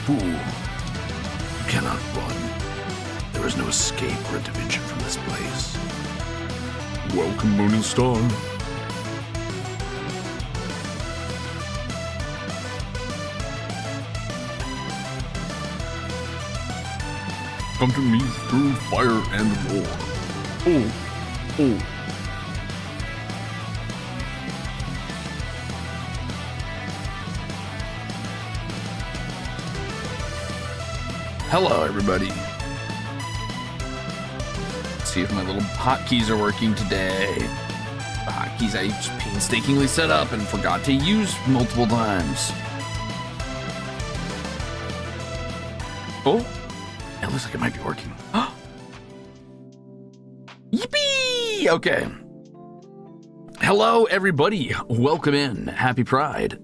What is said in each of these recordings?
Fool, you cannot run. There is no escape or intervention from this place. Welcome, Moon and Star. Come to me through fire and war. Oh, oh. Hello, everybody. Let's see if my little hotkeys are working today. The hotkeys I just painstakingly set up and forgot to use multiple times. Oh, it looks like it might be working. Yippee! Okay. Hello, everybody. Welcome in. Happy Pride.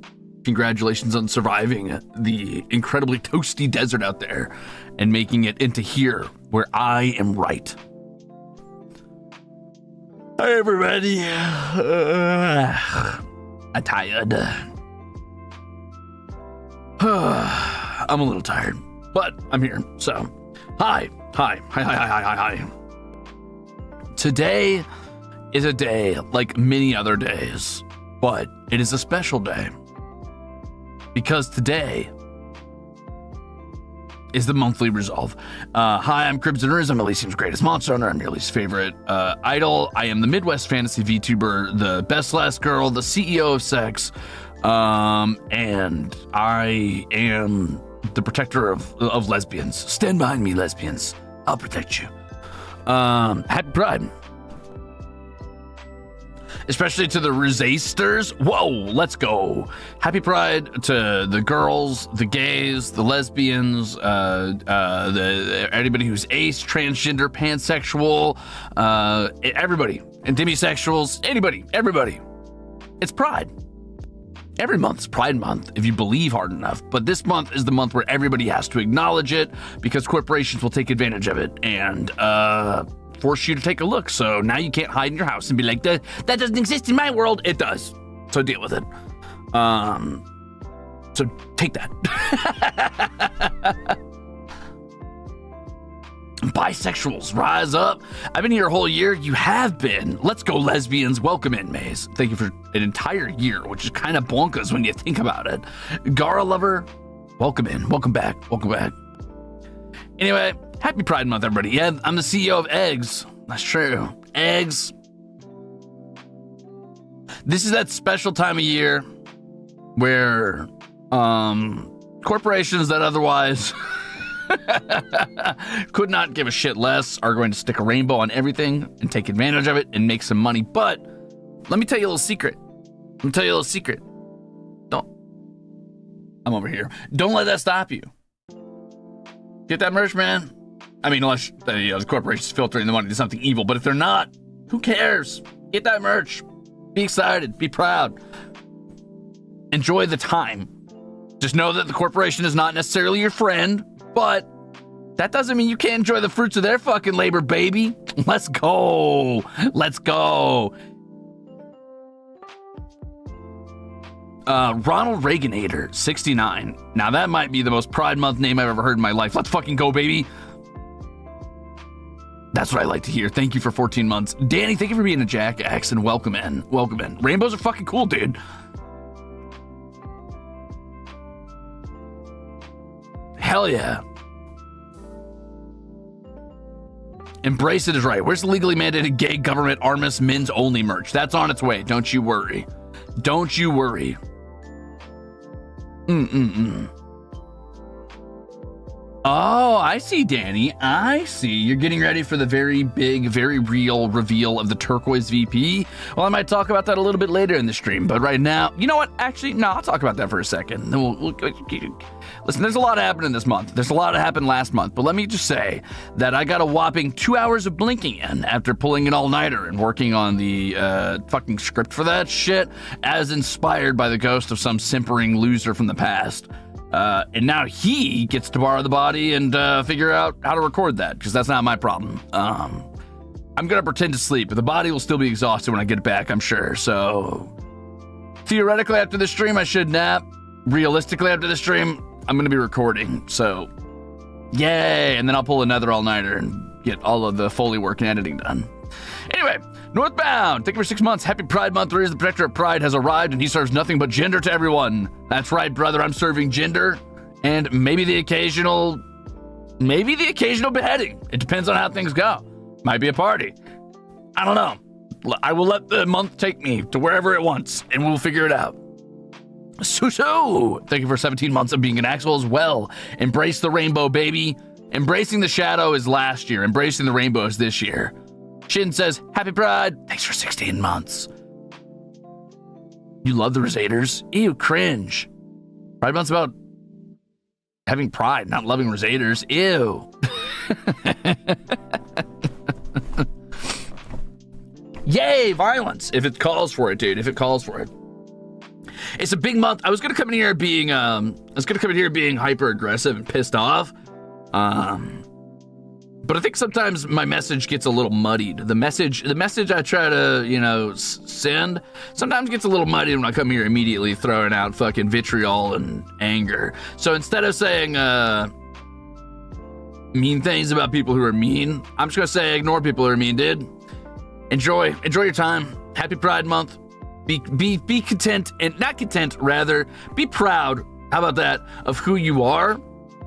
Congratulations on surviving the incredibly toasty desert out there and making it into here where I am right. Hi, everybody. I'm tired. I'm a little tired, but I'm here. So, hi. Today is a day like many other days, but it is a special day. Because today is the monthly Ruzolve. Hi, I'm Crimzon Rulez. I'm Elysium's greatest monster hunter. I'm your least favorite idol. I am the Midwest fantasy VTuber, the best last girl, the CEO of sex, and I am the protector of lesbians. Stand behind me, lesbians. I'll protect you. Happy Pride. Especially to the Ruzesters. Whoa, let's go. Happy Pride to the girls, the gays, the lesbians, anybody who's ace, transgender, pansexual, everybody, and demisexuals, anybody, everybody. It's Pride. Every month is Pride Month if you believe hard enough, but this month is the month where everybody has to acknowledge it because corporations will take advantage of it and force you to take a look. So now you can't hide in your house and be like, that doesn't exist in my world. It does. So deal with it. So take that. Bisexuals, rise up. I've been here a whole year. You have been. Let's go, lesbians. Welcome in, Maze. Thank you for an entire year, which is kind of bonkers when you think about it. Gara lover, welcome in. Welcome back. Welcome back. Anyway, happy Pride Month, everybody. Yeah, I'm the CEO of Eggs. That's true. Eggs. This is that special time of year where corporations that otherwise could not give a shit less are going to stick a rainbow on everything and take advantage of it and make some money. But let me tell you a little secret. I'm over here. Don't let that stop you. Get that merch, man. I mean, unless the corporation's filtering the money to something evil, but if they're not, who cares? Get that merch. Be excited. Be proud. Enjoy the time. Just know that the corporation is not necessarily your friend, but that doesn't mean you can't enjoy the fruits of their fucking labor, baby. Let's go. Let's go. Ronald Reaganator, 69. Now that might be the most Pride Month name I've ever heard in my life. Let's fucking go, baby. That's what I like to hear. Thank you for 14 months. Danny, thank you for being a jackass and welcome in. Welcome in. Rainbows are fucking cool, dude. Hell yeah. Embrace it is right. Where's the legally mandated gay government Armis men's only merch? That's on its way. Don't you worry. Don't you worry. Oh, I see, Danny. I see. You're getting ready for the very big, very real reveal of the turquoise VP. Well, I might talk about that a little bit later in the stream, but right now, you know what? Actually, no, I'll talk about that for a second. Then listen, there's a lot happening this month. There's a lot that happened last month, but let me just say that I got a whopping 2 hours of blinking in after pulling an all-nighter and working on the fucking script for that shit, as inspired by the ghost of some simpering loser from the past. And now he gets to borrow the body and figure out how to record that, because that's not my problem. I'm going to pretend to sleep, but the body will still be exhausted when I get back, I'm sure. So theoretically, after the stream, I should nap. Realistically, after the stream, I'm going to be recording, so yay. And then I'll pull another all-nighter and get all of the Foley work and editing done. Anyway, Northbound, thank you for 6 months. Happy Pride Month. Ruze, the protector of pride, has arrived, and he serves nothing but gender to everyone. That's right, brother. I'm serving gender and maybe the occasional beheading. It depends on how things go. Might be a party. I don't know. I will let the month take me to wherever it wants, and we'll figure it out. Suso, thank you for 17 months of being an Axel as well. Embrace the rainbow, baby. Embracing the shadow is last year. Embracing the rainbow is this year. Shin says, Happy Pride. Thanks for 16 months. You love the Ruzeters? Ew, cringe. Pride Month's about having pride, not loving Ruzeters. Ew. Yay, violence. If it calls for it, dude. If it calls for it. It's a big month. I was gonna come in here being hyper aggressive and pissed off. But I think sometimes my message gets a little muddied. The message I try to, send sometimes gets a little muddied when I come here immediately throwing out fucking vitriol and anger. So instead of saying mean things about people who are mean, I'm just gonna say ignore people who are mean, dude. Enjoy your time. Happy Pride Month. Be content, and not content, rather, be proud, how about that, of who you are,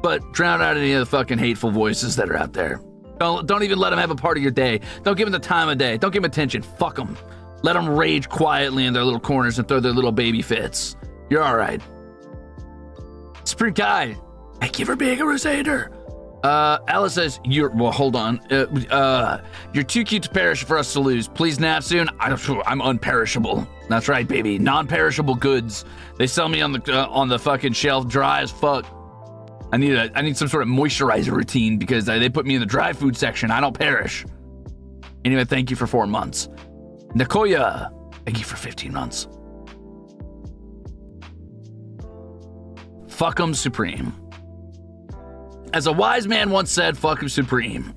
but drown out any of the fucking hateful voices that are out there. Don't even let them have a part of your day. Don't give them the time of day. Don't give them attention. Fuck them. Let them rage quietly in their little corners and throw their little baby fits. You're all right. Spring Guy, thank you for being a Ruzeter. Alice says, hold on. You're too cute to perish for us to lose. Please nap soon. I'm unperishable. That's right, baby. Non-perishable goods. They sell me on the fucking shelf dry as fuck. I need some sort of moisturizer routine because they put me in the dry food section. I don't perish. Anyway, thank you for 4 months. Nakoya, thank you for 15 months. Fuck 'em supreme. As a wise man once said, fuck 'em supreme.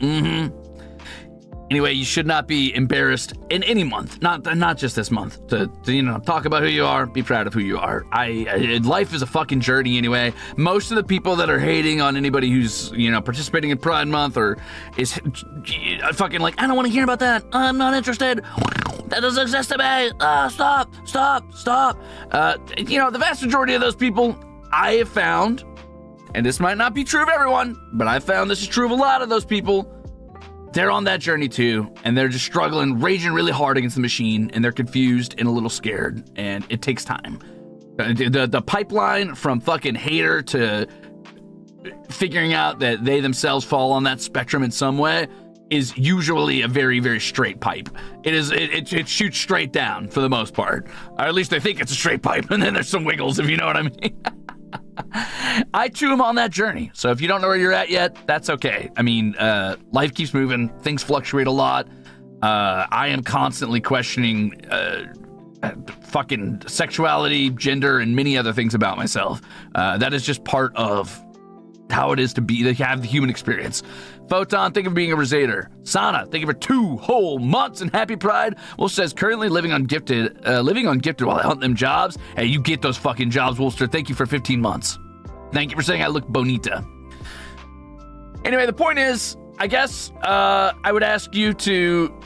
Anyway, you should not be embarrassed in any month, not just this month, to talk about who you are, be proud of who you are. Life is a fucking journey anyway. Most of the people that are hating on anybody who's, participating in Pride Month or is fucking like, I don't want to hear about that. I'm not interested. That doesn't exist to me. Stop. The vast majority of those people I have found, and this might not be true of everyone, but I found this is true of a lot of those people. They're on that journey too, and they're just struggling, raging really hard against the machine, and they're confused and a little scared, and it takes time. The pipeline from fucking hater to figuring out that they themselves fall on that spectrum in some way is usually a very, very straight pipe. It shoots straight down for the most part. Or at least they think it's a straight pipe, and then there's some wiggles, if you know what I mean. I too am on that journey. So if you don't know where you're at yet, that's okay. I mean, life keeps moving. Things fluctuate a lot. I am constantly questioning fucking sexuality, gender, and many other things about myself. That is just part of how it is to have the human experience. Photon, thank you for being a Ruzeter. Sana, thank you for 2 whole months and happy Pride. Wolf says, currently living on gifted while I hunt them jobs. Hey, you get those fucking jobs, Wolfster. Thank you for 15 months. Thank you for saying I look bonita. Anyway, the point is, I guess I would ask you to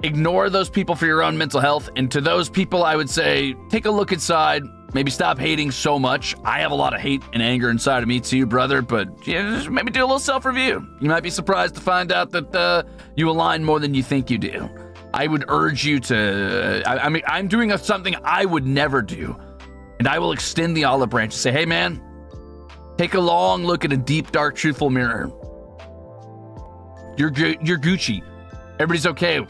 ignore those people for your own mental health. And to those people, I would say, take a look inside. Maybe stop hating so much. I have a lot of hate and anger inside of me too, brother, but just maybe do a little self-review. You might be surprised to find out that you align more than you think you do. I would urge you to, I'm doing something I would never do, and I will extend the olive branch and say, hey man, take a long look at a deep, dark, truthful mirror. You're Gucci. Everybody's okay.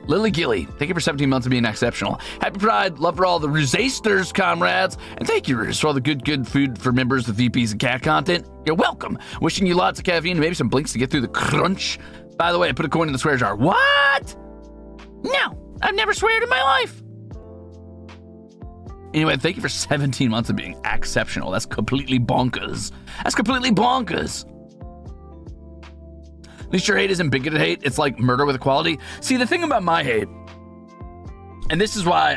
Lily Gilly, thank you for 17 months of being exceptional. Happy Pride, love for all the Ruzesters comrades, and thank you, Ruze, for all the good food for members of VPs and cat content. You're welcome. Wishing you lots of caffeine and maybe some blinks to get through the crunch. By the way, I put a coin in the swear jar. What? No, I've never sweared in my life. Anyway, thank you for 17 months of being exceptional. That's completely bonkers. At least your hate isn't bigoted hate. It's like murder with equality. See, the thing about my hate, And this is why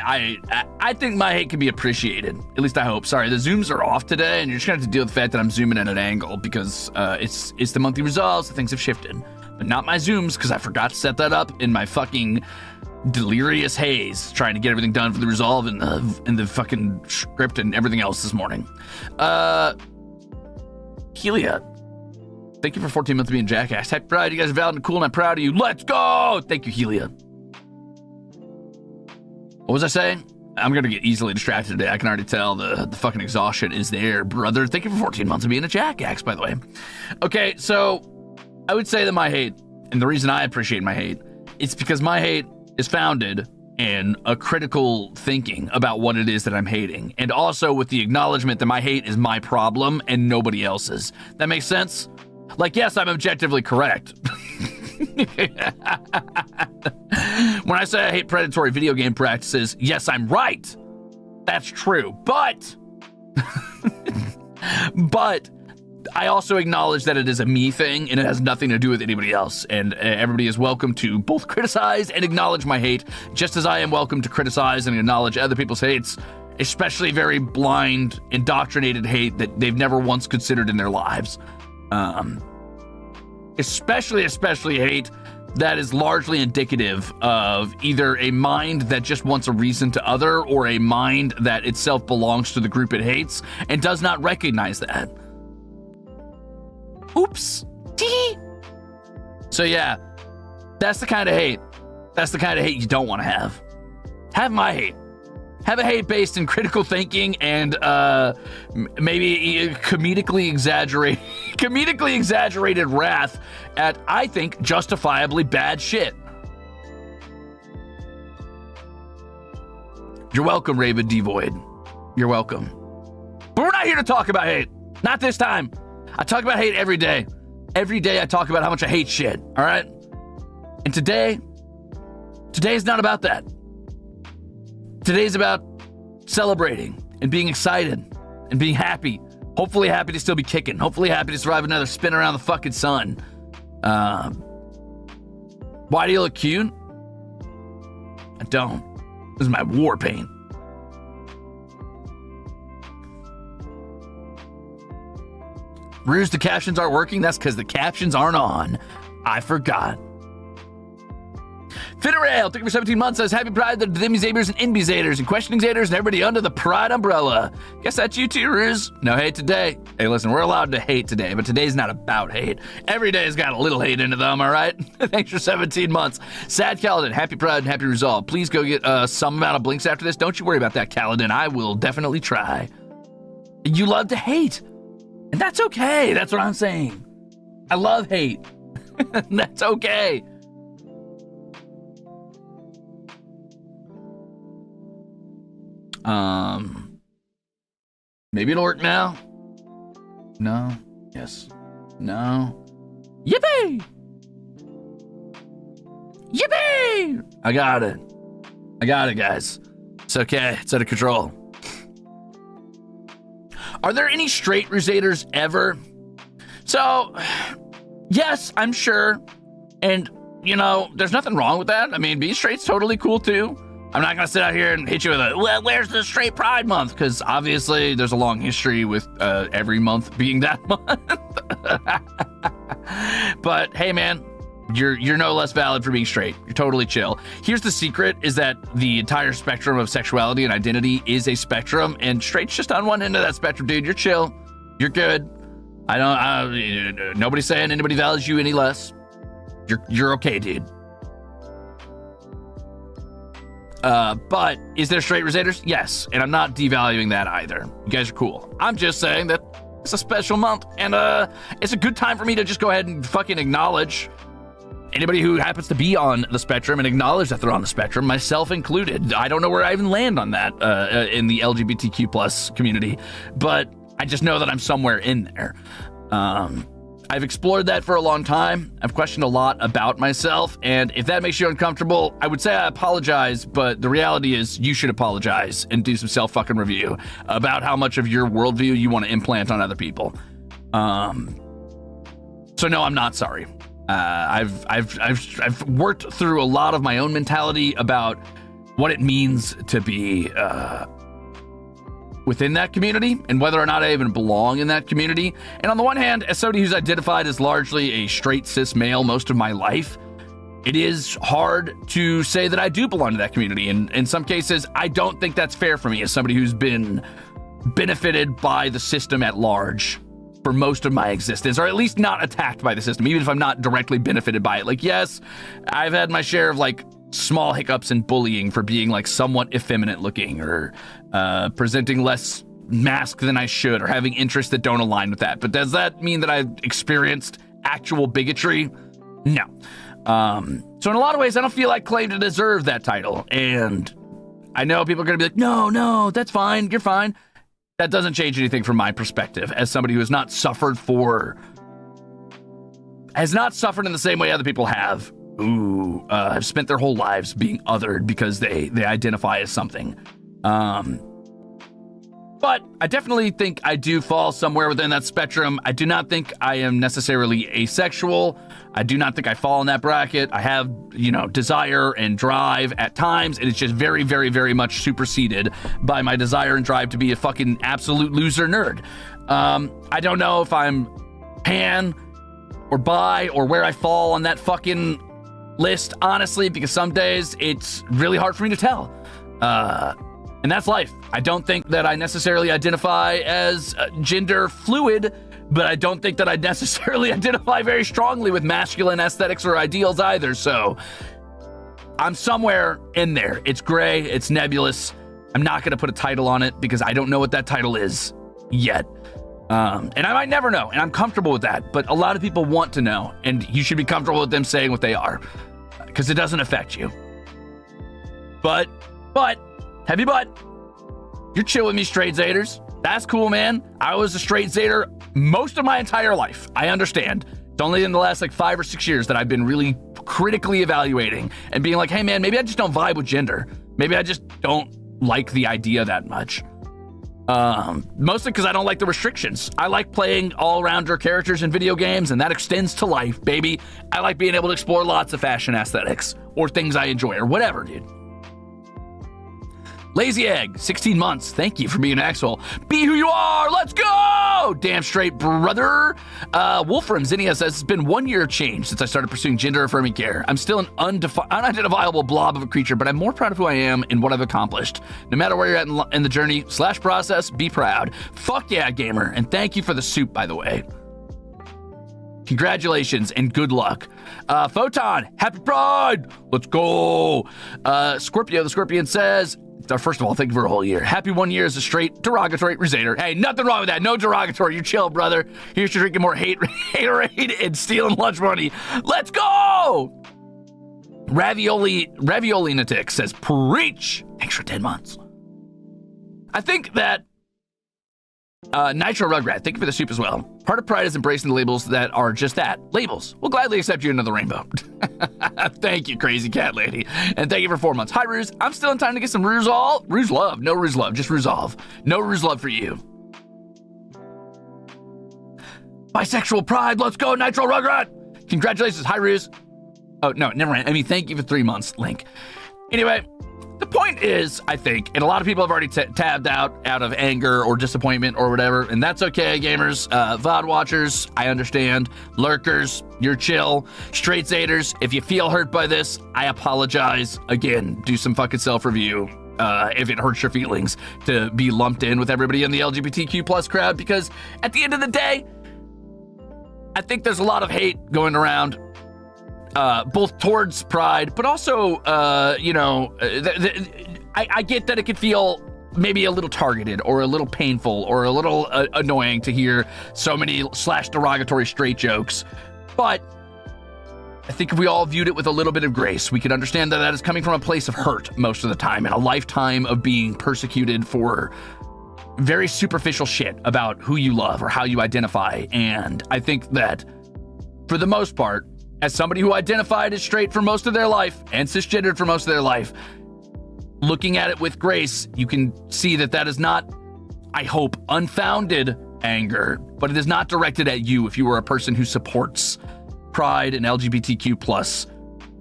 I think my hate can be appreciated. At least I hope. Sorry, the zooms are off today, and you're just gonna have to deal with the fact that I'm zooming at an angle because it's the monthly resolves, so things have shifted. But not my zooms, because I forgot to set that up in my fucking delirious haze, trying to get everything done for the resolve and the fucking script and everything else this morning. Helia, thank you for 14 months of being Jackass. Happy Pride, you guys are valid and cool, and I'm proud of you. Let's go! Thank you, Helia. What was I saying? I'm gonna get easily distracted today. I can already tell the fucking exhaustion is there, brother. Thank you for 14 months of being a Jackass, by the way. Okay, so I would say that my hate, and the reason I appreciate my hate, it's because my hate is founded in a critical thinking about what it is that I'm hating, and also with the acknowledgement that my hate is my problem and nobody else's. That makes sense? Like, yes, I'm objectively correct. When I say I hate predatory video game practices, yes, I'm right. That's true. But I also acknowledge that it is a me thing and it has nothing to do with anybody else. And everybody is welcome to both criticize and acknowledge my hate, just as I am welcome to criticize and acknowledge other people's hates, especially very blind, indoctrinated hate that they've never once considered in their lives. Especially hate that is largely indicative of either a mind that just wants a reason to other, or a mind that itself belongs to the group it hates and does not recognize that. Oops. Tee. So yeah, that's the kind of hate. That's the kind of hate you don't want to have. Have my hate. Have a hate based in critical thinking and maybe comedically exaggerated wrath at, I think, justifiably bad shit. You're welcome, Raven Devoid. You're welcome. But we're not here to talk about hate. Not this time. I talk about hate every day. Every day I talk about how much I hate shit, all right? And today is not about that. Today's about celebrating and being excited and being happy. Hopefully happy to still be kicking. Hopefully happy to survive another spin around the fucking sun. Why do you look cute? I don't. This is my war paint. Ruze, the captions aren't working? That's because the captions aren't on. I forgot. Fitterale, thank you for 17 months, says happy Pride to the Dimmy-Zabers and Inby-Zaters and Questioning-Zaters and everybody under the Pride umbrella. Guess that's you too, Ruze. No hate today. Hey, listen, we're allowed to hate today, but today's not about hate. Every day's got a little hate into them, all right? Thanks for 17 months. Sad Kaladin, happy Pride and happy Ruzolve. Please go get some amount of blinks after this. Don't you worry about that, Kaladin. I will definitely try. You love to hate. And that's okay. That's what I'm saying. I love hate. That's okay. Maybe it'll work now. No. Yes. No. Yippee! Yippee! I got it, guys. It's okay. It's under control. Are there any straight Ruzeters ever? So, yes, I'm sure. And, you know, there's nothing wrong with that. I mean, being straight's totally cool, too. I'm not going to sit out here and hit you with a, well, where's the straight Pride month? Because obviously there's a long history with every month being that month. But, hey, man, you're no less valid for being straight. You're totally chill. Here's the secret, is that the entire spectrum of sexuality and identity is a spectrum, and straight's just on one end of that spectrum, dude. You're chill. You're good. Nobody's saying anybody values you any less. You're okay, dude. But is there straight Ruzeters? Yes, and I'm not devaluing that either. You guys are cool. I'm just saying that it's a special month, and it's a good time for me to just go ahead and fucking acknowledge anybody who happens to be on the spectrum and acknowledge that they're on the spectrum, myself included. I don't know where I even land on that in the LGBTQ plus community, but I just know that I'm somewhere in there. I've explored that for a long time. I've questioned a lot about myself, and if that makes you uncomfortable, I would say I apologize, but the reality is you should apologize and do some self-fucking review about how much of your worldview you want to implant on other people. So no, I'm not sorry. I've worked through a lot of my own mentality about what it means to be within that community and whether or not I even belong in that community. And on the one hand, as somebody who's identified as largely a straight cis male most of my life, it is hard to say that I do belong to that community. And in some cases, I don't think that's fair for me as somebody who's been benefited by the system at large for most of my existence, or at least not attacked by the system, even if I'm not directly benefited by it. Like, yes, I've had my share of like small hiccups and bullying for being like somewhat effeminate looking or presenting less mask than I should or having interests that don't align with that. But does that mean that I've experienced actual bigotry? No. So in a lot of ways, I don't feel I claim to deserve that title. And I know people are going to be like, no, that's fine. You're fine. That doesn't change anything from my perspective as somebody who has not suffered in the same way other people have, who have spent their whole lives being othered because they identify as something. But I definitely think I do fall somewhere within that spectrum. I do not think I am necessarily asexual. I do not think I fall in that bracket. I have, desire and drive at times, and it's just very, very, very much superseded by my desire and drive to be a fucking absolute loser nerd. I don't know if I'm pan or bi or where I fall on that fucking list, honestly, because some days it's really hard for me to tell. And that's life. I don't think that I necessarily identify as gender fluid, but I don't think that I necessarily identify very strongly with masculine aesthetics or ideals either. So I'm somewhere in there. It's gray, it's nebulous. I'm not going to put a title on it because I don't know what that title is yet. And I might never know, and I'm comfortable with that. But a lot of people want to know, and you should be comfortable with them saying what they are because it doesn't affect you. But, heavy butt, you're chill with me, straight Zaters. That's cool, man. I was a straight Zater most of my entire life. I understand. It's only in the last 5 or 6 years that I've been really critically evaluating and being like, hey, man, maybe I just don't vibe with gender. Maybe I just don't like the idea that much. Mostly because I don't like the restrictions. I like playing all-rounder characters in video games, and that extends to life, baby. I like being able to explore lots of fashion aesthetics or things I enjoy or whatever, dude. Lazy Egg, 16 months. Thank you for being an asshole. Be who you are. Let's go. Damn straight, brother. Wolfram Zinnia says, it's been 1 year of change since I started pursuing gender-affirming care. I'm still an unidentifiable blob of a creature, but I'm more proud of who I am and what I've accomplished. No matter where you're at in the journey / process, be proud. Fuck yeah, gamer. And thank you for the soup, by the way. Congratulations and good luck. Photon, happy Pride. Let's go. Scorpio the Scorpion says, first of all, thank you for a whole year. Happy 1 year as a straight derogatory Ruzator. Hey, nothing wrong with that. No derogatory. You chill, brother. Here's to drinking more haterade and stealing lunch money. Let's go! Ravioli Natic says, preach. Thanks for 10 months. I think that Nitro Rugrat, thank you for the soup as well. Part of Pride is embracing the labels that are just that, labels. We'll gladly accept you another rainbow. Thank you, crazy cat lady. And thank you for 4 months. Hi, Ruze. I'm still in time to get some Ruzolve. Ruzolve. No Ruzolve, just Ruzolve. No Ruzolve for you. Bisexual Pride. Let's go, Nitro Rugrat. Congratulations. Hi, Ruze. Oh, no, never mind. I mean, thank you for 3 months, Link. Anyway, the point is, I think, and a lot of people have already tabbed out of anger or disappointment or whatever, and that's okay, gamers. VOD watchers, I understand. Lurkers, you're chill. Straight Zaters, if you feel hurt by this, I apologize. Again, do some fucking self-review if it hurts your feelings to be lumped in with everybody in the LGBTQ plus crowd, because at the end of the day, I think there's a lot of hate going around. Both towards Pride, but also, I get that it could feel maybe a little targeted or a little painful or a little annoying to hear so many / derogatory straight jokes. But I think if we all viewed it with a little bit of grace, we could understand that that is coming from a place of hurt most of the time and a lifetime of being persecuted for very superficial shit about who you love or how you identify. And I think that for the most part, as somebody who identified as straight for most of their life and cisgendered for most of their life, looking at it with grace, you can see that that is not, I hope, unfounded anger, but it is not directed at you if you are a person who supports Pride and LGBTQ plus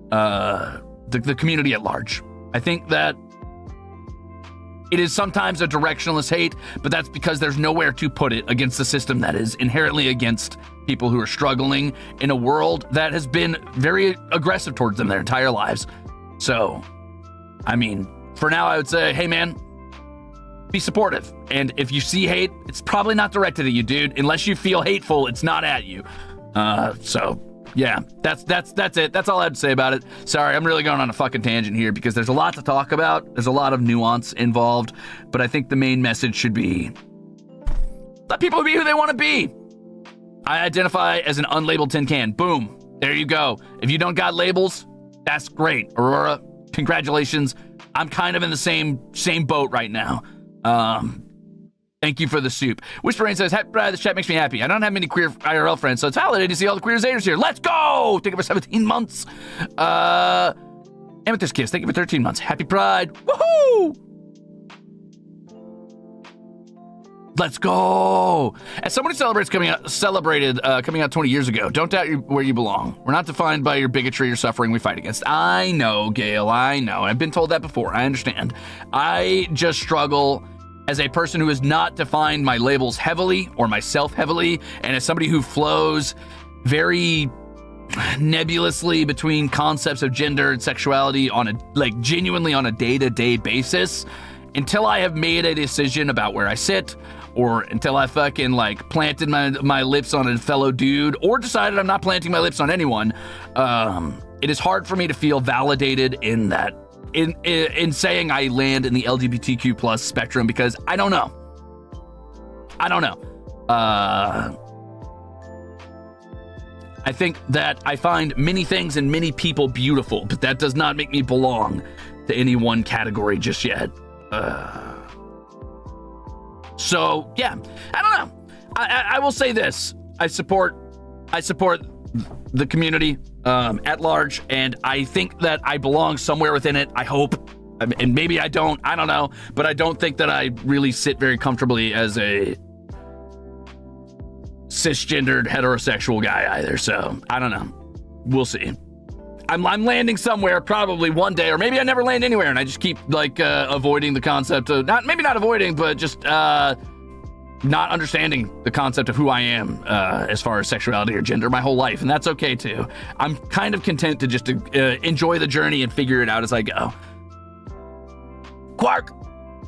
the community at large. I think that It is sometimes a directionless hate, but that's because there's nowhere to put it against the system that is inherently against people who are struggling in a world that has been very aggressive towards them their entire lives. So, I mean, for now, I would say, hey, man, be supportive. And if you see hate, it's probably not directed at you, dude. Unless you feel hateful, it's not at you. So... yeah, that's it. That's all I had to say about it. Sorry, I'm really going on a fucking tangent here because there's a lot to talk about. There's a lot of nuance involved, but I think the main message should be let people be who they want to be. I identify as an unlabeled tin can. Boom. There you go. If you don't got labels, that's great. Aurora, congratulations. I'm kind of in the same boat right now. Thank you for the soup. Whisper says, happy Pride, this chat makes me happy. I don't have many queer IRL friends, so it's validating to see all the queer Zaters here. Let's go! Thank you for 17 months. Amethyst Kiss, thank you for 13 months. Happy Pride. Woohoo! Let's go! As someone who celebrated coming out 20 years ago, don't doubt where you belong. We're not defined by your bigotry or suffering we fight against. I know, Gail, I know. I've been told that before. I understand. I just struggle as a person who has not defined my labels heavily or myself heavily, and as somebody who flows very nebulously between concepts of gender and sexuality on a genuinely on a day-to-day basis, until I have made a decision about where I sit, or until I fucking planted my lips on a fellow dude, or decided I'm not planting my lips on anyone, it is hard for me to feel validated in that. In saying I land in the LGBTQ plus spectrum, because I don't know. I think that I find many things and many people beautiful, but that does not make me belong to any one category just yet. So yeah, I don't know. I will say this: I support the community at large, and I think that I belong somewhere within it. I hope, and maybe I don't know, but I don't think that I really sit very comfortably as a cisgendered heterosexual guy either. So I don't know, we'll see. I'm landing somewhere probably one day, or maybe I never land anywhere and I just keep avoiding the concept of not avoiding, but just not understanding the concept of who I am as far as sexuality or gender my whole life, and that's okay too. I'm kind of content to just enjoy the journey and figure it out as I go. Quark,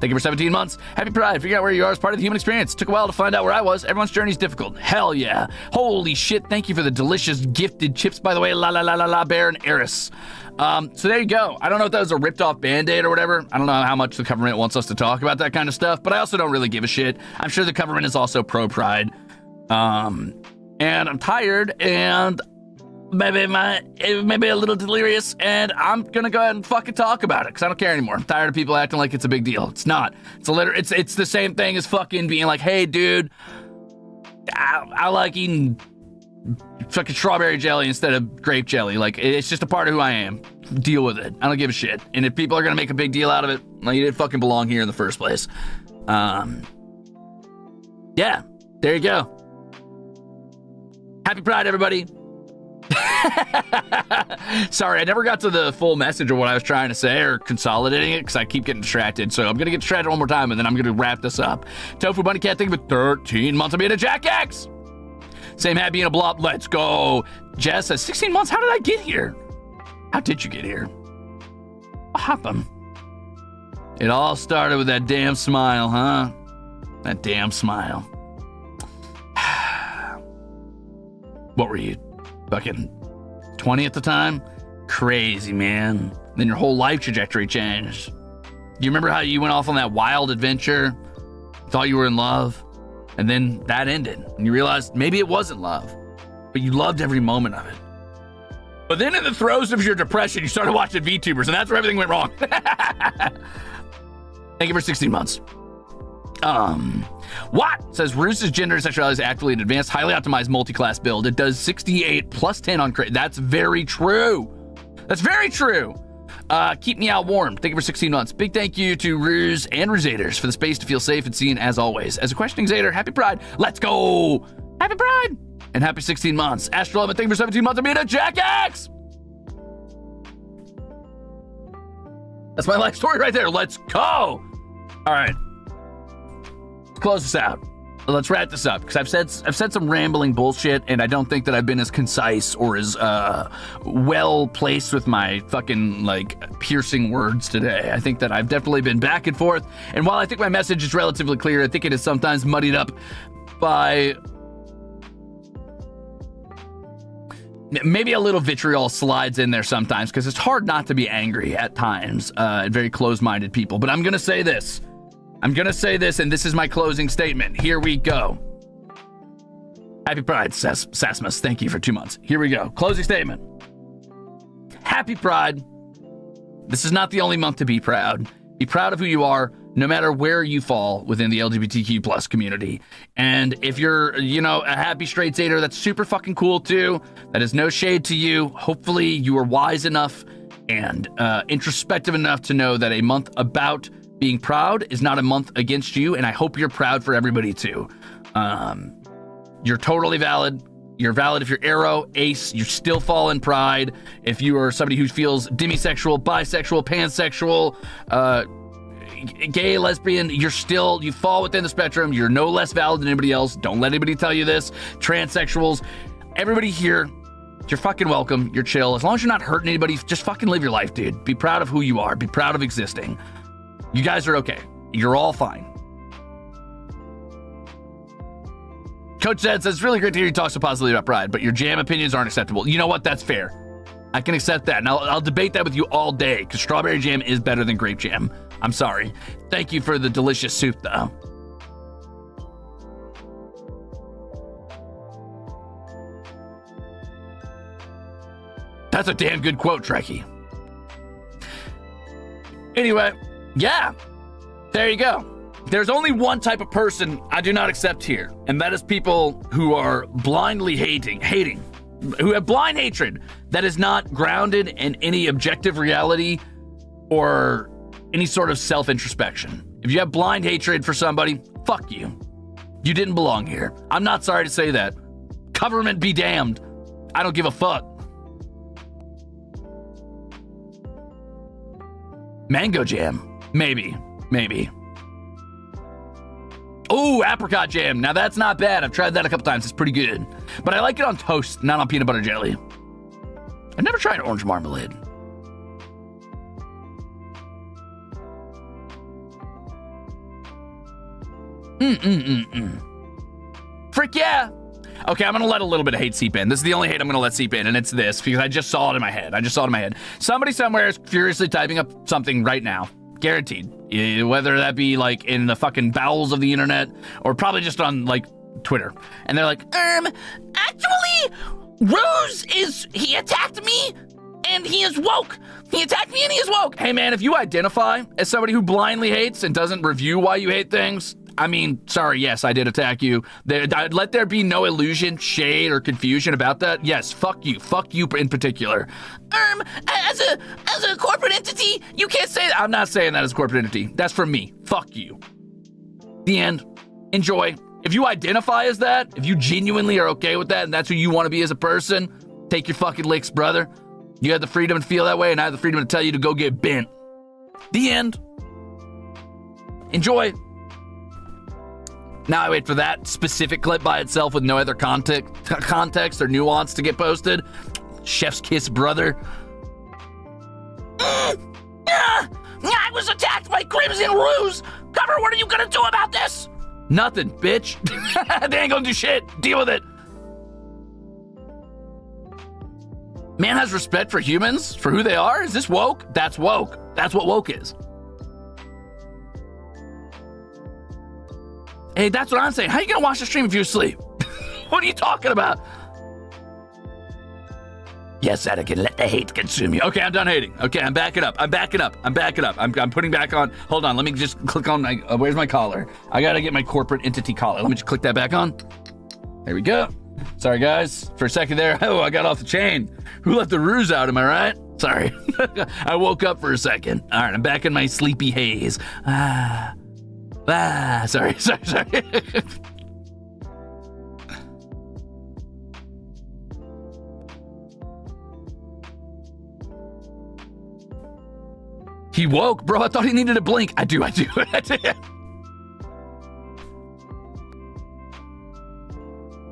thank you for 17 months. Happy Pride. Figure out where you are as part of the human experience. It took a while to find out where I was. Everyone's journey is difficult. Hell yeah. Holy shit. Thank you for the delicious gifted chips, by the way. La la la la la, Bear and Eris. So there you go. I don't know if that was a ripped off Band-Aid or whatever. I don't know how much the government wants us to talk about that kind of stuff, but I also don't really give a shit. I'm sure the government is also pro-pride. And I'm tired and maybe a little delirious, and I'm gonna go ahead and fucking talk about it because I don't care anymore. I'm tired of people acting like it's a big deal. It's not. It's the same thing as fucking being like, hey dude, I like eating fucking strawberry jelly instead of grape jelly. Like, it's just a part of who I am. Deal with it. I don't give a shit. And if people are gonna make a big deal out of it, well, you didn't fucking belong here in the first place. Yeah, there you go. Happy Pride, everybody. Sorry, I never got to the full message of what I was trying to say or consolidating it because I keep getting distracted. So I'm gonna get distracted one more time and then I'm gonna wrap this up. Tofu Bunny Cat, thank you for 13 months of being a Jack X. Same happy in a blob. Let's go. Jess says 16 months. How did I get here? How did you get here? What happened? It all started with that damn smile, huh? That damn smile. What were you? Fucking 20 at the time? Crazy, man. Then your whole life trajectory changed. Do you remember how you went off on that wild adventure? Thought you were in love? And then that ended. And you realized maybe it wasn't love, but you loved every moment of it. But then in the throes of your depression, you started watching VTubers, and that's where everything went wrong. Thank you for 16 months. What? Says Ruze's gender and sexuality is actively an advanced, highly optimized multi-class build. It does 68 plus 10 on crit. That's very true. That's very true. Keep me out warm. Thank you for 16 months. Big thank you to Ruze and Ruzators for the space to feel safe and seen as always. As a questioning Zater, happy Pride. Let's go. Happy Pride. And happy 16 months. Astro 11, thank you for 17 months of being a Jack X. That's my life story right there. Let's go. All right. Close this out. Let's wrap this up, because I've said some rambling bullshit, and I don't think that I've been as concise or as well placed with my fucking like piercing words today. I think that I've definitely been back and forth, and while I think my message is relatively clear, I think it is sometimes muddied up by maybe a little vitriol slides in there sometimes, because it's hard not to be angry at times at very closed-minded people. But I'm gonna say this. And this is my closing statement. Here we go. Happy Pride, Sasmus. Thank you for 2 months. Here we go. Closing statement. Happy Pride. This is not the only month to be proud. Be proud of who you are, no matter where you fall within the LGBTQ plus community. And if you're, you know, a happy straight dater, that's super fucking cool too. That is no shade to you. Hopefully you are wise enough and introspective enough to know that a month about being proud is not a month against you, and I hope you're proud for everybody too. You're totally valid. You're valid if you're aro, ace, you still fall in pride. If you are somebody who feels demisexual, bisexual, pansexual, gay, lesbian, you fall within the spectrum. You're no less valid than anybody else. Don't let anybody tell you this. Transsexuals, everybody here, you're fucking welcome. You're chill. As long as you're not hurting anybody, just fucking live your life, dude. Be proud of who you are. Be proud of existing. You guys are okay. You're all fine. Coach Zed says, it's really great to hear you talk so positively about pride, but your jam opinions aren't acceptable. You know what? That's fair. I can accept that. And I'll debate that with you all day, because strawberry jam is better than grape jam. I'm sorry. Thank you for the delicious soup, though. That's a damn good quote, Trekkie. Anyway, yeah, there you go. There's only one type of person I do not accept here, and that is people who are blindly hating, who have blind hatred that is not grounded in any objective reality or any sort of self-introspection. If you have blind hatred for somebody, fuck you. You didn't belong here. I'm not sorry to say that. Government be damned. I don't give a fuck. Mango jam. Maybe. Oh, apricot jam. Now that's not bad. I've tried that a couple times. It's pretty good. But I like it on toast, not on peanut butter jelly. I've never tried orange marmalade. Frick yeah. Okay, I'm gonna let a little bit of hate seep in. This is the only hate I'm gonna let seep in, and it's this, because I just saw it in my head. Somebody somewhere is furiously typing up something right now. Guaranteed. Whether that be like in the fucking bowels of the internet or probably just on like Twitter. And they're like, actually, Ruze he attacked me and he is woke. He attacked me and he is woke. Hey man, if you identify as somebody who blindly hates and doesn't review why you hate things, I mean, sorry, yes, I did attack you. Let there be no illusion, shade, or confusion about that. Yes, fuck you in particular. As a corporate entity, you can't say that. I'm not saying that as a corporate entity. That's for me. Fuck you. The end. Enjoy. If you identify as that, if you genuinely are okay with that, and that's who you want to be as a person, take your fucking licks, brother. You have the freedom to feel that way, and I have the freedom to tell you to go get bent. The end. Enjoy. Now I wait for that specific clip by itself with no other context or nuance to get posted. Chef's kiss, brother. I was attacked by Crimzon Rulez. Cover, what are you gonna do about this? Nothing, bitch. They ain't gonna do shit. Deal with it. Man has respect for humans, for who they are? Is this woke? That's woke. That's what woke is. Hey, that's what I'm saying. How are you gonna watch the stream if you're asleep? What are you talking about? Yes, Anakin, let the hate consume you. Okay, I'm done hating. Okay, I'm backing up. I'm putting back on. Hold on, let me just click on my, where's my collar? I gotta get my corporate entity collar. Let me just click that back on. There we go. Sorry, guys. For a second there, oh, I got off the chain. Who let the Ruze out, am I right? Sorry. I woke up for a second. All right, I'm back in my sleepy haze. Sorry. He woke, bro. I thought he needed a blink. I do.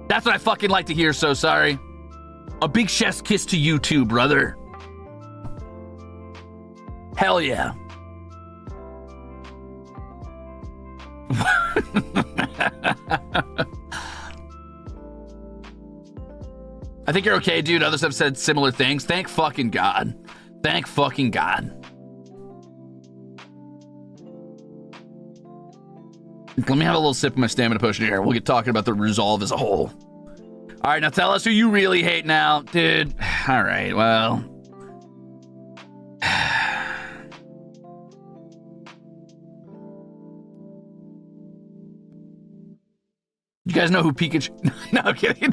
That's what I fucking like to hear, so sorry. A big chef's kiss to you too, brother. Hell yeah. I think you're okay, dude. Others have said similar things. Thank fucking God. Thank fucking God. Let me have a little sip of my stamina potion here. We'll get talking about the Ruzolve as a whole. All right, now tell us who you really hate now, dude. All right, well. You guys know who Pikachu... No, I'm kidding.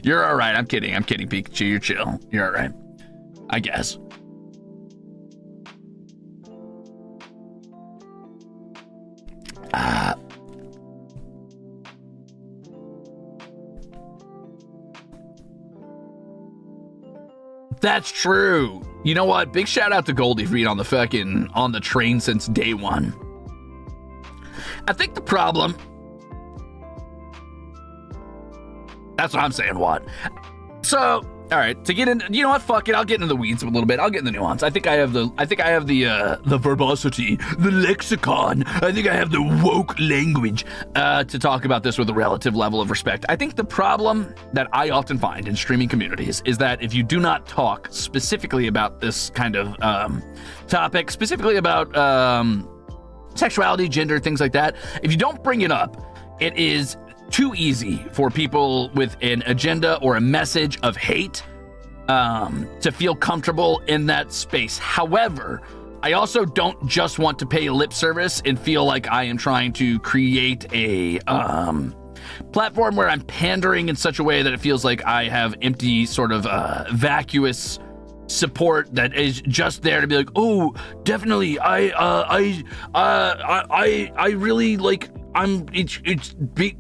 You're all right. I'm kidding, Pikachu. You're chill. You're all right. I guess. That's true. You know what? Big shout out to Goldie for being on the train since day one. I think the problem... That's what I'm saying, what? So, all right, to get into, you know what, fuck it, I'll get into the weeds a little bit. I'll get into the nuance. I think I have the verbosity, the lexicon. I think I have the woke language to talk about this with a relative level of respect. I think the problem that I often find in streaming communities is that if you do not talk specifically about this kind of topic, specifically about sexuality, gender, things like that, if you don't bring it up, it is too easy for people with an agenda or a message of hate to feel comfortable in that space. However, I also don't just want to pay lip service and feel like I am trying to create a platform where I'm pandering in such a way that it feels like I have empty sort of vacuous support that is just there to be like, oh, definitely, I really like.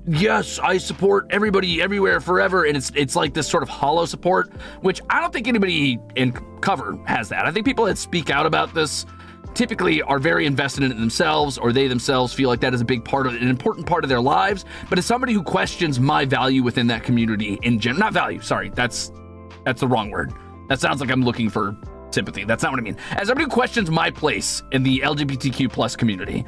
Yes, I support everybody, everywhere, forever, and it's like this sort of hollow support, which I don't think anybody in cover has that. I think people that speak out about this typically are very invested in it themselves, or they themselves feel like that is a big part of an important part of their lives. But as somebody who questions my value within that community in general, not value, sorry, that's the wrong word. That sounds like I'm looking for sympathy. That's not what I mean. As somebody who questions my place in the LGBTQ plus community,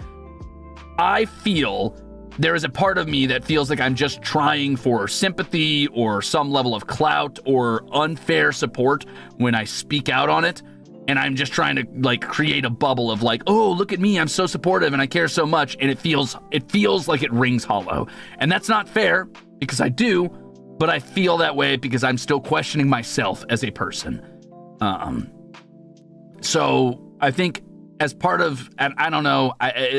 I feel there is a part of me that feels like I'm just trying for sympathy or some level of clout or unfair support when I speak out on it. And I'm just trying to like create a bubble of like, oh, look at me, I'm so supportive and I care so much. And it feels like it rings hollow. And that's not fair because I do, but I feel that way because I'm still questioning myself as a person. So I think as part of, and I don't know,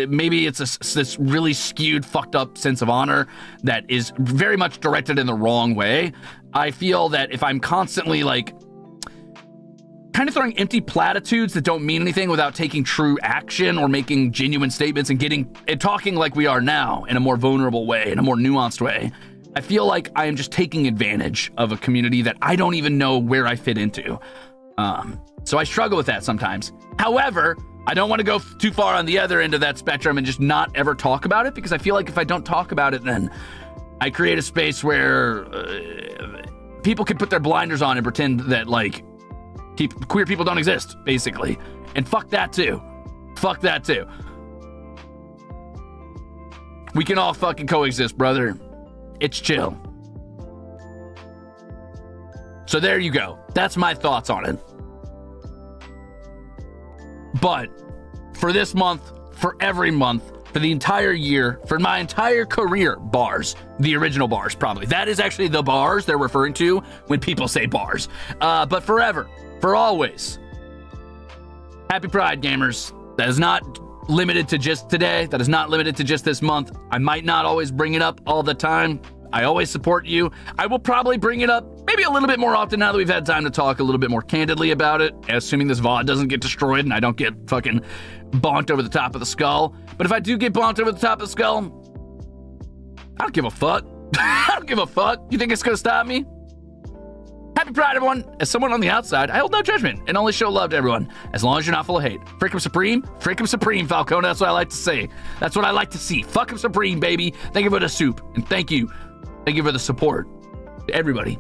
maybe it's this really skewed, fucked up sense of honor that is very much directed in the wrong way. I feel that if I'm constantly like kind of throwing empty platitudes that don't mean anything without taking true action or making genuine statements and talking like we are now in a more vulnerable way, in a more nuanced way, I feel like I am just taking advantage of a community that I don't even know where I fit into. So I struggle with that sometimes. However, I don't want to go too far on the other end of that spectrum and just not ever talk about it, because I feel like if I don't talk about it, then I create a space where people can put their blinders on and pretend that like queer people don't exist, basically. And fuck that too. Fuck that too. We can all fucking coexist, brother. It's chill. So there you go. That's my thoughts on it. But for this month, for every month, for the entire year, for my entire career, bars, the original bars, probably. That is actually the bars they're referring to when people say bars. But forever, for always. Happy Pride, gamers. That is not limited to just today. That is not limited to just this month. I might not always bring it up all the time. I always support you. I will probably bring it up maybe a little bit more often now that we've had time to talk a little bit more candidly about it, assuming this VOD doesn't get destroyed and I don't get fucking bonked over the top of the skull. But if I do get bonked over the top of the skull, I don't give a fuck. I don't give a fuck. You think it's gonna stop me? Happy Pride, everyone. As someone on the outside, I hold no judgment and only show love to everyone, as long as you're not full of hate. Frick 'em supreme, Falcone. That's what I like to say. That's what I like to see. Fuck 'em supreme, baby. Thank you for the soup, and thank you for the support to everybody.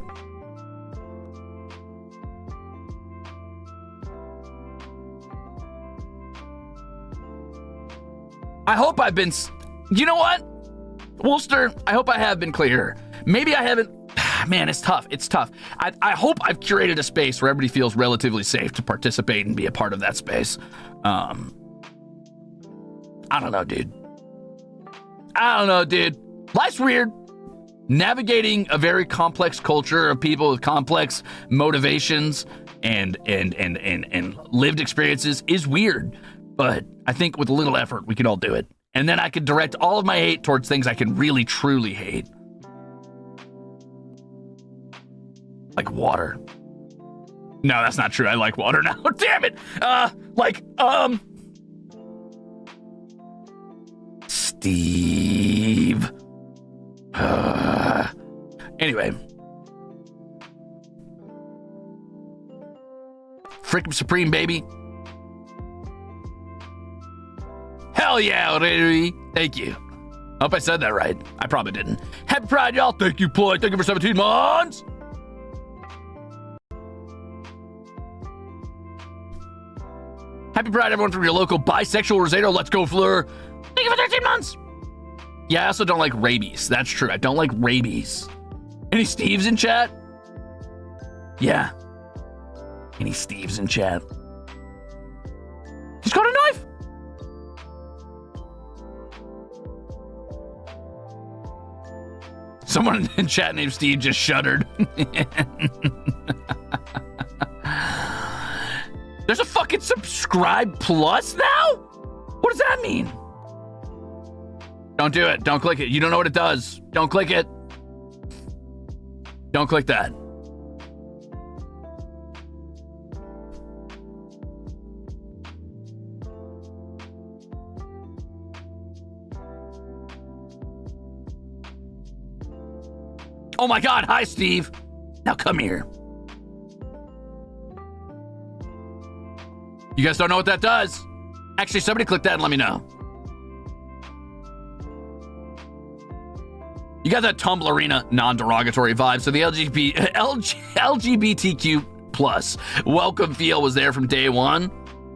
I hope I've been, you know what? Woolster, I hope I have been clear. Maybe I haven't. Man, it's tough. It's tough. I hope I've curated a space where everybody feels relatively safe to participate and be a part of that space. I don't know, dude. Life's weird. Navigating a very complex culture of people with complex motivations and lived experiences is weird. But I think with a little effort, we can all do it. And then I could direct all of my hate towards things I can really, truly hate. Like water. No, that's not true. I like water now. Damn it. Steve. Anyway. Frick 'em supreme, baby. Hell yeah, Riri. Thank you. Hope I said that right. I probably didn't. Happy Pride, y'all. Thank you, Ploy. Thank you for 17 months. Happy Pride, everyone, from your local bisexual Rosado. Let's go, Fleur. Thank you for 13 months. Yeah, I also don't like rabies. That's true. I don't like rabies. Any Steves in chat? Yeah. Any Steves in chat? He's got a knife. Someone in chat named Steve just shuddered. There's a fucking subscribe plus now? What does that mean? Don't do it. Don't click it. You don't know what it does. Don't click it. Don't click that. Oh my God. Hi, Steve. Now come here. You guys don't know what that does? Actually, somebody click that and let me know. You got that Tumblr arena non-derogatory vibe. So the LGBTQ plus welcome feel was there from day one.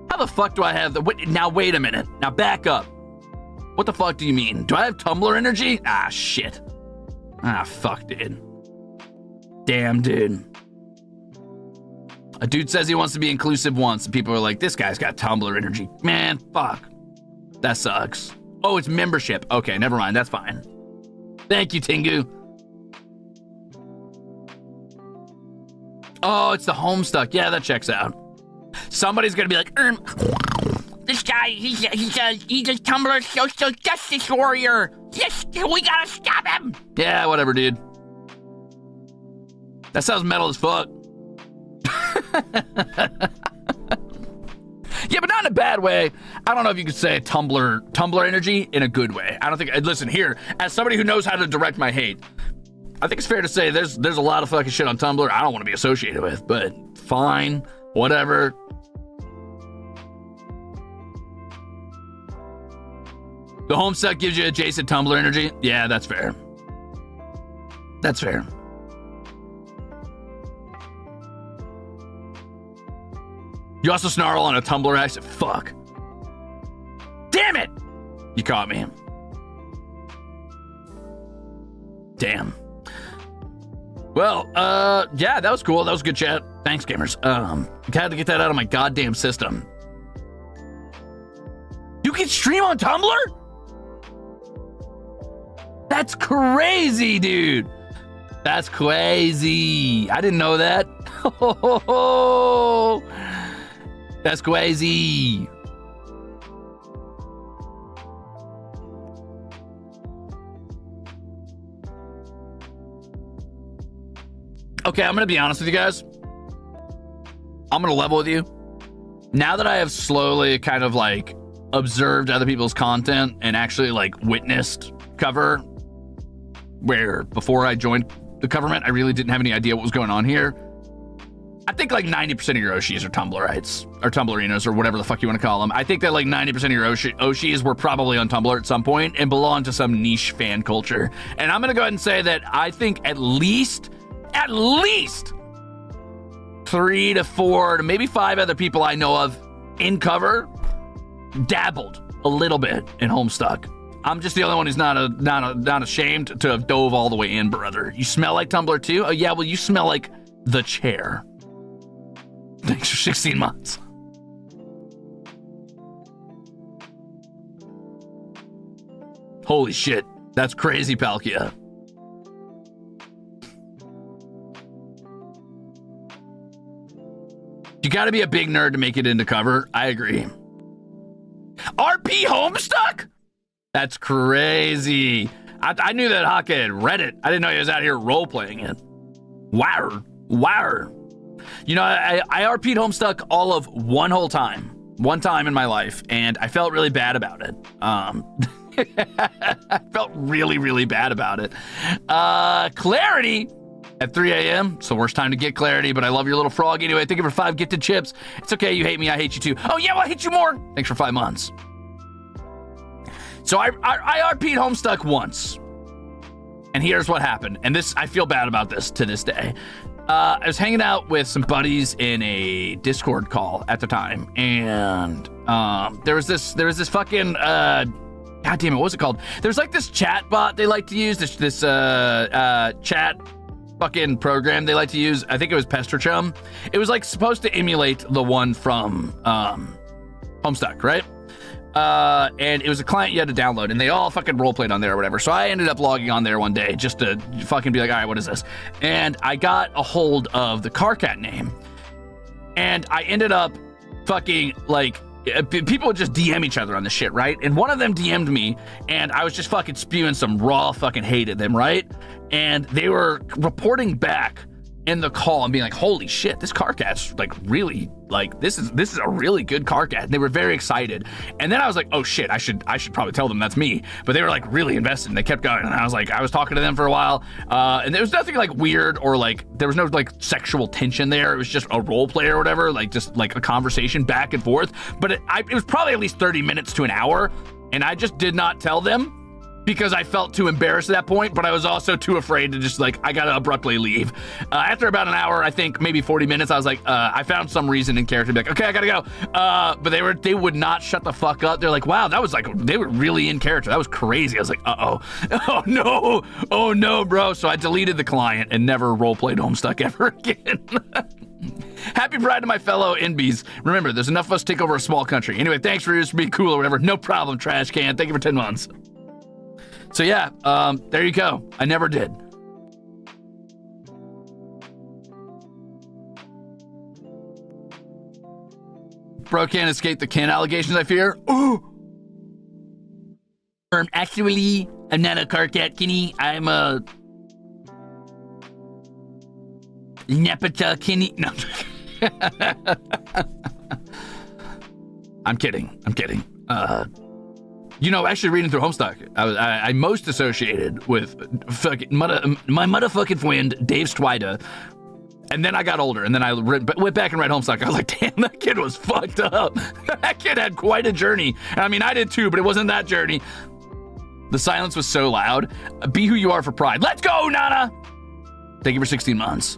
How the fuck do I have the... Now, wait a minute. Now, back up. What the fuck do you mean? Do I have Tumblr energy? Ah, shit. Ah, fuck, dude. Damn, dude. A dude says he wants to be inclusive once, and people are like, this guy's got Tumblr energy. Man, fuck. That sucks. Oh, it's membership. Okay, never mind. That's fine. Thank you, Tingu. Oh, it's the Homestuck. Yeah, that checks out. Somebody's gonna be like, this guy, he's a Tumblr social justice warrior. Yes, we gotta stop him. Yeah, whatever, dude. That sounds metal as fuck. Yeah, but not in a bad way. I don't know if you could say Tumblr energy in a good way. I don't think. Listen here, as somebody who knows how to direct my hate, I think it's fair to say there's a lot of fucking shit on Tumblr I don't want to be associated with. But fine, whatever. The Homestuck gives you adjacent Tumblr energy. Yeah, that's fair. That's fair. You also snarl on a Tumblr accent. Fuck. Damn it! You caught me. Damn. Well, yeah, that was cool. That was good chat. Thanks, gamers. Had to get that out of my goddamn system. You can stream on Tumblr? That's crazy, dude. That's crazy. I didn't know that. That's crazy. Okay, I'm gonna be honest with you guys. I'm gonna level with you. Now that I have slowly kind of like observed other people's content and actually like witnessed cover, where before I joined the government, I really didn't have any idea what was going on here. I think like 90% of your Oshis are Tumblrites or Tumblrinos or whatever the fuck you want to call them. I think that like 90% of your Oshis were probably on Tumblr at some point and belong to some niche fan culture. And I'm going to go ahead and say that I think at least 3 to 4 to maybe 5 other people I know of in cover dabbled a little bit in Homestuck. I'm just the only one who's not ashamed to have dove all the way in, brother. You smell like Tumblr too? Oh yeah, well you smell like the chair. Thanks for 16 months. Holy shit, that's crazy, Palkia. You gotta be a big nerd to make it into cover. I agree. RP Homestuck? That's crazy. I knew that Haka had read it. I didn't know he was out here role-playing it. Wow. You know, I RP'd Homestuck all of one time in my life, and I felt really bad about it. I felt really bad about it. Clarity at 3 a.m. It's the worst time to get clarity, but I love your little frog anyway. Thank you for 5 gifted chips. It's okay, you hate me, I hate you too. Oh yeah, well I hate you more. Thanks for 5 months. So I RP'd Homestuck once, and here's what happened. And this, I feel bad about this to this day. I was hanging out with some buddies in a Discord call at the time, and there was this fucking God damn it, what was it called? There's like this chat bot they like to use, this chat fucking program they like to use. I think it was Pesterchum. It was like supposed to emulate the one from Homestuck, right? And it was a client you had to download, and they all fucking roleplayed on there or whatever. So I ended up logging on there one day just to fucking be like, all right, what is this? And I got a hold of the Carcat name, and I ended up fucking like, people would just DM each other on this shit, right? And one of them DM'd me, and I was just fucking spewing some raw fucking hate at them, right? And they were reporting back in the call and being like, holy shit, this Carcat's like really, like this is a really good Carcat. And they were very excited. And then I was like, oh shit, I should probably tell them that's me. But they were like really invested and they kept going. And I was like, I was talking to them for a while, and there was nothing like weird or like there was no like sexual tension there. It was just a role play or whatever, like just like a conversation back and forth. But it was probably at least 30 minutes to an hour, and I just did not tell them because I felt too embarrassed at that point, but I was also too afraid to just like, I gotta abruptly leave. After about an hour, I think maybe 40 minutes, I was like, I found some reason in character to be like, okay, I gotta go. But they would not shut the fuck up. They're like, wow, that was like, they were really in character. That was crazy. I was like, oh no, bro. So I deleted the client and never roleplayed Homestuck ever again. Happy Pride to my fellow NBs. Remember, there's enough of us to take over a small country. Anyway, thanks for being cool or whatever. No problem, trash can. Thank you for 10 months. So yeah, there you go. I never did. Bro can't escape the Ken allegations, I fear. Ooh. Actually, I'm not a Carcat Kenny. I'm a Nepeta Kenny. No. I'm kidding. You know, actually reading through Homestuck, I most associated with fucking my motherfucking friend Dave Stwyda, and then I got older, and then I went back and read Homestuck. I was like, damn, that kid was fucked up. That kid had quite a journey. I mean, I did too, but it wasn't that journey. The silence was so loud. Be who you are for pride. Let's go, Nana. Thank you for 16 months.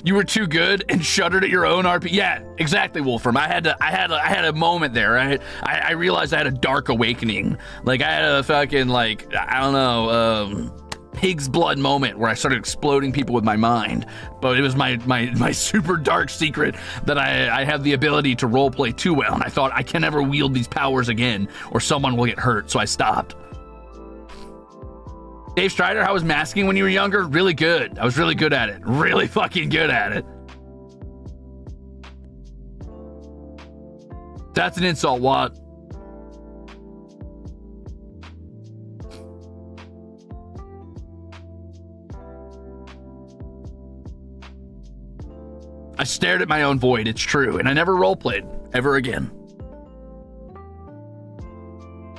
You were too good and shuddered at your own RP. Yeah, exactly, Wolfram. I had a moment there, right? I realized I had a dark awakening. Like I had a fucking like, I don't know, pig's blood moment where I started exploding people with my mind. But it was my super dark secret that I have the ability to roleplay too well. And I thought I can never wield these powers again or someone will get hurt. So I stopped. Dave Strider, how was masking when you were younger? Really good. I was really good at it. Really fucking good at it. That's an insult, what? I stared at my own void, it's true, and I never roleplayed. ever again.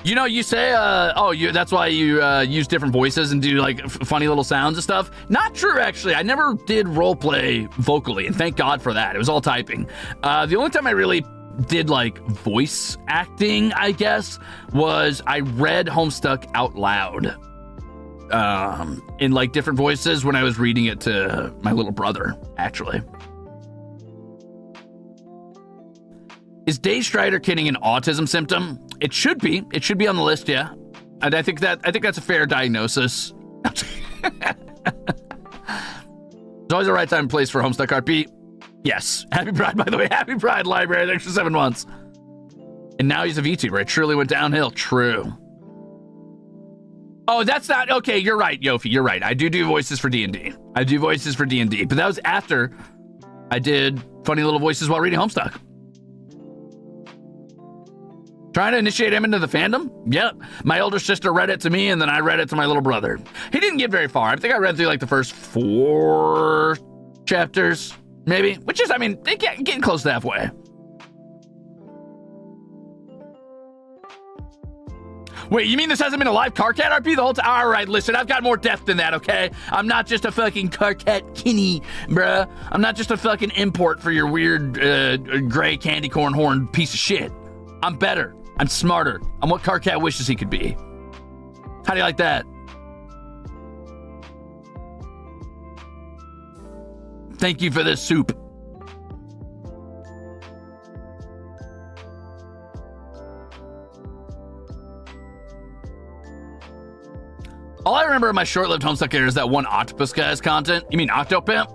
You know, you say, that's why you use different voices and do like funny little sounds and stuff. Not true, actually. I never did roleplay vocally, and thank God for that. It was all typing. The only time I really did like voice acting, I guess, was I read Homestuck out loud in like different voices when I was reading it to my little brother, actually. Is Day Strider kidding an autism symptom? It should be. It should be on the list, yeah. And I think that's a fair diagnosis. There's always a right time and place for Homestuck RP. Yes. Happy Pride, by the way. Happy Pride, Library. Thanks for 7 months. And now he's a VTuber. It truly went downhill. True. Oh, that's not... Okay, you're right, Yofi. You're right. I do voices for D&D. I do voices for D&D. But that was after I did funny little voices while reading Homestuck. Trying to initiate him into the fandom? Yep. My older sister read it to me, and then I read it to my little brother. He didn't get very far. I think I read through like the first 4 chapters, maybe. Which is, I mean, getting close to halfway. Wait, you mean this hasn't been a live Carcat RP the whole time? All right, listen, I've got more depth than that, okay? I'm not just a fucking Carcat Kinney, bruh. I'm not just a fucking import for your weird gray candy corn horn piece of shit. I'm better. I'm smarter. I'm what Carcat wishes he could be. How do you like that? Thank you for this soup. All I remember of my short-lived Homestuck era is that one octopus guy's content. You mean Octopimp?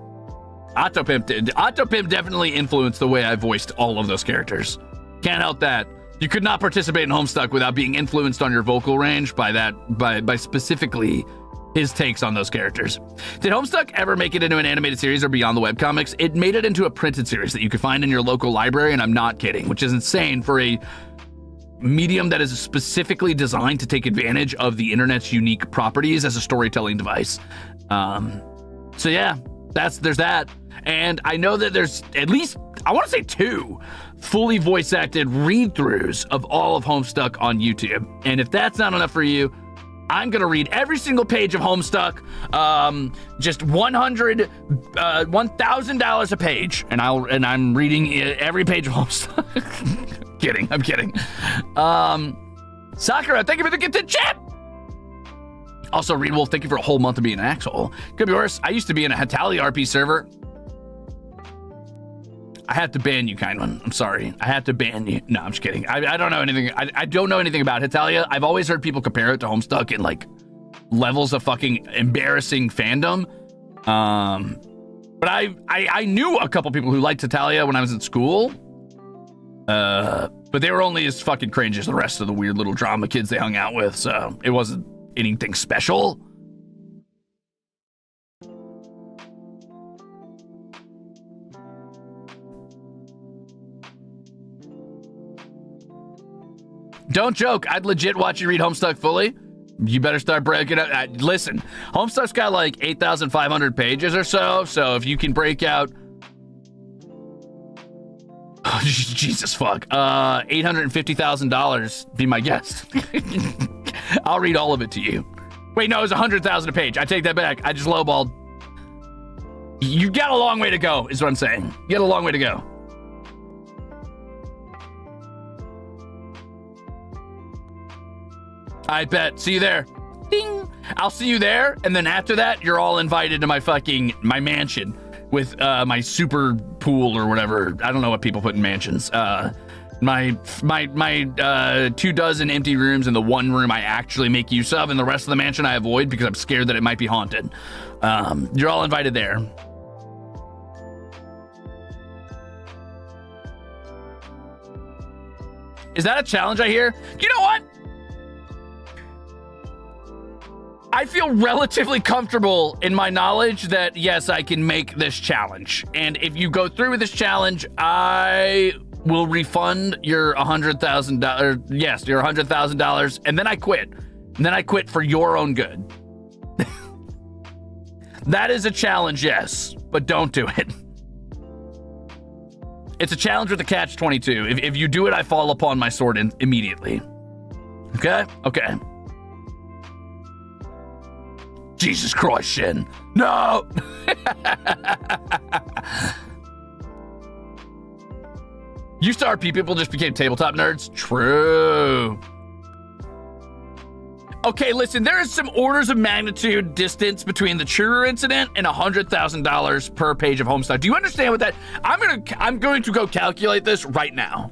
Octopimp definitely influenced the way I voiced all of those characters. Can't help that. You could not participate in Homestuck without being influenced on your vocal range by specifically his takes on those characters. Did Homestuck ever make it into an animated series or beyond the webcomics? It made it into a printed series that you could find in your local library, and I'm not kidding, which is insane for a medium that is specifically designed to take advantage of the internet's unique properties as a storytelling device. So yeah, there's that. And I know that there's at least, I want to say 2 fully voice acted read-throughs of all of Homestuck on YouTube. And if that's not enough for you, I'm gonna read every single page of Homestuck, just $1,000 a page, and I'm reading every page of Homestuck. I'm kidding. Sakura, thank you for the gifted chip. Also, Reed Wolf, thank you for a whole month of being an asshole. Could be worse. I used to be in a Hetalia RP server. I have to ban you, kind one. I'm sorry. I have to ban you. No, I'm just kidding. I don't know anything. I don't know anything about Hetalia. I've always heard people compare it to Homestuck in like levels of fucking embarrassing fandom. But I knew a couple people who liked Hetalia when I was in school. But they were only as fucking cringe as the rest of the weird little drama kids they hung out with. So it wasn't anything special. Don't joke. I'd legit watch you read Homestuck fully. You better start breaking up. Listen, Homestuck's got like 8,500 pages or so. So if you can break out, oh, Jesus fuck, $850,000, be my guest. I'll read all of it to you. Wait, no, it was 100,000 a page. I take that back. I just lowballed. You got a long way to go, is what I'm saying. You got a long way to go. I bet. See you there. Ding. I'll see you there, and then after that, you're all invited to my mansion with my super pool or whatever. I don't know what people put in mansions. My 24 empty rooms and the one room I actually make use of, and the rest of the mansion I avoid because I'm scared that it might be haunted. You're all invited there. Is that a challenge I hear? You know what? I feel relatively comfortable in my knowledge that, yes, I can make this challenge. And if you go through with this challenge, I will refund your $100,000. Yes, your $100,000. And then I quit. And then I quit for your own good. That is a challenge, yes. But don't do it. It's a challenge with a catch-22. If you do it, I fall upon my sword immediately. Okay? Okay. Jesus Christ, Shin. No! Used to RP people just became tabletop nerds? True. Okay, listen, there is some orders of magnitude distance between the True incident and $100,000 per page of Homestuck. Do you understand what that? I'm going to go calculate this right now.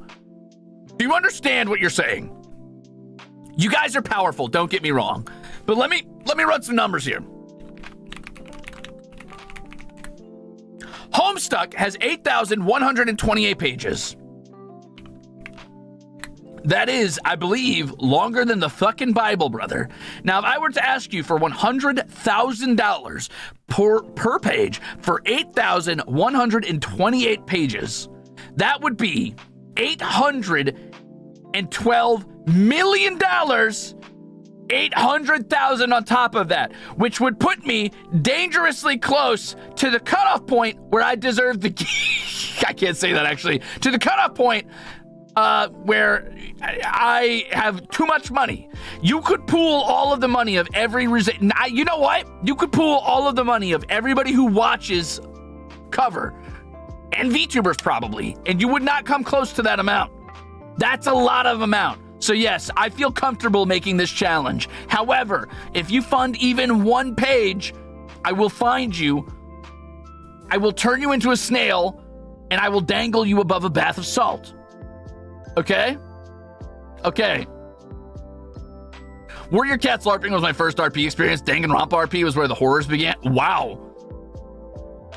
Do you understand what you're saying? You guys are powerful, don't get me wrong. But let me run some numbers here. Homestuck has 8,128 pages. That is, I believe, longer than the fucking Bible, brother. Now, if I were to ask you for $100,000 per page for 8,128 pages, that would be $812 million, 800,000 on top of that, which would put me dangerously close to the cutoff point where I deserve the... I can't say that, actually. To the cutoff point where I have too much money. You could pool all of the money of every... You know what? You could pool all of the money of everybody who watches cover, and VTubers probably, and you would not come close to that amount. That's a lot of amount. So yes, I feel comfortable making this challenge. However, if you fund even one page, I will find you, I will turn you into a snail, and I will dangle you above a bath of salt. Okay? Okay. Warrior Cats LARPing was my first RP experience. Danganronpa RP was where the horrors began. Wow.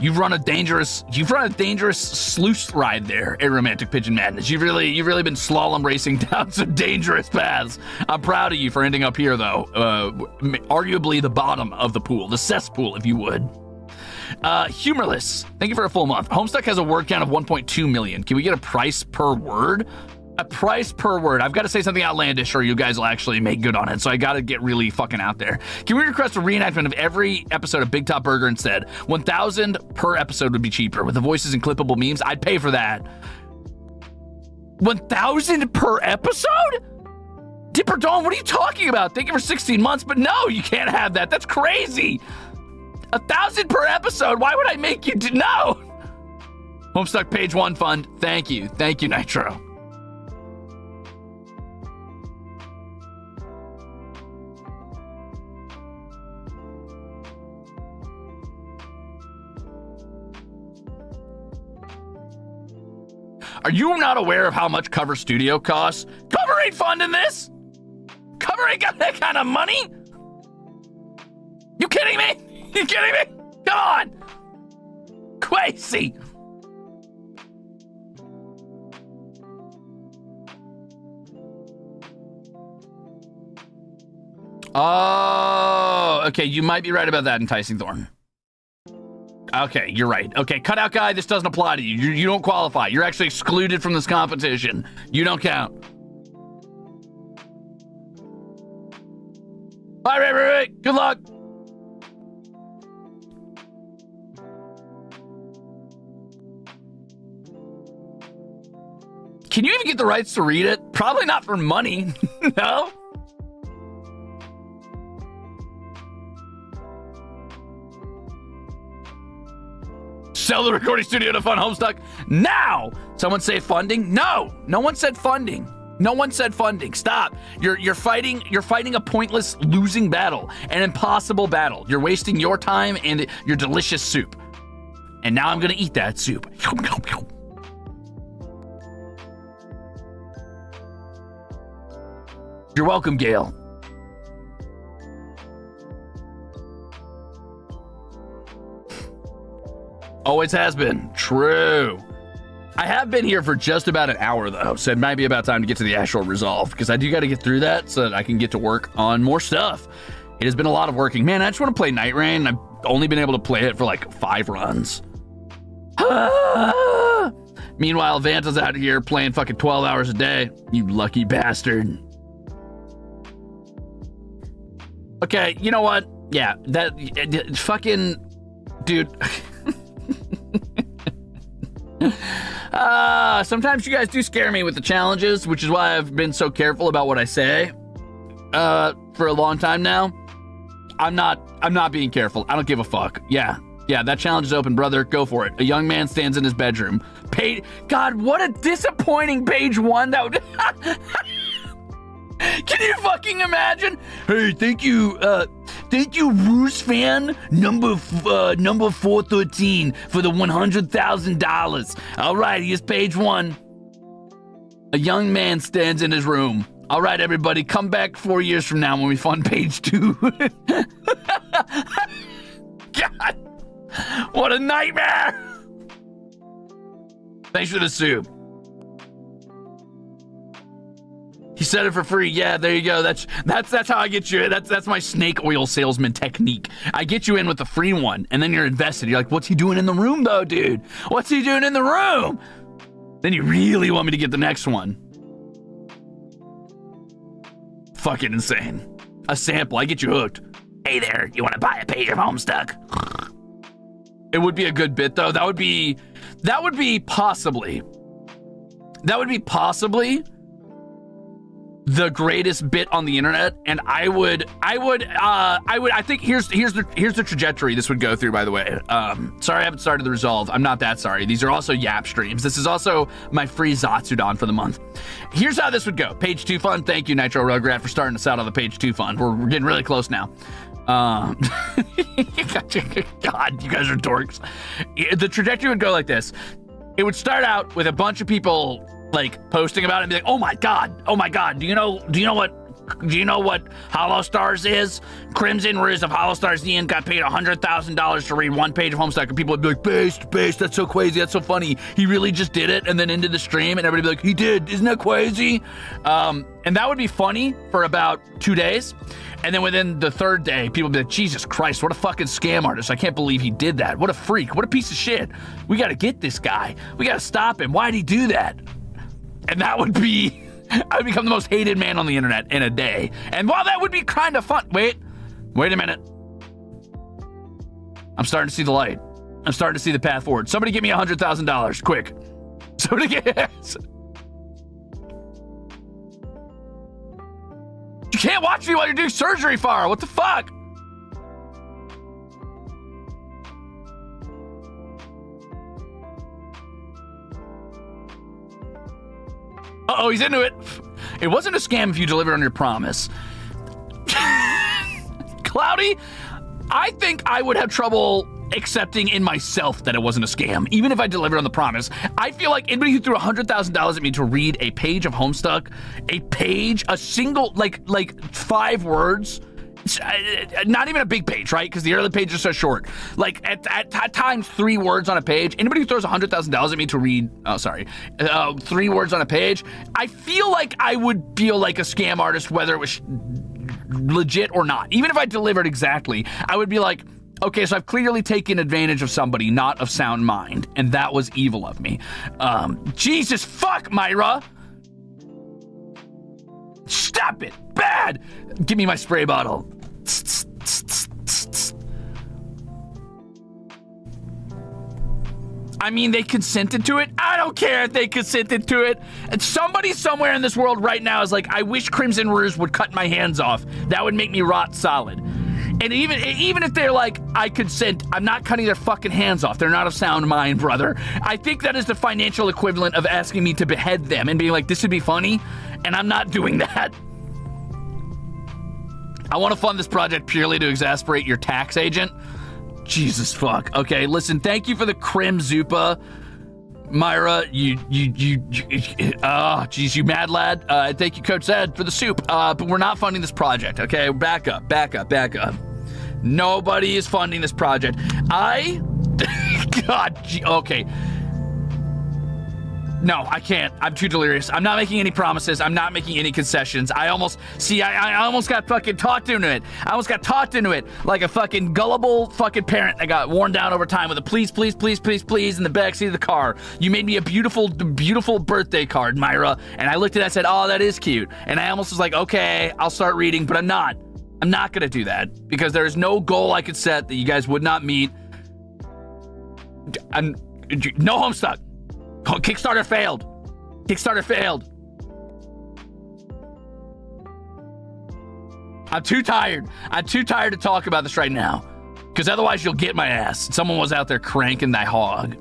You've run a dangerous sluice ride there, A Romantic Pigeon Madness. You've really been slalom racing down some dangerous paths. I'm proud of you for ending up here, though. Arguably the bottom of the pool, the cesspool, if you would. Humorless, thank you for a full month. Homestuck has a word count of 1.2 million. Can we get a price per word? A price per word. I've got to say something outlandish or you guys will actually make good on it. So I got to get really fucking out there. Can we request a reenactment of every episode of Big Top Burger instead? 1,000 per episode would be cheaper. With the voices and clippable memes, I'd pay for that. 1,000 per episode? Dipper Dawn, what are you talking about? Thank you for 16 months, but no, you can't have that. That's crazy. 1,000 per episode. Why would I make you do? No. Homestuck page 1 fund. Thank you. Thank you, Nitro. Are you not aware of how much Cover Studio costs? Cover ain't funding this. Cover ain't got that kind of money. You kidding me? You kidding me? Come on. Crazy. Oh, okay. You might be right about that, Enticing Thorn. Okay, you're right. Okay, cutout guy, this doesn't apply to you. You don't qualify. You're actually excluded from this competition. You don't count. Bye, Ray. Good luck. Can you even get the rights to read it? Probably not for money. No? Sell the recording studio to fund Homestuck now. Someone say funding? No, no one said funding. No one said funding. Stop. You're fighting a pointless losing battle, an impossible battle. You're wasting your time and your delicious soup. And now I'm gonna eat that soup. You're welcome, Gail. Always has been. True. I have been here for just about an hour, though, so it might be about time to get to the actual Ruzolve, because I do got to get through that so that I can get to work on more stuff. It has been a lot of working. Man, I just want to play Night Rain. I've only been able to play it for like 5 runs. Meanwhile, Vanta's out here playing fucking 12 hours a day. You lucky bastard. Okay, you know what? Yeah, that fucking... Dude... Sometimes you guys do scare me with the challenges, which is why I've been so careful about what I say for a long time now. I'm not being careful. I don't give a fuck. Yeah, that challenge is open, brother. Go for it. A young man stands in his bedroom. God, what a disappointing page 1 that would... Can you fucking imagine? Hey, thank you, Ruze fan number 413 for the $100,000. All right, here's page 1. A young man stands in his room. All right, everybody, come back 4 years from now when we fund page 2. God, what a nightmare! Thanks for the soup. He said it for free. Yeah, there you go. That's how I get you. That's my snake oil salesman technique. I get you in with the free one, and then you're invested. You're like, what's he doing in the room, though, dude? What's he doing in the room? Then you really want me to get the next one. Fucking insane. A sample. I get you hooked. Hey there, you want to buy a page of Homestuck? It would be a good bit, though. That would be possibly the greatest bit on the internet, and I think here's the trajectory this would go through, by the way. Sorry I haven't started the Ruzolve. I'm not that sorry. These are also Yap streams. This is also my free Zatsudon for the month. Here's how this would go. Page 2 fun. Thank you, Nitro Rugrat, for starting us out on the page 2 fun. We're getting really close now. God, you guys are dorks. The trajectory would go like this. It would start out with a bunch of people like posting about it and be like, oh my god, do you know what HOLOSTARS is? Crimzon Rulez of HOLOSTARS-EN got paid $100,000 to read 1 page of Homestuck, and people would be like, based, that's so crazy, that's so funny, he really just did it, and then into the stream, and everybody would be like, he did, isn't that crazy? And that would be funny for about 2 days, and then within the 3rd day, people would be like, Jesus Christ, what a fucking scam artist, I can't believe he did that, what a freak, what a piece of shit, we gotta get this guy, we gotta stop him, why'd he do that? And that would be... I would become the most hated man on the internet in a day. And while that would be kind of fun... Wait a minute. I'm starting to see the light. I'm starting to see the path forward. Somebody give me $100,000, quick. Somebody get... You can't watch me while you're doing surgery, Farah. What the fuck? Uh-oh, he's into it. It wasn't a scam if you delivered on your promise. Cloudy, I think I would have trouble accepting in myself that it wasn't a scam, even if I delivered on the promise. I feel like anybody who threw $100,000 at me to read a page of Homestuck, a single, like 5 words, not even a big page, right? Because the early pages are so short. Like at times 3 words on a page. Anybody who throws $100,000 at me to read, 3 words on a page, I feel like I would feel like a scam artist, whether it was legit or not. Even if I delivered exactly, I would be like, okay, so I've clearly taken advantage of somebody not of sound mind, and that was evil of me. Jesus fuck, Myra! Stop it! Bad! Give me my spray bottle. I mean, they consented to it. I don't care if they consented to it. And somebody somewhere in this world right now is like, I wish Crimzon Rulez would cut my hands off. That would make me rot solid. And even if they're like, I consent, I'm not cutting their fucking hands off. They're not of sound mind, brother. I think that is the financial equivalent of asking me to behead them and being like, this would be funny, and I'm not doing that. I want to fund this project purely to exasperate your tax agent. Jesus fuck. Okay, listen, thank you for the Crimzupa. Myra, you mad lad. Thank you, Coach Ed, for the soup. But we're not funding this project, okay? Back up. Nobody is funding this project. Okay. No, I can't. I'm too delirious. I'm not making any promises. I'm not making any concessions. I almost got fucking talked into it. I almost got talked into it like a fucking gullible fucking parent that got worn down over time with a please, please, please, please, please in the backseat of the car. You made me a beautiful, beautiful birthday card, Myra. And I looked at it and I said, oh, that is cute. And I almost was like, okay, I'll start reading, but I'm not. I'm not going to do that because there is no goal I could set that you guys would not meet. No Homestuck. Oh, Kickstarter failed. Kickstarter failed. I'm too tired. I'm too tired to talk about this right now. Because otherwise you'll get my ass. Someone was out there cranking that hog.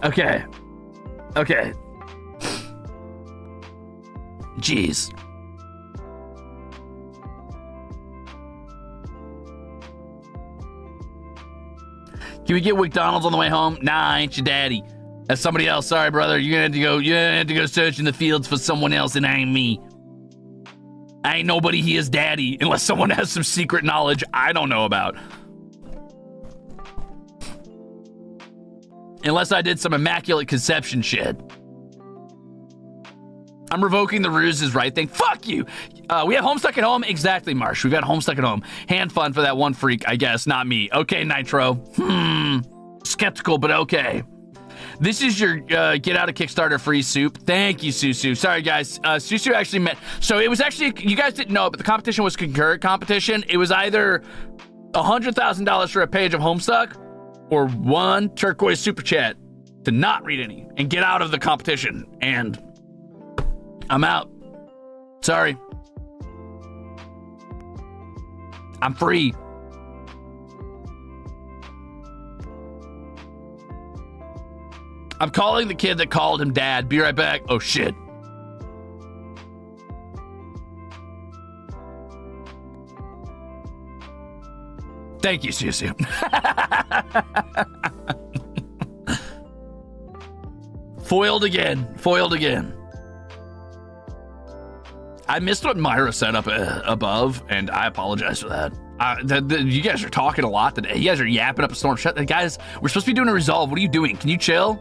Okay. Okay. Jeez. Can we get McDonald's on the way home? Nah, I ain't your daddy. That's somebody else. Sorry, brother. You're gonna have to go search in the fields for someone else, and I ain't me. I ain't nobody he is daddy, unless someone has some secret knowledge I don't know about. Unless I did some immaculate conception shit. I'm revoking the Ruze's right thing. Fuck you! We have Homestuck at home? Exactly, Marsh. We've got Homestuck at home. Hand fun for that one freak, I guess. Not me. Okay, Nitro. Skeptical, but okay. This is your get out of Kickstarter free soup. Thank you, Susu. Sorry, guys. Susu actually met. So it was actually, you guys didn't know, but the competition was concurrent competition. It was either $100,000 for a page of Homestuck or one turquoise super chat to not read any and get out of the competition. And I'm out. Sorry. I'm free. I'm calling the kid that called him dad. Be right back. Oh, shit. Thank you, Susu. Foiled again. Foiled again. I missed what Myra said up above, and I apologize for that. You guys are talking a lot today. You guys are yapping up a storm. Shut, guys, we're supposed to be doing a resolve. What are you doing? Can you chill?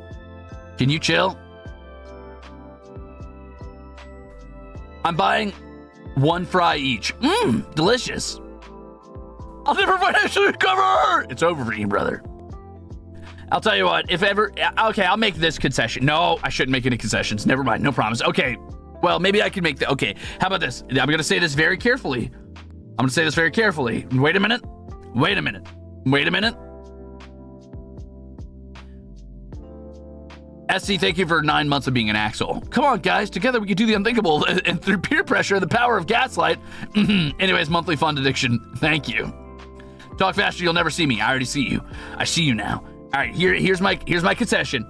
Can you chill? I'm buying one fry each. Delicious. I'll never financially recover. It's over for you, brother. I'll tell you what, if ever, okay, I'll make this concession. No, I shouldn't make any concessions. Never mind, no promise. Okay, well, maybe I can make the, okay, how about this? I'm gonna say this very carefully. I'm gonna say this very carefully. Wait a minute. Wait a minute. Wait a minute. SC, thank you for 9 months of being an Axel. Come on, guys. Together we can do the unthinkable. And through peer pressure, the power of gaslight. Anyways, monthly fund addiction. Thank you. Talk faster, you'll never see me. I already see you. I see you now. All right, here's my concession.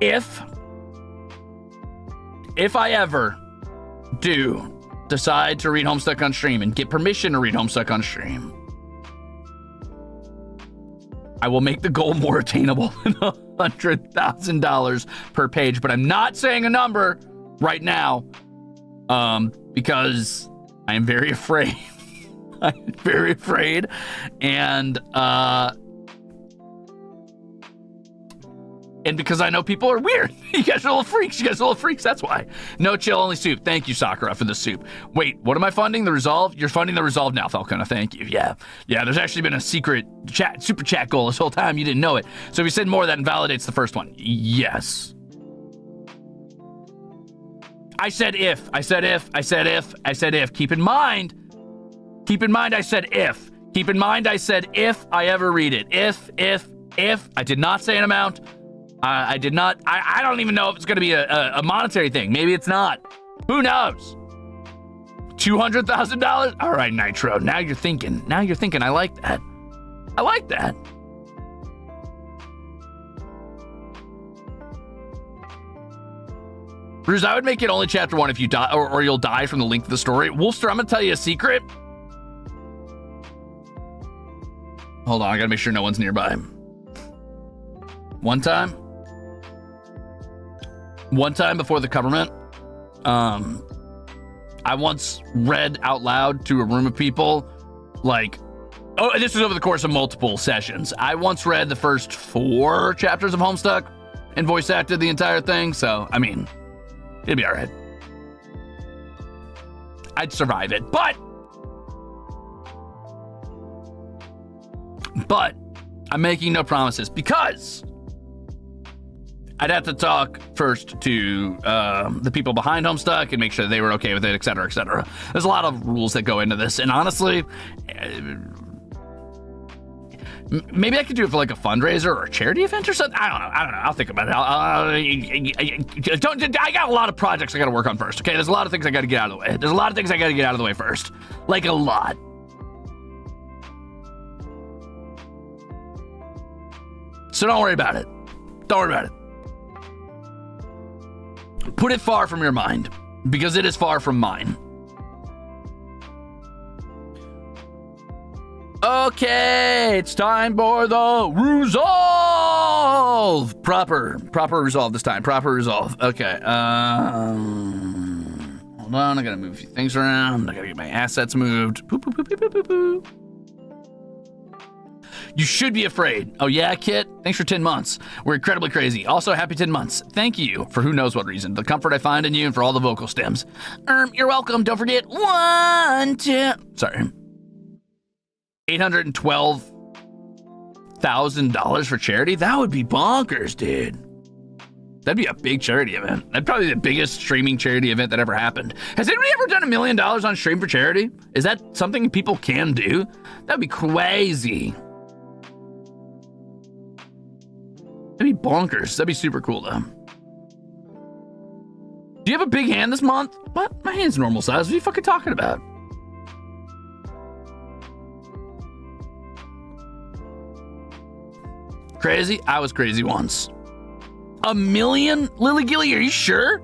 If I ever do decide to read Homestuck on stream and get permission to read Homestuck on stream, I will make the goal more attainable than $100,000 per page, but I'm not saying a number right now, because I am very afraid. I'm very afraid, and because I know people are weird. You guys are little freaks. You guys are little freaks. That's why. No chill, only soup. Thank you, Sakura, for the soup. Wait, what am I funding? The Resolve? You're funding the Resolve now, Falcona. Thank you. Yeah. There's actually been a secret super chat goal this whole time. You didn't know it. So if you send more, that invalidates the first one. Yes. I said if. I said if. I said if. I said if. Keep in mind, I said if. Keep in mind, I said if I ever read it. If. I did not say an amount. I did not. I don't even know if it's going to be a monetary thing. Maybe it's not. Who knows? $200,000? All right, Nitro. Now you're thinking. I like that. I like that. Ruze, I would make it only chapter 1 if you die, or you'll die from the length of the story. Wolfster, I'm going to tell you a secret. Hold on, I got to make sure no one's nearby. One time before the government, I once read out loud to a room of people, like, oh, this was over the course of multiple sessions. I once read the first 4 chapters of Homestuck and voice acted the entire thing, so, I mean, it'd be all right. I'd survive it, but I'm making no promises because I'd have to talk first to the people behind Homestuck and make sure they were okay with it, et cetera, et cetera. There's a lot of rules that go into this, and honestly, Maybe I could do it for like a fundraiser or a charity event or something. I don't know. I'll think about it. I got a lot of projects I got to work on first. Okay, there's a lot of things I got to get out of the way. There's a lot of things I got to get out of the way first. Like a lot. So don't worry about it. Don't worry about it. Put it far from your mind, because it is far from mine. Okay, it's time for the Ruzolve! Proper Ruzolve this time. Proper Ruzolve. Okay. Hold on, I gotta move a few things around. I gotta get my assets moved. Boop, boop, boop, boop, boop, boop. You should be afraid. Oh yeah, Kit? Thanks for 10 months. We're incredibly crazy. Also, happy 10 months. Thank you for who knows what reason. The comfort I find in you and for all the vocal stems. You're welcome. Don't forget, $812,000 for charity? That would be bonkers, dude. That'd be a big charity event. That'd probably be the biggest streaming charity event that ever happened. Has anybody ever done $1 million on stream for charity? Is that something people can do? That'd be crazy. That'd be bonkers. That'd be super cool, though. Do you have a big hand this month? What? My hand's normal size. What are you fucking talking about? Crazy? I was crazy once. $1 million? Lily Gilly, are you sure?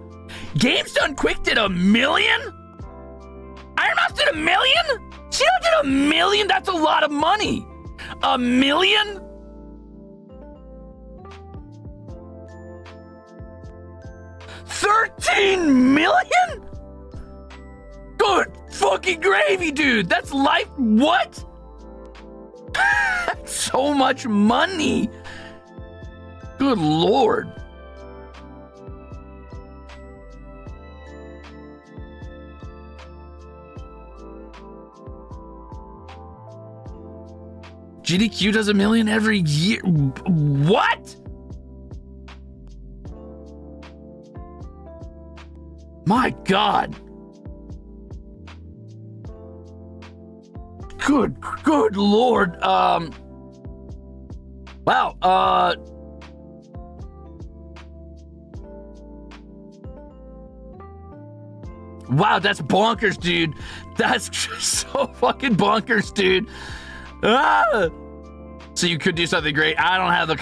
Games Done Quick did $1 million? Iron Mouse did $1 million? She did $1 million? That's a lot of money. $1 million? $13 million? Good fucking gravy, dude. That's life. What? That's so much money. Good Lord. GDQ does $1 million every year. What? My God. Good Lord. Wow. Wow, that's bonkers, dude. That's so fucking bonkers, dude. Ah! So you could do something great. I don't have the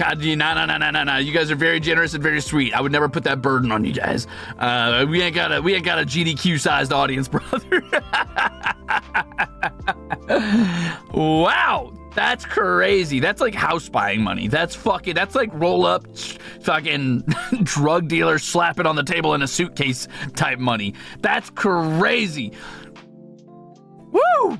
no. You guys are very generous and very sweet. I would never put that burden on you guys. We ain't got a GDQ sized audience, brother. Wow, that's crazy. That's like house buying money. That's like roll up fucking drug dealer slap it on the table in a suitcase type money. That's crazy. Woo!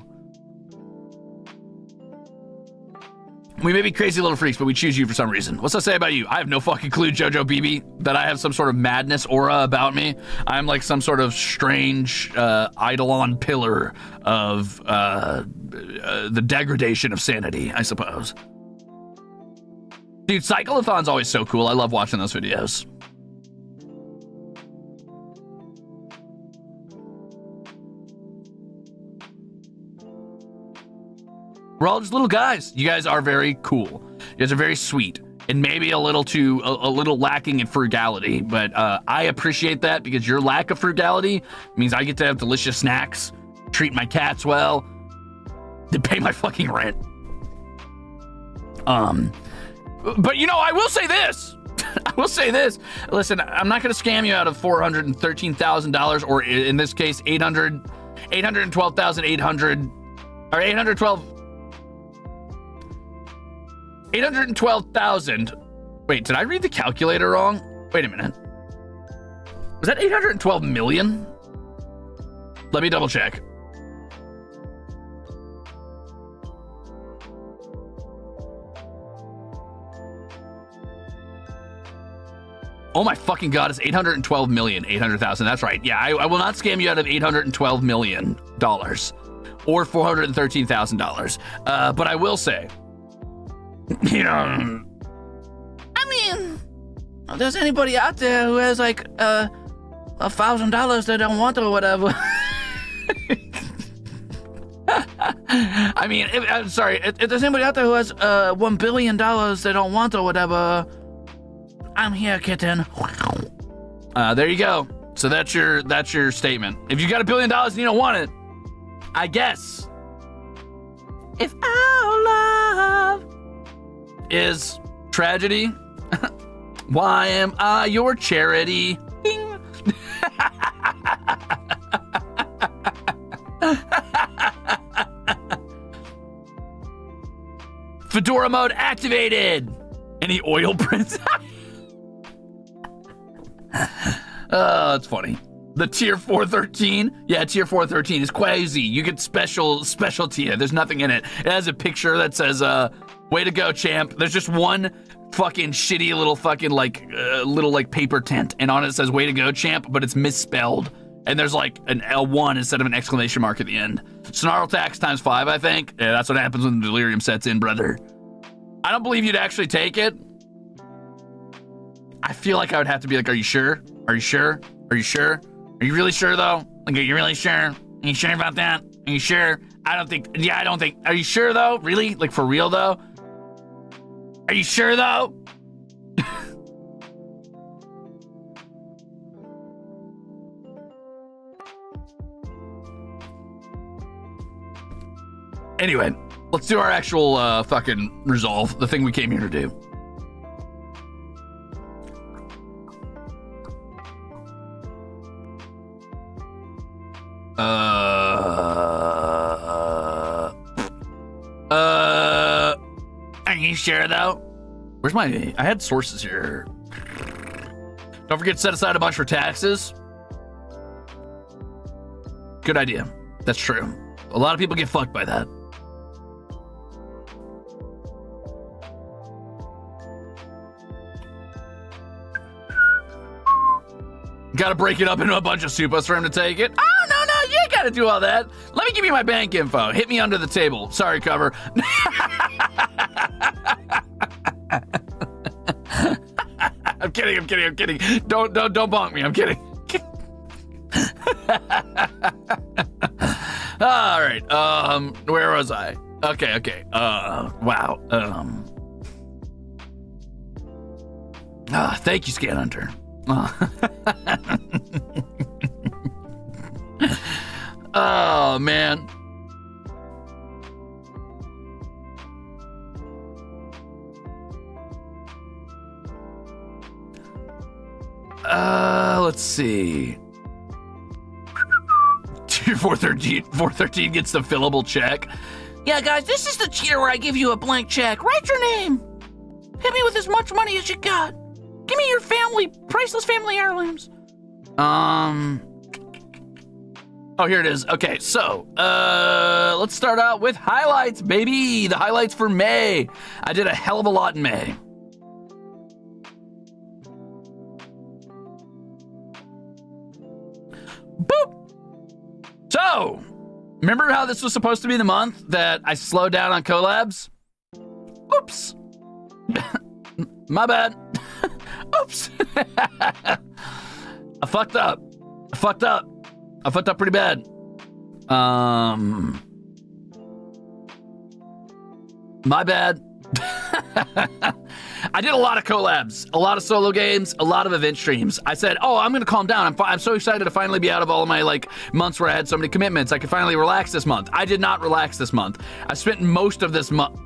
We may be crazy little freaks, but we choose you for some reason. What's that say about you? I have no fucking clue, Jojo BB, that I have some sort of madness aura about me. I'm like some sort of strange eidolon pillar of the degradation of sanity, I suppose. Dude, Cyclothon's always so cool. I love watching those videos. We're all just little guys. You guys are very cool. You guys are very sweet, and maybe a little lacking in frugality. But I appreciate that, because your lack of frugality means I get to have delicious snacks, treat my cats well, to pay my fucking rent. But you know, I will say this. I will say this. Listen, I'm not going to scam you out of $413,000, or in this case, $812,800, or 812,000. Wait, did I read the calculator wrong? Wait a minute. Was that 812 million? Let me double check. Oh my fucking God, it's 812,800,000. That's right. Yeah, I will not scam you out of $812 million or $413,000. But I will say, you know, I mean, if there's anybody out there who has like $1,000 they don't want or whatever, I mean, I'm sorry. If there's anybody out there who has $1 billion they don't want or whatever, I'm here, kitten. There you go. So that's your statement. If you got $1 billion and you don't want it, I guess. If our love is tragedy, why am I your charity? Ding. Fedora mode activated. Any oil prints? Oh, it's funny. The tier 413. Yeah, tier 413 is crazy. You get special tier. There's nothing in it. It has a picture that says, way to go, champ. There's just one fucking shitty little fucking like paper tent. And on it says, way to go, champ, but it's misspelled. And there's like an L1 instead of an exclamation mark at the end. Snarl tax times 5, I think. Yeah, that's what happens when the delirium sets in, brother. I don't believe you'd actually take it. I feel like I would have to be like, are you sure? Are you sure? Are you sure? Are you really sure though? Like, are you really sure? Are you sure about that? Are you sure? I don't think. Are you sure though? Really? Like for real though? Are you sure though? Anyway, let's do our actual fucking resolve, the thing we came here to do. Are you sure though? Where's my, I had sources here. Don't forget to set aside a bunch for taxes. Good idea. That's true. A lot of people get fucked by that. Gotta break it up into a bunch of supers for him to take it. Oh, no, you ain't gotta do all that. Let me give you my bank info. Hit me under the table. Sorry, cover. I'm kidding. Don't bonk me. I'm kidding. All right. Where was I? Okay. Wow. Thank you, Scan Hunter. Oh, man. Let's see. Tier 413 gets the fillable check. Yeah, guys, this is the tier where I give you a blank check. Write your name. Hit me with as much money as you got. Give me your priceless family heirlooms. Oh, here it is. Okay, so, let's start out with highlights, baby. The highlights for May. I did a hell of a lot in May. Boop. So, remember how this was supposed to be the month that I slowed down on collabs? Oops. My bad. Oops. I fucked up pretty bad. My bad. I did a lot of collabs, a lot of solo games, a lot of event streams. I said, oh, I'm gonna calm down. I'm so excited to finally be out of all of my like months where I had so many commitments. I could finally relax this month. I did not relax this month. I spent most of this month.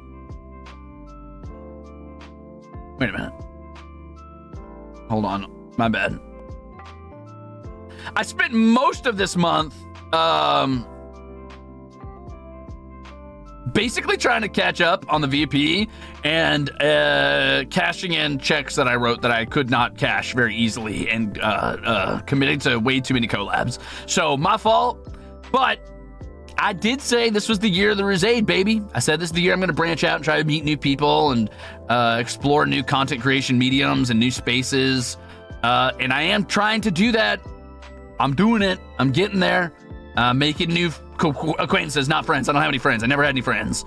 Wait a minute. Hold on, my bad. I spent most of this month basically trying to catch up on the VP and cashing in checks that I wrote that I could not cash very easily and committing to way too many collabs. So my fault, but I did say this was the year of the Ruze, baby. I said this is the year I'm going to branch out and try to meet new people and explore new content creation mediums and new spaces. And I am trying to do that. I'm doing it. I'm getting there. Making new acquaintances, not friends. I don't have any friends. I never had any friends.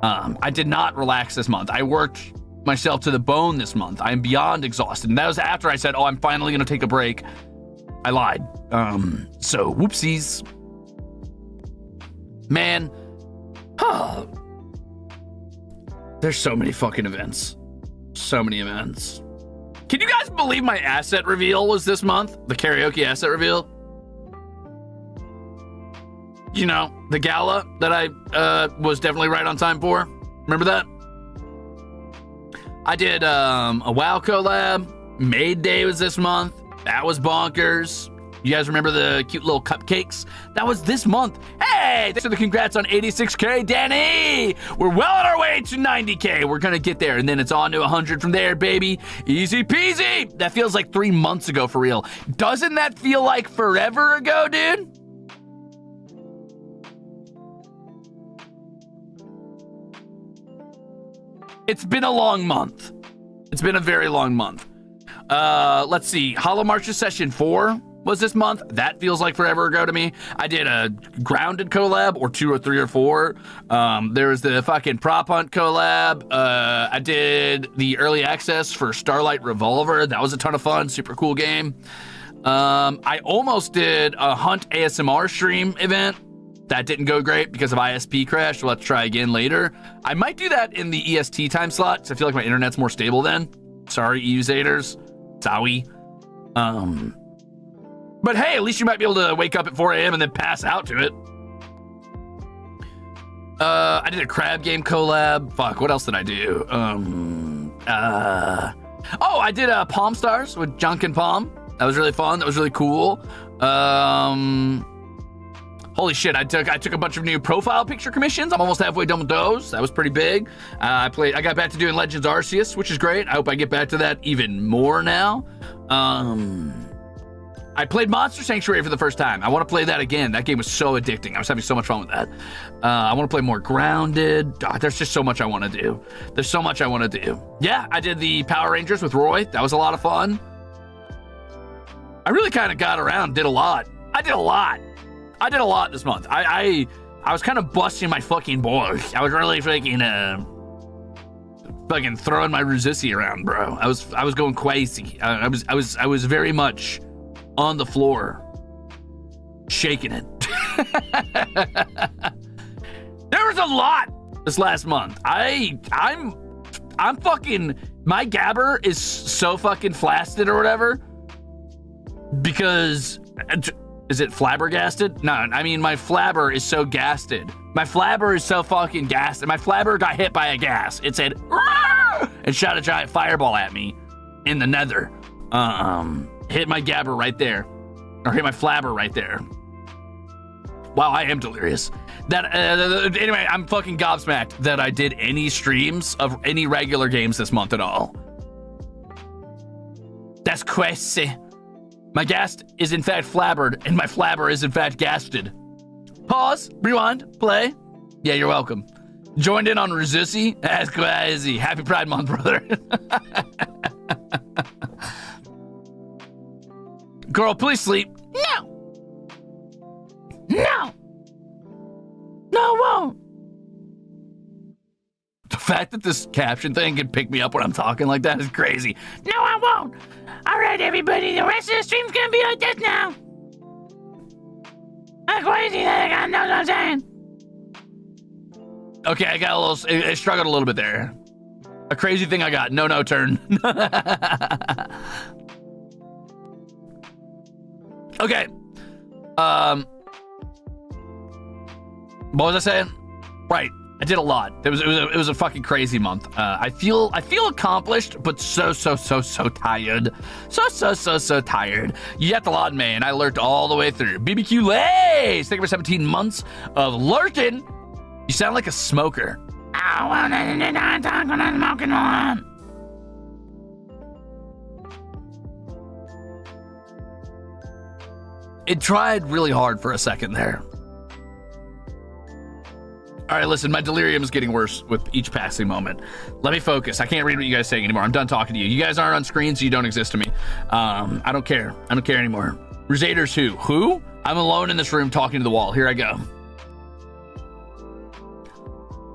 I did not relax this month. I worked myself to the bone this month. I am beyond exhausted. And that was after I said, oh, I'm finally going to take a break. I lied. So whoopsies. Man, Oh. There's so many fucking events. So many events. Can you guys believe my asset reveal was this month? The karaoke asset reveal? You know, the gala that I was definitely right on time for. Remember that? I did a WoW collab. Maid Day was this month. That was bonkers. You guys remember the cute little cupcakes? That was this month. Hey, thanks for the congrats on 86K, Danny. We're well on our way to 90K. We're gonna get there, and then it's on to 100 from there, baby. Easy peasy. That feels like 3 months ago for real. Doesn't that feel like forever ago, dude? It's been a long month. It's been a very long month. Let's see. Hollow Marches Session 4 was this month. That feels like forever ago to me. I did a Grounded collab, or 2 or 3 or 4. There was the fucking Prop Hunt collab. I did the early access for Starlight Revolver. That was a ton of fun. Super cool game. I almost did a Hunt ASMR stream event. That didn't go great because of ISP crash. We'll have to try again later. I might do that in the EST time slot, because I feel like my internet's more stable then. Sorry, EU-zaters. Sorry. But hey, at least you might be able to wake up at 4 a.m. and then pass out to it. I did a crab game collab. Fuck, what else did I do? Oh, I did Palm Stars with Junk and Palm. That was really fun. That was really cool. Holy shit, I took a bunch of new profile picture commissions. I'm almost halfway done with those. That was pretty big. I got back to doing Legends Arceus, which is great. I hope I get back to that even more now. I played Monster Sanctuary for the first time. I want to play that again. That game was so addicting. I was having so much fun with that. I want to play more Grounded. God, there's just so much I want to do. There's so much I want to do. Yeah, I did the Power Rangers with Roy. That was a lot of fun. I really kind of got around, did a lot. I did a lot this month. I was kind of busting my fucking balls. I was really fucking throwing my Ruze around, bro. I was going crazy. I was very much on the floor, shaking it. There was a lot this last month. I'm fucking, my gabber is so fucking flaccid or whatever, because is it flabbergasted? No, I mean, my flabber is so gasted. My flabber is so fucking gasted. My flabber got hit by a gas. It said, "Arr!" and shot a giant fireball at me in the nether. Hit my gabber right there. Or hit my flabber right there. Wow, I am delirious. Anyway, I'm fucking gobsmacked that I did any streams of any regular games this month at all. That's crazy. My gast is in fact flabbered, and my flabber is in fact gasted. Pause, rewind, play. Yeah, you're welcome. Joined in on Ruze. That's crazy. Happy Pride Month, brother. Girl, please sleep. No. No. No, I won't. The fact that this caption thing can pick me up when I'm talking like that is crazy. No, I won't. All right, everybody, the rest of the stream's gonna be like this now. I'm crazy that I got know what I'm saying. Okay, I struggled a little bit there. A crazy thing I got, no turn. Okay. What was I saying? Right. I did a lot. It was a fucking crazy month. I feel accomplished, but so tired. So tired. You got the lot, man. I lurked all the way through. BBQ Lays! Thank you for 17 months of lurking. You sound like a smoker. I want to talk when I'm smoking one. It tried really hard for a second there. All right, listen, my delirium is getting worse with each passing moment. Let me focus. I can't read what you guys are saying anymore. I'm done talking to you. You guys aren't on screen, so you don't exist to me. I don't care. I don't care anymore. Ruzators who? Who? I'm alone in this room talking to the wall. Here I go.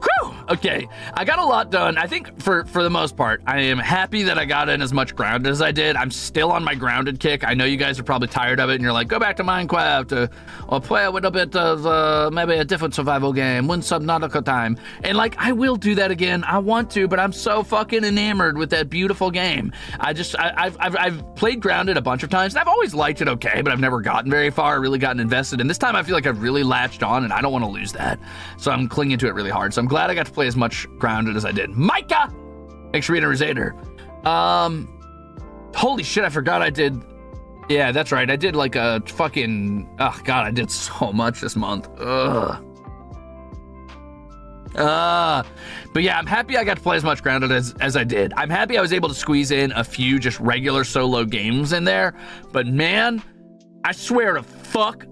Whew! Okay, I got a lot done. I think for the most part, I am happy that I got in as much grounded as I did. I'm still on my grounded kick. I know you guys are probably tired of it, and you're like, go back to Minecraft or play a little bit of maybe a different survival game, win Subnautica time. And like, I will do that again. I want to, but I'm so fucking enamored with that beautiful game. I've played grounded a bunch of times, and I've always liked it okay, but I've never gotten very far, really gotten invested. And this time I feel like I've really latched on, and I don't want to lose that. So I'm clinging to it really hard. So I'm glad I got to play as much grounded as I did. Micah! Thanks for being a Ruzader. Holy shit, I forgot I did. Yeah, that's right. I did like a fucking, oh god, I did so much this month. Ugh. But yeah, I'm happy I got to play as much grounded as I did. I'm happy I was able to squeeze in a few just regular solo games in there. But man, I swear to fuck,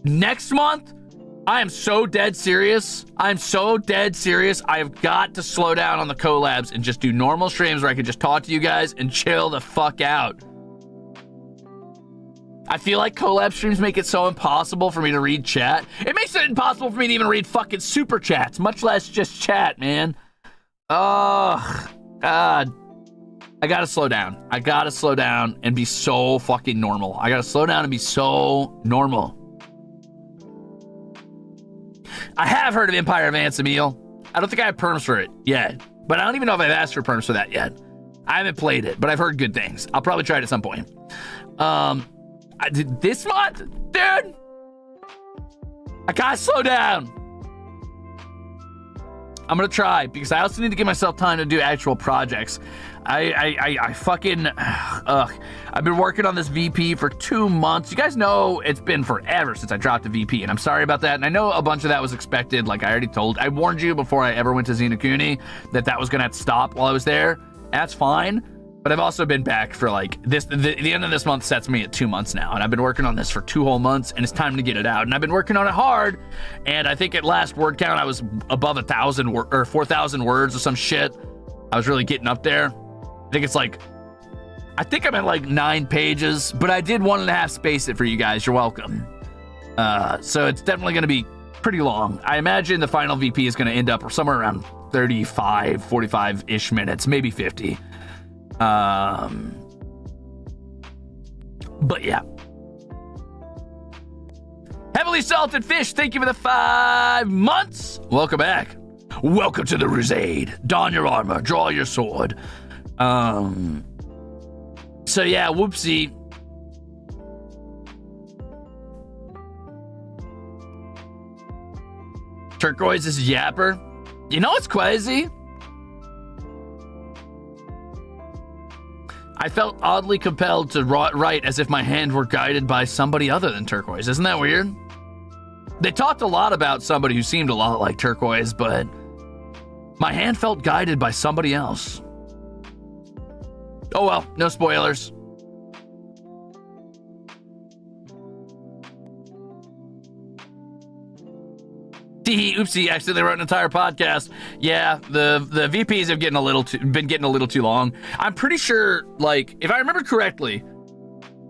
next month, I am so dead serious. I'm so dead serious. I have got to slow down on the collabs and just do normal streams where I can just talk to you guys and chill the fuck out. I feel like collab streams make it so impossible for me to read chat. It makes it impossible for me to even read fucking super chats, much less just chat, man. Oh, God. I gotta slow down. I gotta slow down and be so fucking normal. I gotta slow down and be so normal. I have heard of Empire of Ants, Emil. I don't think I have perms for it yet, but I don't even know if I've asked for perms for that yet. I haven't played it, but I've heard good things. I'll probably try it at some point. I did this month, dude. I gotta slow down. I'm gonna try because I also need to give myself time to do actual projects. I fucking, I've been working on this VP for 2 months. You guys know it's been forever since I dropped a VP, and I'm sorry about that. And I know a bunch of that was expected. Like I warned you before I ever went to Xenokuni that was gonna have to stop while I was there. That's fine. But I've also been back for like this. The end of this month sets me at 2 months now, and I've been working on this for 2 whole months, and it's time to get it out. And I've been working on it hard, and I think at last word count I was above 1,000 or 4,000 words or some shit. I was really getting up there. I think I'm at like 9 pages, but I did 1.5 space it for you guys. You're welcome. So it's definitely going to be pretty long. I imagine the final VP is going to end up somewhere around 35, 45-ish minutes, maybe 50. But yeah. Heavily Salted Fish, thank you for the 5 months. Welcome back. Welcome to the Ruze. Don your armor, draw your sword. So yeah, whoopsie. Turquoise is yapper. You know what's crazy? I felt oddly compelled to write as if my hand were guided by somebody other than Turquoise. Isn't that weird? They talked a lot about somebody who seemed a lot like Turquoise, but my hand felt guided by somebody else. Oh well, no spoilers. Oopsie, accidentally wrote an entire podcast. Yeah, the VPs have been getting a little too long. I'm pretty sure, like, if I remember correctly,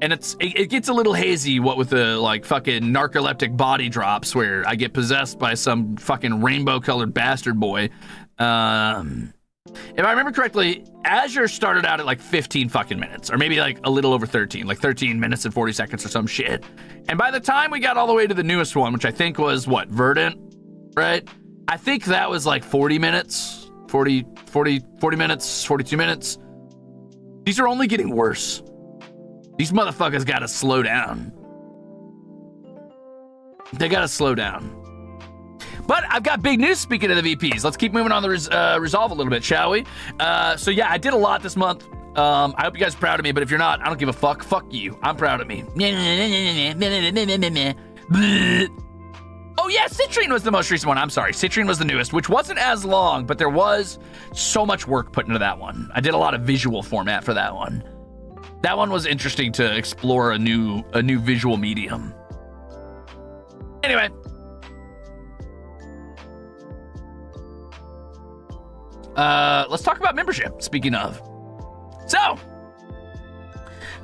and it gets a little hazy, what with the like fucking narcoleptic body drops where I get possessed by some fucking rainbow-colored bastard boy. If I remember correctly, Azure started out at like 15 fucking minutes, or maybe like a little over 13, like 13 minutes and 40 seconds or some shit. And by the time we got all the way to the newest one, which I think was what, Verdant, right? I think that was like 40 minutes, 40 minutes, 42 minutes. These are only getting worse. These motherfuckers gotta slow down. They gotta slow down. But I've got big news speaking of the VPs. Let's keep moving on the Ruzolve a little bit, shall we? So yeah, I did a lot this month. I hope you guys are proud of me, but if you're not, I don't give a fuck. Fuck you. I'm proud of me. Oh yeah, Citrine was the most recent one. I'm sorry. Citrine was the newest, which wasn't as long, but there was so much work put into that one. I did a lot of visual format for that one. That one was interesting to explore a new visual medium. Anyway. Let's talk about membership, speaking of. So,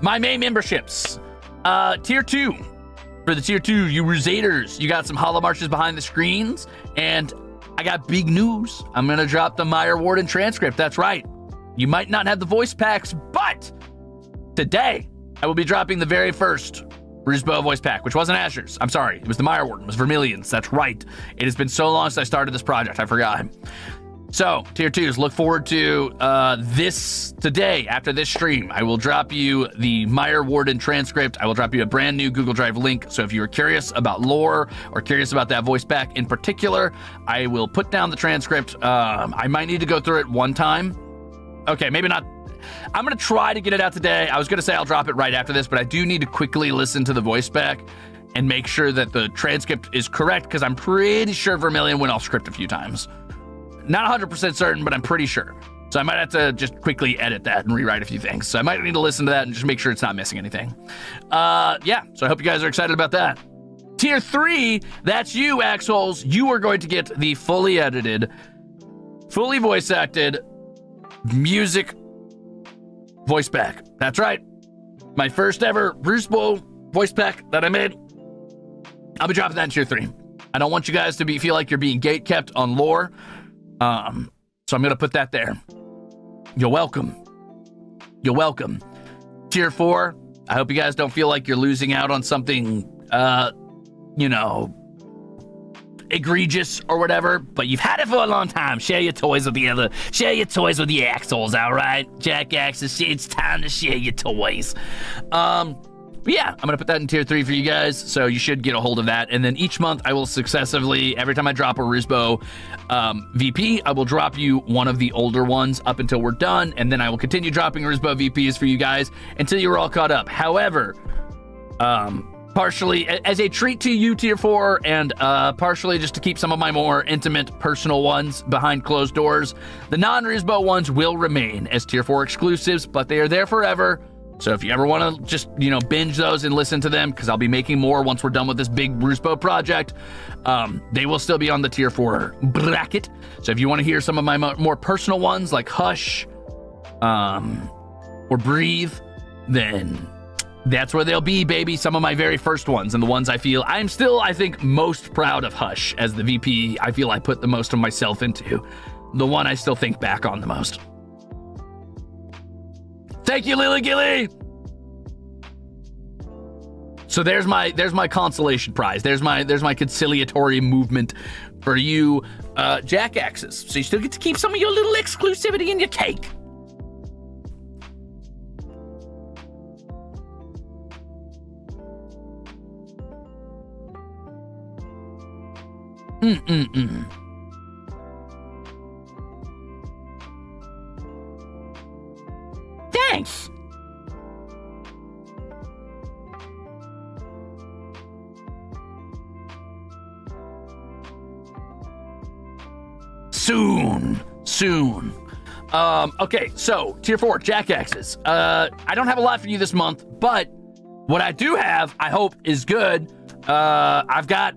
my main memberships. Tier 2. For the Tier 2, you Ruzaders, you got some holo marches behind the screens, and I got big news. I'm going to drop the Meyer Warden transcript. That's right. You might not have the voice packs, but today I will be dropping the very first Ruzbo voice pack, which wasn't Asher's. I'm sorry. It was the Meyer Warden. It was Vermilion's. That's right. It has been so long since I started this project. I forgot. So, Tier 2s, look forward to this today. After this stream, I will drop you the Meyer Warden transcript. I will drop you a brand new Google Drive link. So if you are curious about lore or curious about that voice pack in particular, I will put down the transcript. I might need to go through it one time. Okay, maybe not. I'm going to try to get it out today. I was going to say I'll drop it right after this, but I do need to quickly listen to the voice pack and make sure that the transcript is correct, because I'm pretty sure Vermilion went off script a few times. Not 100% certain, but I'm pretty sure. So I might have to just quickly edit that and rewrite a few things. So I might need to listen to that and just make sure it's not missing anything. Yeah, so I hope you guys are excited about that. Tier 3, that's you, Axholes. You are going to get the fully edited, fully voice acted music voice pack. That's right. My first ever Ruzbo voice pack that I made. I'll be dropping that in Tier 3. I don't want you guys to feel like you're being gatekept on lore. So I'm going to put that there. You're welcome. You're welcome. Tier 4, I hope you guys don't feel like you're losing out on something, you know, egregious or whatever, but you've had it for a long time. Share your toys with the Axholes, all right? Jackasses, it's time to share your toys. But yeah, I'm going to put that in Tier 3 for you guys, so you should get a hold of that. And then each month, I will successively, every time I drop a Ruzbo VP, I will drop you one of the older ones up until we're done, and then I will continue dropping Ruzbo VPs for you guys until you're all caught up. However, partially as a treat to you, Tier 4, and partially just to keep some of my more intimate, personal ones behind closed doors, the non-Ruzbo ones will remain as Tier 4 exclusives, but they are there forever. So if you ever want to just, you know, binge those and listen to them, because I'll be making more once we're done with this big Ruzbo project, they will still be on the Tier 4 bracket. So if you want to hear some of my more personal ones like Hush or Breathe, then that's where they'll be, baby. Some of my very first ones, and the ones I feel I'm still, I think, most proud of Hush as the VP I feel I put the most of myself into. The one I still think back on the most. Thank you, Lily Gilly. So there's my consolation prize. There's my conciliatory movement for you, Jackaxes. So you still get to keep some of your little exclusivity in your cake. Thanks. Soon. Okay, so Tier 4, Jackaxes. I don't have a lot for you this month, but what I do have, I hope, is good. I've got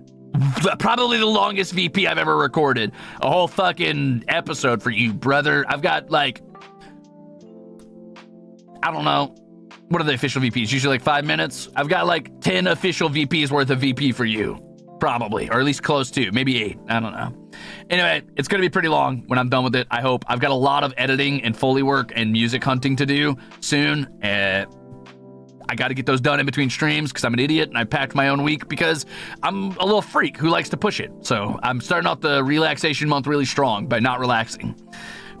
probably the longest VP I've ever recorded. A whole fucking episode for you, brother. I've got, like, I don't know. What are the official VPs? Usually like 5 minutes. I've got like 10 official VPs worth of VP for you. Probably, or at least close to, maybe 8. I don't know. Anyway, it's going to be pretty long when I'm done with it, I hope. I've got a lot of editing and Foley work and music hunting to do soon. I got to get those done in between streams because I'm an idiot and I packed my own week because I'm a little freak who likes to push it. So I'm starting off the relaxation month really strong by not relaxing.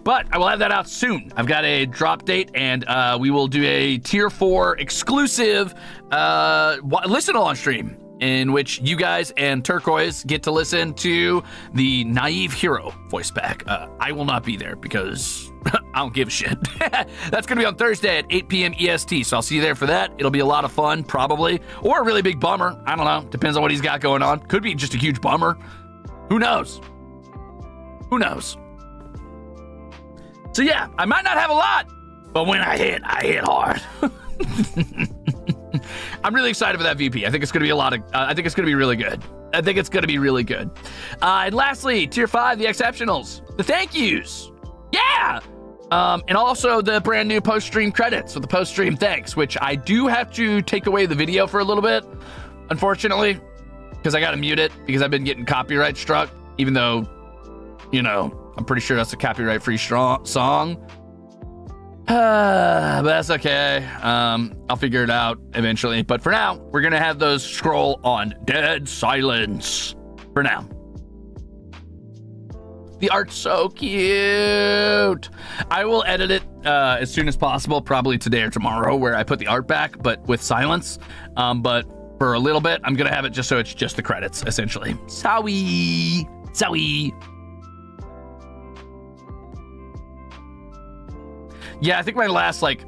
But I will have that out soon. I've got a drop date, and we will do a Tier 4 exclusive listen-along stream in which you guys and Turquoise get to listen to the Naive Hero voice pack. I will not be there because I don't give a shit. That's going to be on Thursday at 8 p.m. EST, so I'll see you there for that. It'll be a lot of fun, probably, or a really big bummer. I don't know. Depends on what he's got going on. Could be just a huge bummer. Who knows? Who knows? So yeah, I might not have a lot, but when I hit hard. I'm really excited for that VP. I think it's going to be I think it's going to be really good. I think it's going to be really good. And lastly, Tier 5, the exceptionals, the thank yous. Yeah. And also the brand new post-stream credits with the post-stream thanks, which I do have to take away the video for a little bit, unfortunately, because I got to mute it because I've been getting copyright struck, even though you know, I'm pretty sure that's a copyright-free song. But that's okay. I'll figure it out eventually. But for now, we're going to have those scroll on dead silence. For now. The art's so cute. I will edit it as soon as possible, probably today or tomorrow, where I put the art back, but with silence. But for a little bit, I'm going to have it just so it's just the credits, essentially. Sorry. Yeah, I think my last, 5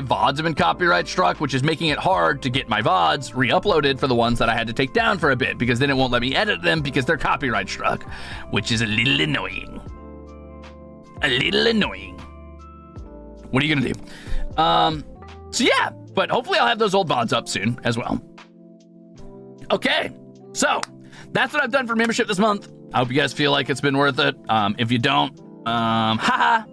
VODs have been copyright struck, which is making it hard to get my VODs re-uploaded for the ones that I had to take down for a bit, because then it won't let me edit them because they're copyright struck, which is a little annoying. What are you gonna do? So yeah, but hopefully I'll have those old VODs up soon as well. Okay, so that's what I've done for membership this month. I hope you guys feel like it's been worth it. If you don't, haha,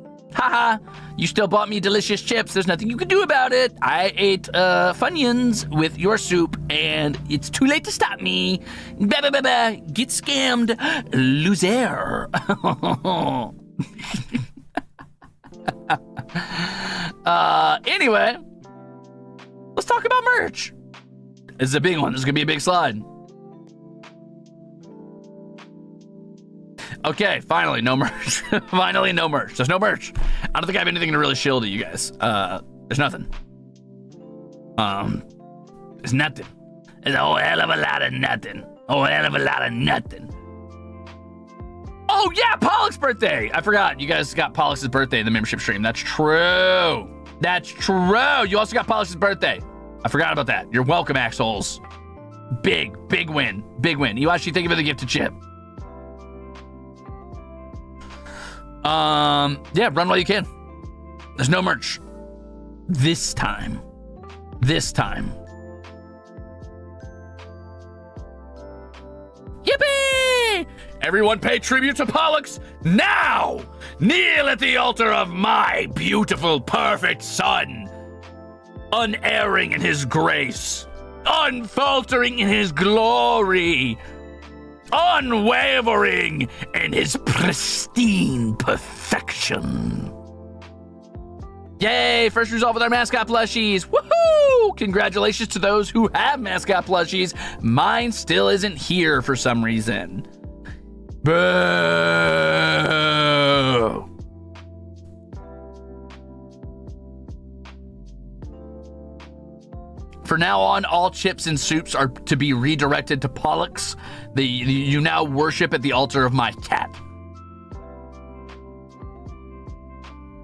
you still bought me delicious chips. There's nothing you can do about it. I ate Funyuns with your soup, and it's too late to stop me. Get scammed, loser. Anyway, let's talk about merch. This is a big one. This is going to be a big slide. Okay, finally, no merch. Finally, no merch. There's no merch. I don't think I have anything to really shill to you guys. There's nothing. There's nothing. There's a whole hell of a lot of nothing. Oh, yeah, Pollock's birthday. I forgot. You guys got Pollock's birthday in the membership stream. That's true. You also got Pollock's birthday. I forgot about that. You're welcome, assholes. Big win. You actually think of it a gifted chip. Yeah, run while you can. There's no merch. This time. Yippee! Everyone pay tribute to Pollux now! Kneel at the altar of my beautiful, perfect son. Unerring in his grace. Unfaltering in his glory. Unwavering in his pristine perfection. Yay, first Ruzolve with our mascot plushies. Woohoo! Congratulations to those who have mascot plushies. Mine still isn't here for some reason. Boo! For now on, all chips and soups are to be redirected to Pollux. You now worship at the altar of my cat.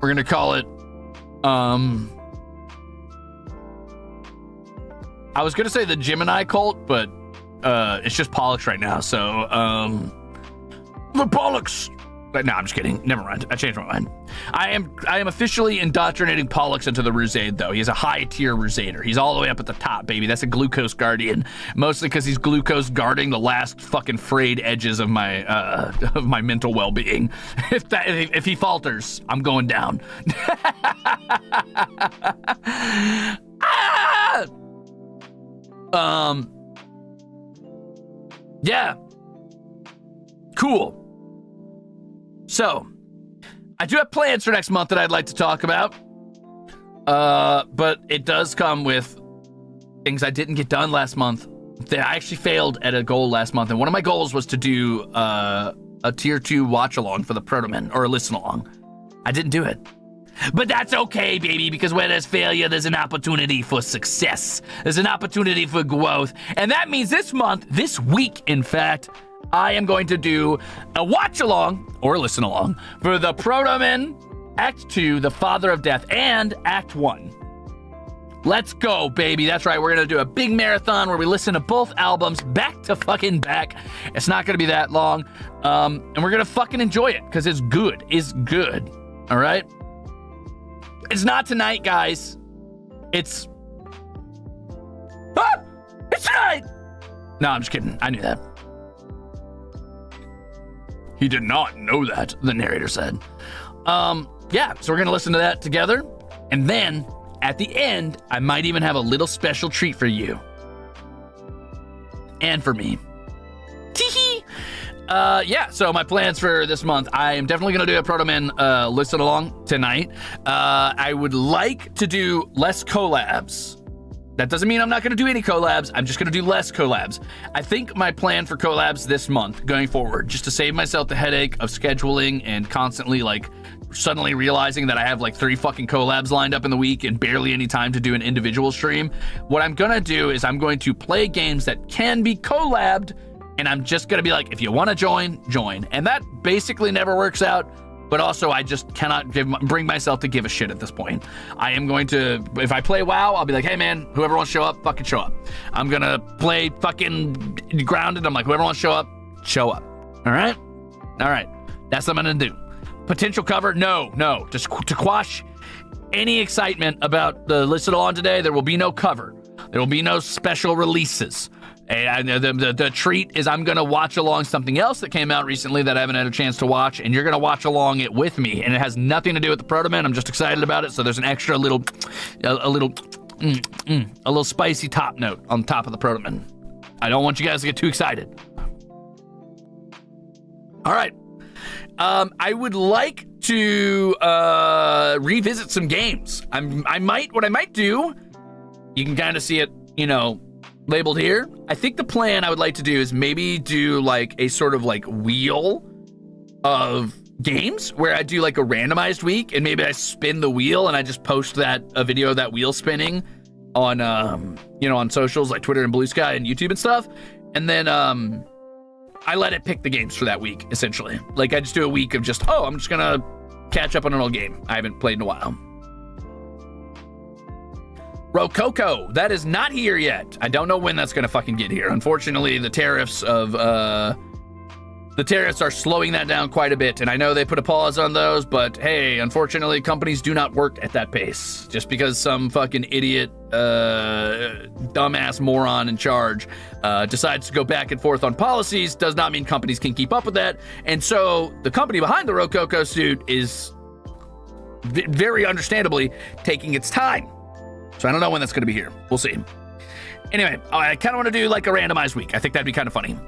We're gonna call it, I was gonna say the Gemini cult, but it's just Pollux right now, so the Pollux. But no, I'm just kidding. Never mind. I changed my mind. I am officially indoctrinating Pollux into the Ruze, though. He's a high-tier Ruzader. He's all the way up at the top, baby. That's a glucose guardian. Mostly because he's glucose guarding the last fucking frayed edges of my mental well-being. If he falters, I'm going down. Yeah. Cool. So, I do have plans for next month that I'd like to talk about, but it does come with things I didn't get done last month. I actually failed at a goal last month, and one of my goals was to do a tier 2 watch-along for the Protomen, or a listen-along. I didn't do it. But that's okay, baby, because where there's failure, there's an opportunity for success. There's an opportunity for growth, and that means this month, this week, in fact, I am going to do a watch-along, or listen-along, for the Protomen, Act 2, The Father of Death, and Act 1. Let's go, baby. That's right, we're going to do a big marathon where we listen to both albums back to fucking back. It's not going to be that long, and we're going to fucking enjoy it, because it's good. It's good, all right? It's not tonight, guys. It's tonight! No, I'm just kidding. I knew that. He did not know that, the narrator said. Yeah, so we're gonna listen to that together. And then, at the end, I might even have a little special treat for you. And for me. Tee-hee! Yeah, so my plans for this month, I am definitely going to do a Proto Man listen along tonight. I would like to do less collabs. That doesn't mean I'm not going to do any collabs. I'm just going to do less collabs. I think my plan for collabs this month going forward, just to save myself the headache of scheduling and constantly like suddenly realizing that I have like 3 fucking collabs lined up in the week and barely any time to do an individual stream. What I'm going to do is I'm going to play games that can be collabed, and I'm just going to be like, if you want to join, join. And that basically never works out. But also, I just cannot bring myself to give a shit at this point. I am going to, if I play WoW, I'll be like, hey man, whoever wants to show up, fucking show up. I'm gonna play fucking Grounded. I'm like, whoever wants to show up, show up. All right? All right. That's what I'm gonna do. Potential cover? No. Just to quash any excitement about the listed on today, there will be no cover. There will be no special releases. And the treat is I'm going to watch along something else that came out recently that I haven't had a chance to watch, and you're going to watch along it with me. And it has nothing to do with the Proto Man. I'm just excited about it. So there's an extra little spicy top note on top of the Proto Man. I don't want you guys to get too excited. All right. I would like to revisit some games. What I might do, you can kind of see it, labeled here. I think the plan I would like to do is maybe do like a sort of like wheel of games where I do like a randomized week, and maybe I spin the wheel and I just post a video of that wheel spinning on on socials like Twitter and Blue Sky and YouTube and stuff. And then I let it pick the games for that week, essentially. Like I just do a week of just, I'm just gonna catch up on an old game I haven't played in a while. Rococo, that is not here yet. I don't know when that's gonna fucking get here. Unfortunately, the tariffs are slowing that down quite a bit, and I know they put a pause on those, but hey, unfortunately, companies do not work at that pace. Just because some fucking idiot, dumbass moron in charge decides to go back and forth on policies does not mean companies can keep up with that. And so the company behind the Rococo suit is very understandably taking its time. So I don't know when that's going to be here. We'll see. Anyway, I kind of want to do like a randomized week. I think that'd be kind of funny.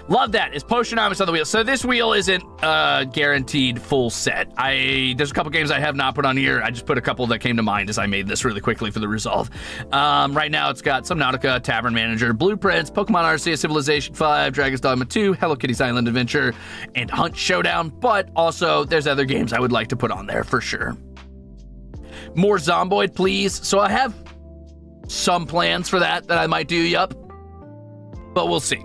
Love that. Is Potionomics on the wheel? So this wheel isn't guaranteed full set. There's a couple games I have not put on here. I just put a couple that came to mind as I made this really quickly for the Ruzolve. Right now it's got Subnautica, Tavern Manager, Blueprints, Pokemon Arceus, Civilization 5, Dragon's Dogma 2, Hello Kitty's Island Adventure, and Hunt Showdown. But also there's other games I would like to put on there for sure. More Zomboid, please. So I have some plans for that I might do, yup. But we'll see.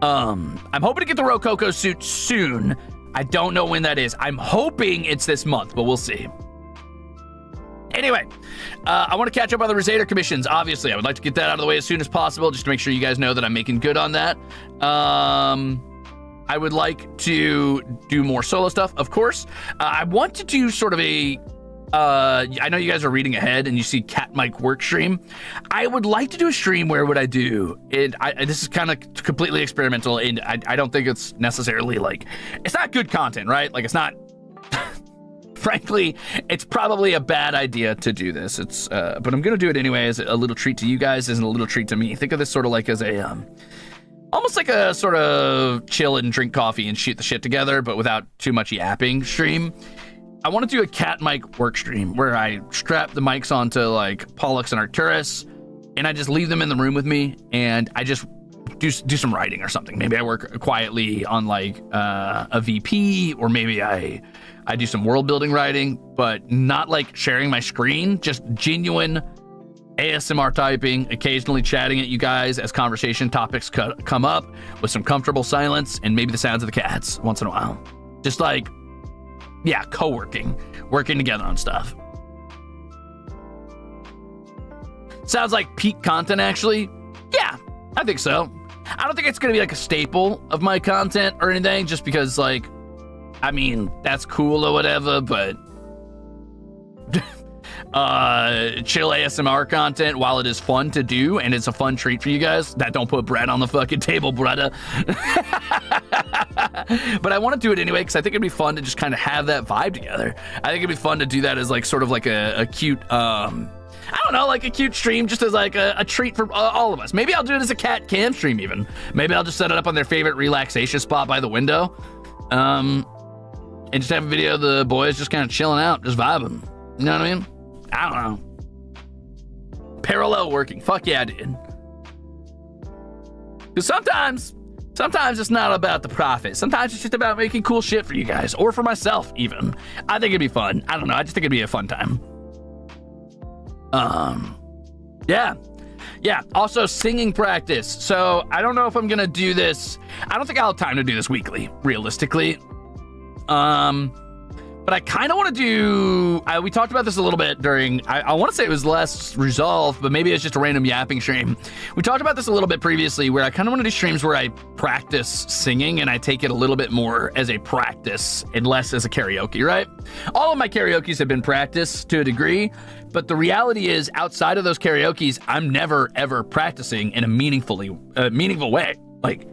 I'm hoping to get the Rococo suit soon. I don't know when that is. I'm hoping it's this month, but we'll see. Anyway, I want to catch up on the Ruze commissions. Obviously, I would like to get that out of the way as soon as possible, just to make sure you guys know that I'm making good on that. I would like to do more solo stuff, of course. I want to do sort of a... I know you guys are reading ahead and you see Cat Mike work stream. I would like to do a stream where would I do it? This is kind of completely experimental, and I don't think it's necessarily like, it's not good content, right? Like it's not, frankly, it's probably a bad idea to do this. It's, but I'm going to do it anyway as a little treat to you guys, as a little treat to me. Think of this sort of like as a, almost like a sort of chill and drink coffee and shoot the shit together, but without too much yapping stream. I want to do a Cat Mic work stream where I strap the mics onto like Pollux and Arcturus, and I just leave them in the room with me, and I just do some writing or something. Maybe I work quietly on like a VP, or maybe I do some world building writing, but not like sharing my screen, just genuine ASMR typing, occasionally chatting at you guys as conversation topics come up with some comfortable silence and maybe the sounds of the cats once in a while. Just like, yeah, co-working, working together on stuff. Sounds like peak content, actually. Yeah, I think so. I don't think it's going to be like a staple of my content or anything, just because, like, I mean, that's cool or whatever, but chill ASMR content, while it is fun to do and it's a fun treat for you guys, that don't put bread on the fucking table, brother. But I want to do it anyway because I think it'd be fun to just kind of have that vibe together. I think it'd be fun to do that as like sort of like a cute I don't know, like a cute stream just as like a treat for all of us. Maybe I'll do it as a cat cam stream even. Maybe I'll just set it up on their favorite relaxation spot by the window. And just have a video of the boys just kind of chilling out, just vibing. You know what I mean? I don't know. Parallel working. Fuck yeah, dude. Because sometimes it's not about the profit. Sometimes it's just about making cool shit for you guys, or for myself even. I think it'd be fun. I don't know. I just think it'd be a fun time. Yeah. Also, singing practice. So I don't know if I'm gonna do this. I don't think I'll have time to do this weekly, realistically. But I kind of want to do, we talked about this a little bit during, I want to say it was less Ruzolve, but maybe it's just a random yapping stream. We talked about this a little bit previously, where I kind of want to do streams where I practice singing and I take it a little bit more as a practice and less as a karaoke, right? All of my karaokes have been practice to a degree, but the reality is outside of those karaokes, I'm never ever practicing in a meaningful way. Like,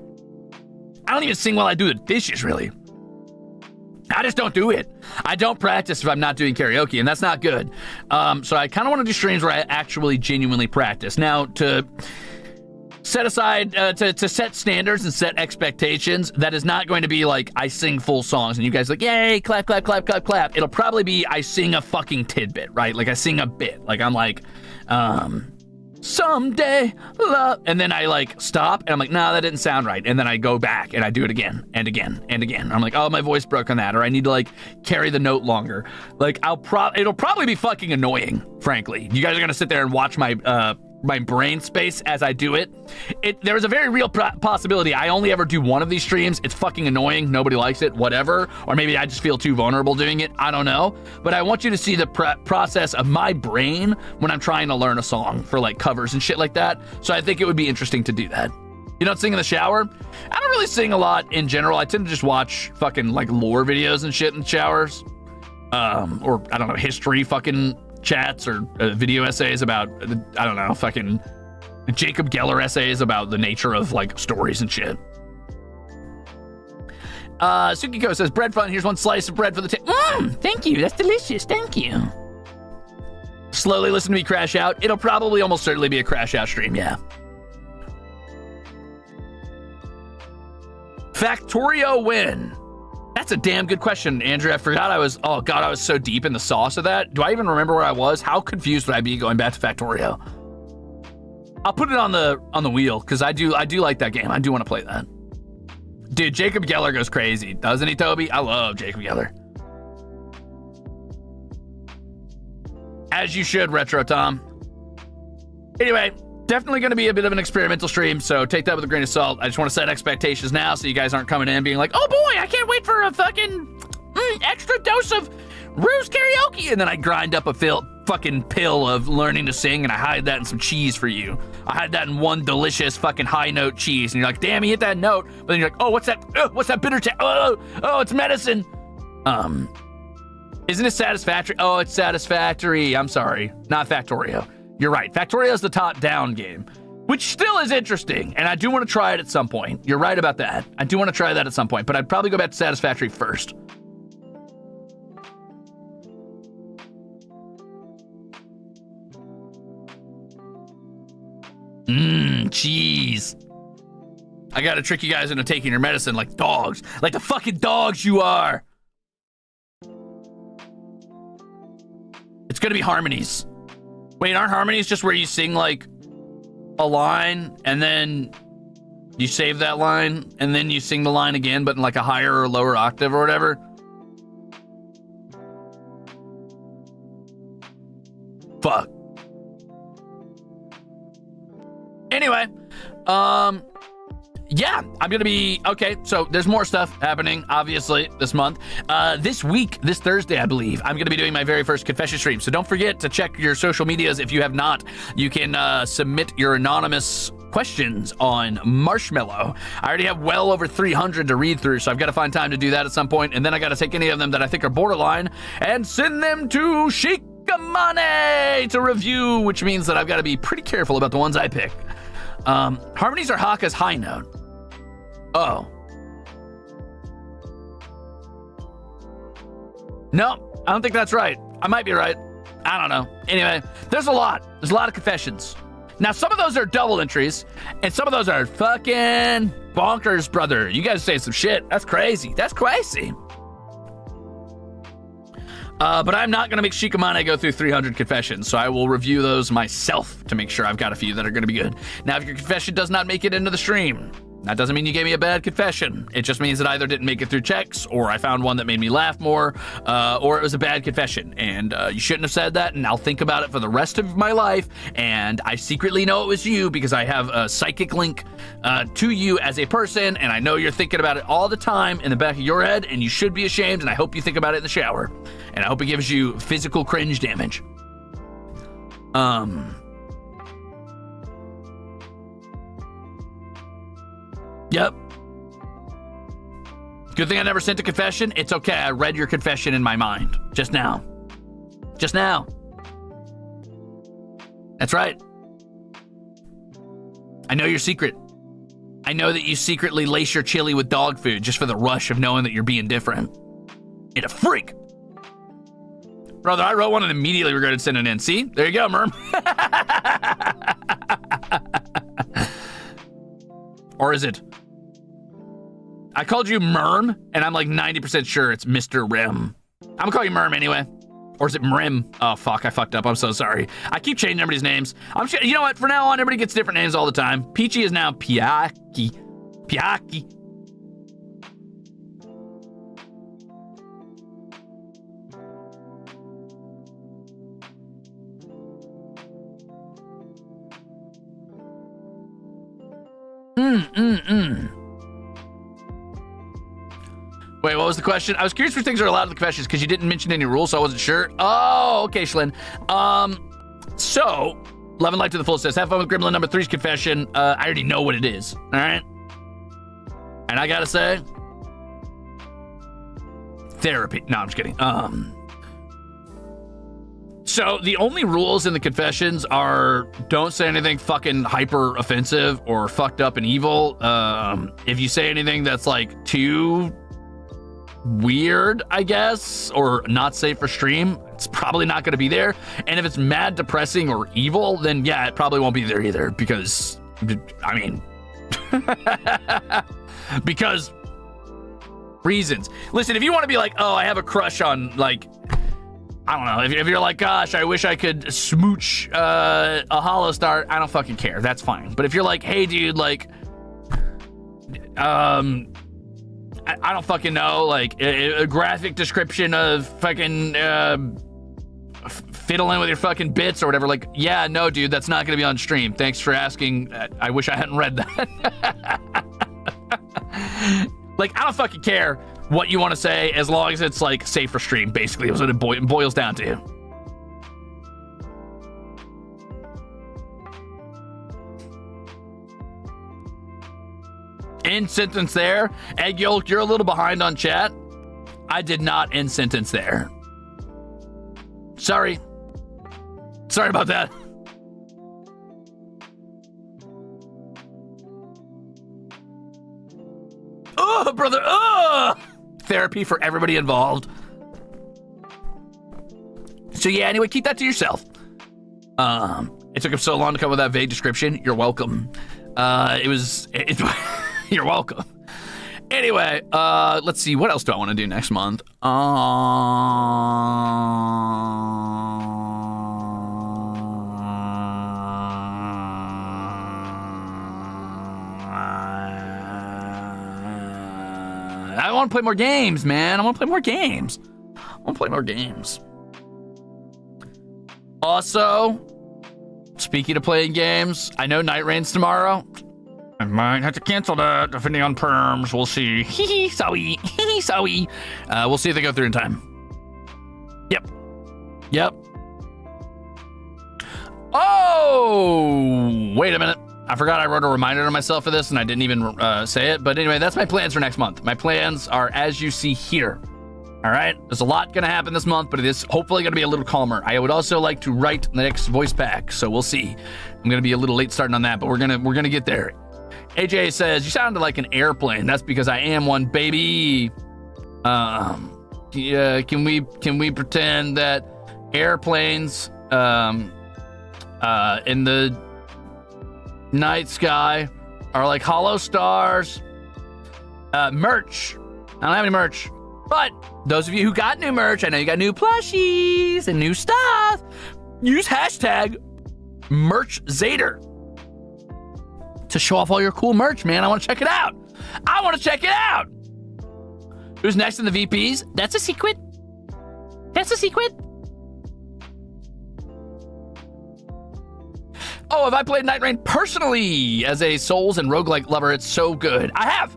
I don't even sing while I do the dishes, really. I just don't do it. I don't practice if I'm not doing karaoke, and that's not good. So I kind of want to do streams where I actually genuinely practice. Now, to set aside, to set standards and set expectations, that is not going to be like I sing full songs and you guys are like, yay, clap, clap, clap, clap, clap. It'll probably be I sing a fucking tidbit, right? Like I sing a bit. Like I'm like, someday love, and then I like stop and I'm like, nah, that didn't sound right, and then I go back and I do it again and again and again. I'm like, oh, my voice broke on that, or I need to like carry the note longer. Like it'll probably be fucking annoying, frankly. You guys are gonna sit there and watch my brain space as I do it. There is a very real possibility I only ever do one of these streams. It's fucking annoying. Nobody likes it, whatever. Or maybe I just feel too vulnerable doing it. I don't know. But I want you to see the process of my brain when I'm trying to learn a song for like covers and shit like that. So I think it would be interesting to do that. You don't sing in the shower? I don't really sing a lot in general. I tend to just watch fucking like lore videos and shit in showers. Or I don't know, history fucking chats or video essays about, I don't know, fucking Jacob Geller essays about the nature of like stories and shit. Sukiko says, bread fun, here's one slice of bread for the thank you, that's delicious, thank you. Slowly listen to me crash out. It'll probably almost certainly be a crash out stream, yeah. Factorio win. That's a damn good question, Andrew. I forgot I was so deep in the sauce of that. Do I even remember where I was? How confused would I be going back to Factorio? I'll put it on the wheel, because I do like that game. I do want to play that. Dude, Jacob Geller goes crazy, doesn't he, Toby? I love Jacob Geller. As you should, Retro Tom. Anyway, definitely going to be a bit of an experimental stream, so take that with a grain of salt. I just want to set expectations now so you guys aren't coming in being like, oh boy, I can't wait for a fucking extra dose of Ruze karaoke. And then I grind up a fucking pill of learning to sing and I hide that in some cheese for you. I hide that in one delicious fucking high note cheese. And you're like, damn, you hit that note. But then you're like, oh, what's that? What's that bitter taste? Oh, it's medicine. Isn't it Satisfactory? Oh, it's Satisfactory. I'm sorry. Not Factorio. You're right. Factorio is the top-down game, which still is interesting, and I do want to try it at some point. You're right about that. I do want to try that at some point, but I'd probably go back to Satisfactory first. Cheese. I gotta trick you guys into taking your medicine like dogs. Like the fucking dogs you are. It's gonna be harmonies. Wait, aren't harmonies just where you sing like a line and then you save that line and then you sing the line again, but in like a higher or lower octave or whatever? Fuck. Anyway, yeah, I'm gonna be okay. So there's more stuff happening, obviously, this month. This week, this Thursday, I believe, I'm gonna be doing my very first confession stream. So don't forget to check your social medias if you have not. You can submit your anonymous questions on Marshmallow. I already have well over 300 to read through, so I've got to find time to do that at some point, and then I got to take any of them that I think are borderline and send them to Shikamane to review, which means that I've got to be pretty careful about the ones I pick. Harmonies are Haka's high note. Oh. No, I don't think that's right. I might be right. I don't know. Anyway, there's a lot of confessions. Now, some of those are double entries, and some of those are fucking bonkers, brother. You guys say some shit. That's crazy. That's crazy. But I'm not going to make Shikamane go through 300 confessions, so I will review those myself to make sure I've got a few that are going to be good. Now, if your confession does not make it into the stream, that doesn't mean you gave me a bad confession. It just means that I either didn't make it through checks, or I found one that made me laugh more, or it was a bad confession. And you shouldn't have said that, and I'll think about it for the rest of my life. And I secretly know it was you because I have a psychic link to you as a person, and I know you're thinking about it all the time in the back of your head, and you should be ashamed, and I hope you think about it in the shower. And I hope it gives you physical cringe damage. Yep. Good thing I never sent a confession. It's okay. I read your confession in my mind. Just now. Just now. That's right. I know your secret. I know that you secretly lace your chili with dog food just for the rush of knowing that you're being different. You're a freak. Brother, I wrote one and immediately regretted sending it in. See? There you go, Merm. Or is it? I called you Merm, and I'm like 90% sure it's Mr. Rim. I'm gonna call you Merm anyway. Or is it Mrim? Oh, fuck, I fucked up. I'm so sorry. I keep changing everybody's names. You know what? For now on, everybody gets different names all the time. Peachy is now Piaki. Piaki. Wait, what was the question? I was curious which things are allowed in the confessions because you didn't mention any rules, so I wasn't sure. Oh, okay, Shlyn. So, Love and Life to the Full says, have fun with Gremlin number 3's confession. I already know what it is, all right? And I gotta say, therapy. No, I'm just kidding. So the only rules in the confessions are don't say anything fucking hyper offensive or fucked up and evil. If you say anything that's like too weird, I guess, or not safe for stream, it's probably not going to be there. And if it's mad depressing or evil, then yeah, it probably won't be there either because, I mean, because reasons. Listen, if you want to be like, oh, I have a crush on, like, I don't know, if you're like, gosh, I wish I could smooch a HOLOSTAR, I don't fucking care. That's fine. But if you're like, hey, dude, like, I don't fucking know, like a graphic description of fucking fiddling with your fucking bits or whatever, like, yeah, no, dude, that's not gonna be on stream. Thanks for asking. I wish I hadn't read that. Like, I don't fucking care what you want to say as long as it's like safe for stream, basically is what it boils down to. End sentence there. Egg yolk, you're a little behind on chat. I did not end sentence there. Sorry. Sorry about that. Oh, brother. Oh! Therapy for everybody involved. So yeah, anyway, keep that to yourself. It took him so long to come with that vague description. You're welcome. You're welcome. Anyway, let's see. What else do I want to do next month? I want to play more games, man. I want to play more games. Also, speaking of playing games, I know Night Rain's tomorrow. I might have to cancel that, depending on perms. We'll see. Hee sorry. Sorry. We'll see if they go through in time. Yep. Oh, wait a minute. I forgot I wrote a reminder to myself for this, and I didn't even say it. But anyway, that's my plans for next month. My plans are as you see here. All right? There's a lot going to happen this month, but it is hopefully going to be a little calmer. I would also like to write the next voice pack, so we'll see. I'm going to be a little late starting on that, but we're gonna get there. AJ says, you sounded like an airplane. That's because I am one, baby. Yeah, can we pretend that airplanes in the night sky are like hollow stars. Merch. I don't have any merch. But those of you who got new merch, I know you got new plushies and new stuff. Use hashtag #MerchZader to show off all your cool merch, man. I want to check it out. I want to check it out. Who's next in the VPs? That's a secret. That's a secret. Oh, have I played Night Rain personally as a Souls and roguelike lover? It's so good. I have.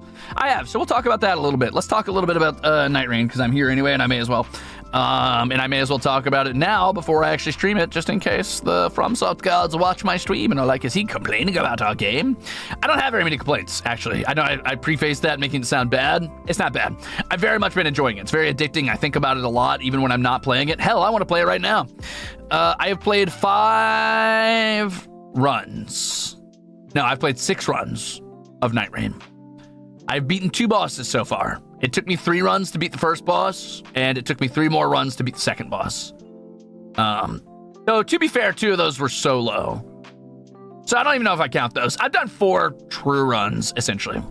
So we'll talk about that a little bit. Let's talk a little bit about Night Rain because I'm here anyway, and I may as well. And I may as well talk about it now before I actually stream it, just in case the FromSoft gods watch my stream and are like, is he complaining about our game? I don't have very many complaints, actually. I know I prefaced that, making it sound bad. It's not bad. I've very much been enjoying it. It's very addicting. I think about it a lot, even when I'm not playing it. Hell, I want to play it right now. I have played 5 runs. No, I've played 6 runs of Night Rain. I've beaten 2 bosses so far. It took me 3 runs to beat the first boss, and it took me 3 more runs to beat the second boss. Though, to be fair, 2 of those were solo. So I don't even know if I count those. I've done 4 true runs, essentially.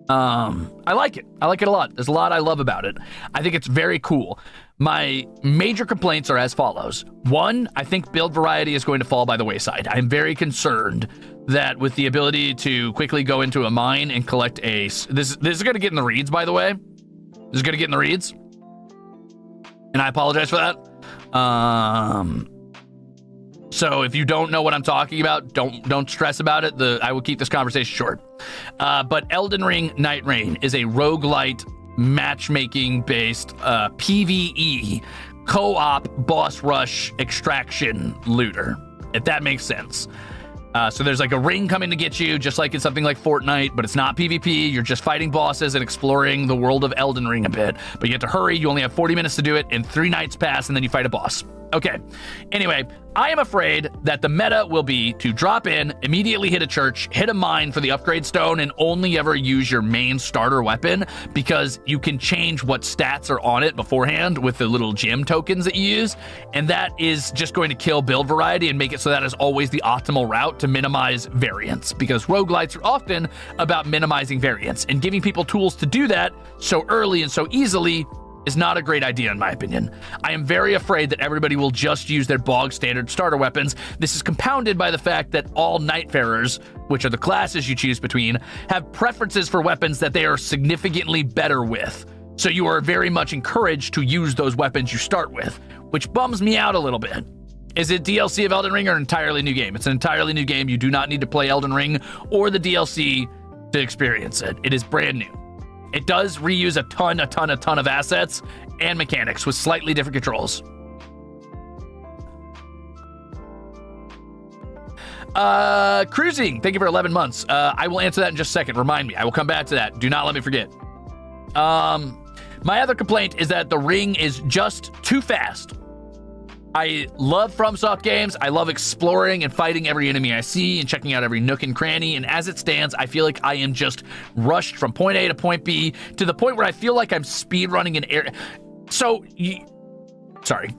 I like it. I like it a lot. There's a lot I love about it. I think it's very cool. My major complaints are as follows. 1, I think build variety is going to fall by the wayside. I'm very concerned that with the ability to quickly go into a mine and collect a... This is going to get in the reads, by the way. This is going to get in the reads. And I apologize for that. So if you don't know what I'm talking about, don't stress about it. I will keep this conversation short. But Elden Ring Night Rain is a roguelite matchmaking-based PvE co-op boss rush extraction looter, if that makes sense. So there's like a ring coming to get you, just like in something like Fortnite, but it's not PvP. You're just fighting bosses and exploring the world of Elden Ring a bit. But you have to hurry. You only have 40 minutes to do it, and 3 nights pass, and then you fight a boss. Okay. Anyway, I am afraid that the meta will be to drop in, immediately hit a church, hit a mine for the upgrade stone, and only ever use your main starter weapon because you can change what stats are on it beforehand with the little gem tokens that you use. And that is just going to kill build variety and make it so that is always the optimal route to minimize variance, because roguelites are often about minimizing variance, and giving people tools to do that so early and so easily is not a great idea, in my opinion. I am very afraid that everybody will just use their bog standard starter weapons. This is compounded by the fact that all Nightfarers, which are the classes you choose between, have preferences for weapons that they are significantly better with. So you are very much encouraged to use those weapons you start with, which bums me out a little bit. Is it DLC of Elden Ring or an entirely new game? It's an entirely new game. You do not need to play Elden Ring or the DLC to experience it. It is brand new. It does reuse a ton of assets and mechanics with slightly different controls. Cruising, thank you for 11 months. I will answer that in just a second. Remind me. I will come back to that. Do not let me forget. My other complaint is that the ring is just too fast. I love FromSoft games. I love exploring and fighting every enemy I see and checking out every nook and cranny. And as it stands, I feel like I am just rushed from point A to point B to the point where I feel like I'm speedrunning an area. So, sorry.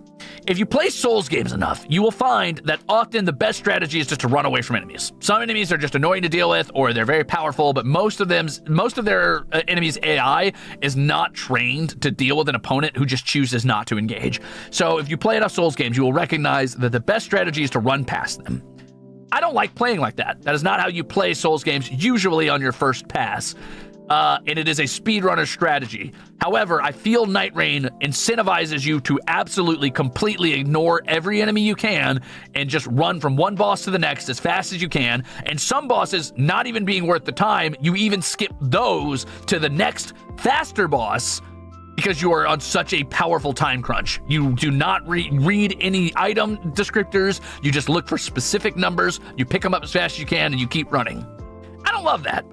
If you play Souls games enough, you will find that often the best strategy is just to run away from enemies. Some enemies are just annoying to deal with, or they're very powerful, but most of their enemies' AI is not trained to deal with an opponent who just chooses not to engage. So if you play enough Souls games, you will recognize that the best strategy is to run past them. I don't like playing like that. That is not how you play Souls games, usually on your first pass. And it is a speedrunner strategy. However, I feel Night Rain incentivizes you to absolutely, completely ignore every enemy you can and just run from one boss to the next as fast as you can. And some bosses not even being worth the time, you even skip those to the next faster boss because you are on such a powerful time crunch. You do not read any item descriptors. You just look for specific numbers. You pick them up as fast as you can and you keep running. I don't love that.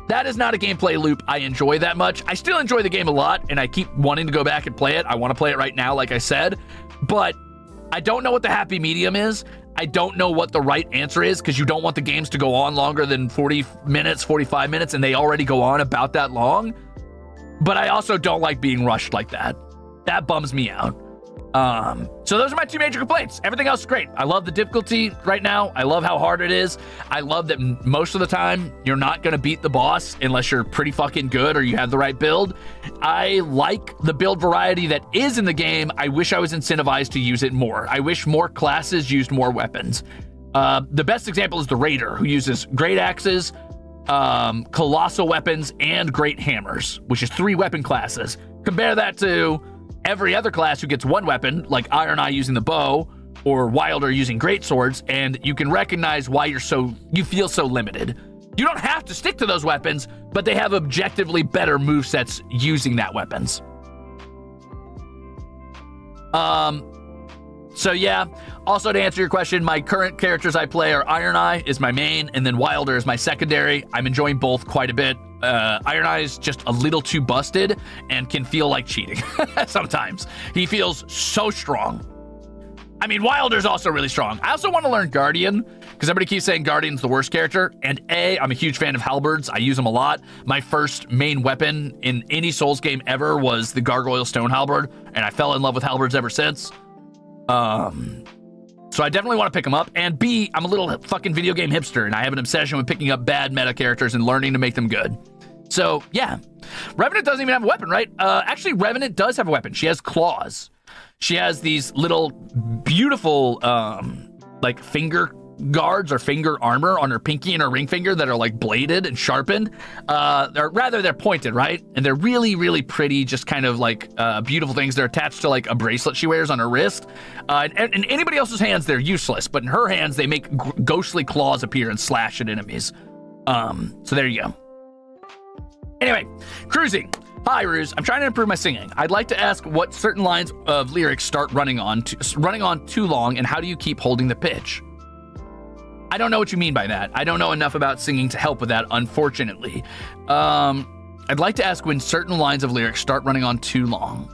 That is not a gameplay loop I enjoy that much. I still enjoy the game a lot, and I keep wanting to go back and play it. I want to play it right now, like I said, but I don't know what the happy medium is. I don't know what the right answer is, because you don't want the games to go on longer than 40 minutes, 45 minutes, and they already go on about that long. But I also don't like being rushed like that. That bums me out. So those are my 2 major complaints. Everything else is great. I love the difficulty right now. I love how hard it is. I love that most of the time you're not going to beat the boss unless you're pretty fucking good or you have the right build. I like the build variety that is in the game. I wish I was incentivized to use it more. I wish more classes used more weapons. The best example is the Raider, who uses great axes, colossal weapons, and great hammers, which is 3 weapon classes. Compare that to every other class who gets 1 weapon, like Iron Eye using the bow or Wilder using great swords, and you can recognize why you feel so limited. You don't have to stick to those weapons, but they have objectively better movesets using that weapons. So yeah, also to answer your question, my current characters I play are Iron Eye is my main, and then Wilder is my secondary. I'm enjoying both quite a bit. Iron Eye is just a little too busted and can feel like cheating sometimes. He feels so strong. I mean, Wilder's also really strong. I also want to learn Guardian, because everybody keeps saying Guardian's the worst character, and I'm a huge fan of halberds. I use them a lot. My first main weapon in any Souls game ever was the Gargoyle Stone Halberd, and I fell in love with halberds ever since. So I definitely want to pick them up. And B, I'm a little fucking video game hipster, and I have an obsession with picking up bad meta characters and learning to make them good. So yeah, Revenant doesn't even have a weapon, right? Actually, Revenant does have a weapon. She has claws. She has these little beautiful, like finger guards or finger armor on her pinky and her ring finger that are like bladed and sharpened. Or rather, they're pointed, right? And they're really, really pretty, just kind of like beautiful things. They're attached to like a bracelet she wears on her wrist. And in anybody else's hands, they're useless. But in her hands, they make ghostly claws appear and slash at enemies. So there you go. Anyway, cruising. Hi, Ruze. I'm trying to improve my singing. I'd like to ask what certain lines of lyrics start running on too long, and how do you keep holding the pitch? I don't know what you mean by that. I don't know enough about singing to help with that, unfortunately. I'd like to ask when certain lines of lyrics start running on too long.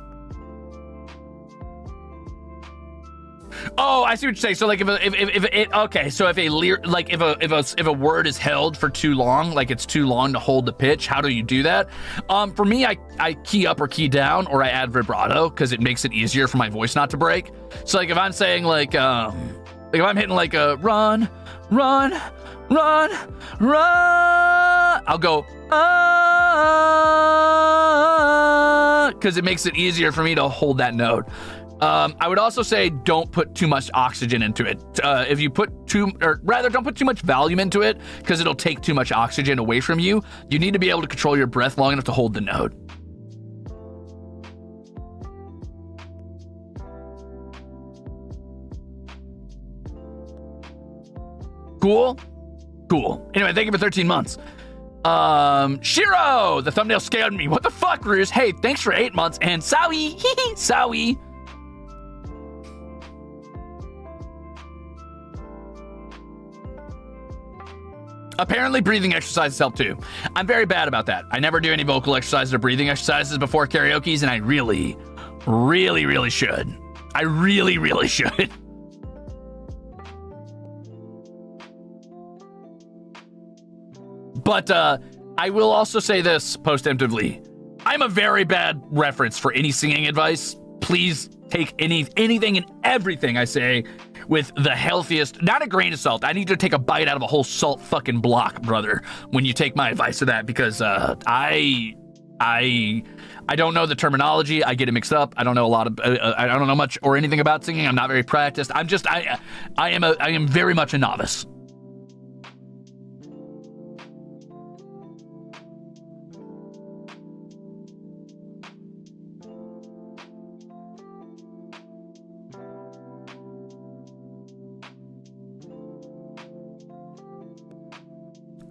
Oh, I see what you're saying. So like if a word is held for too long, like it's too long to hold the pitch, how do you do that? For me, I key up or key down, or I add vibrato because it makes it easier for my voice not to break. So like if I'm saying like if I'm hitting like a run, I'll go because it makes it easier for me to hold that note. I would also say don't put too much oxygen into it. If you put don't put too much volume into it because it'll take too much oxygen away from you. You need to be able to control your breath long enough to hold the note. Cool. Anyway, thank you for 13 months. Shiro, the thumbnail scared me. What the fuck, Ruze? Hey, thanks for 8 months. And Sawi, Sawi. Apparently breathing exercises help too. I'm very bad about that. I never do any vocal exercises or breathing exercises before karaoke's, and I really, really, really should. I really, really should. But I will also say this postemptively. I'm a very bad reference for any singing advice. Please take anything and everything I say with the healthiest, not a grain of salt. I need to take a bite out of a whole salt fucking block, brother, when you take my advice to that, because I don't know the terminology. I get it mixed up. I don't know a lot of, I don't know much or anything about singing. I'm not very practiced. I am very much a novice.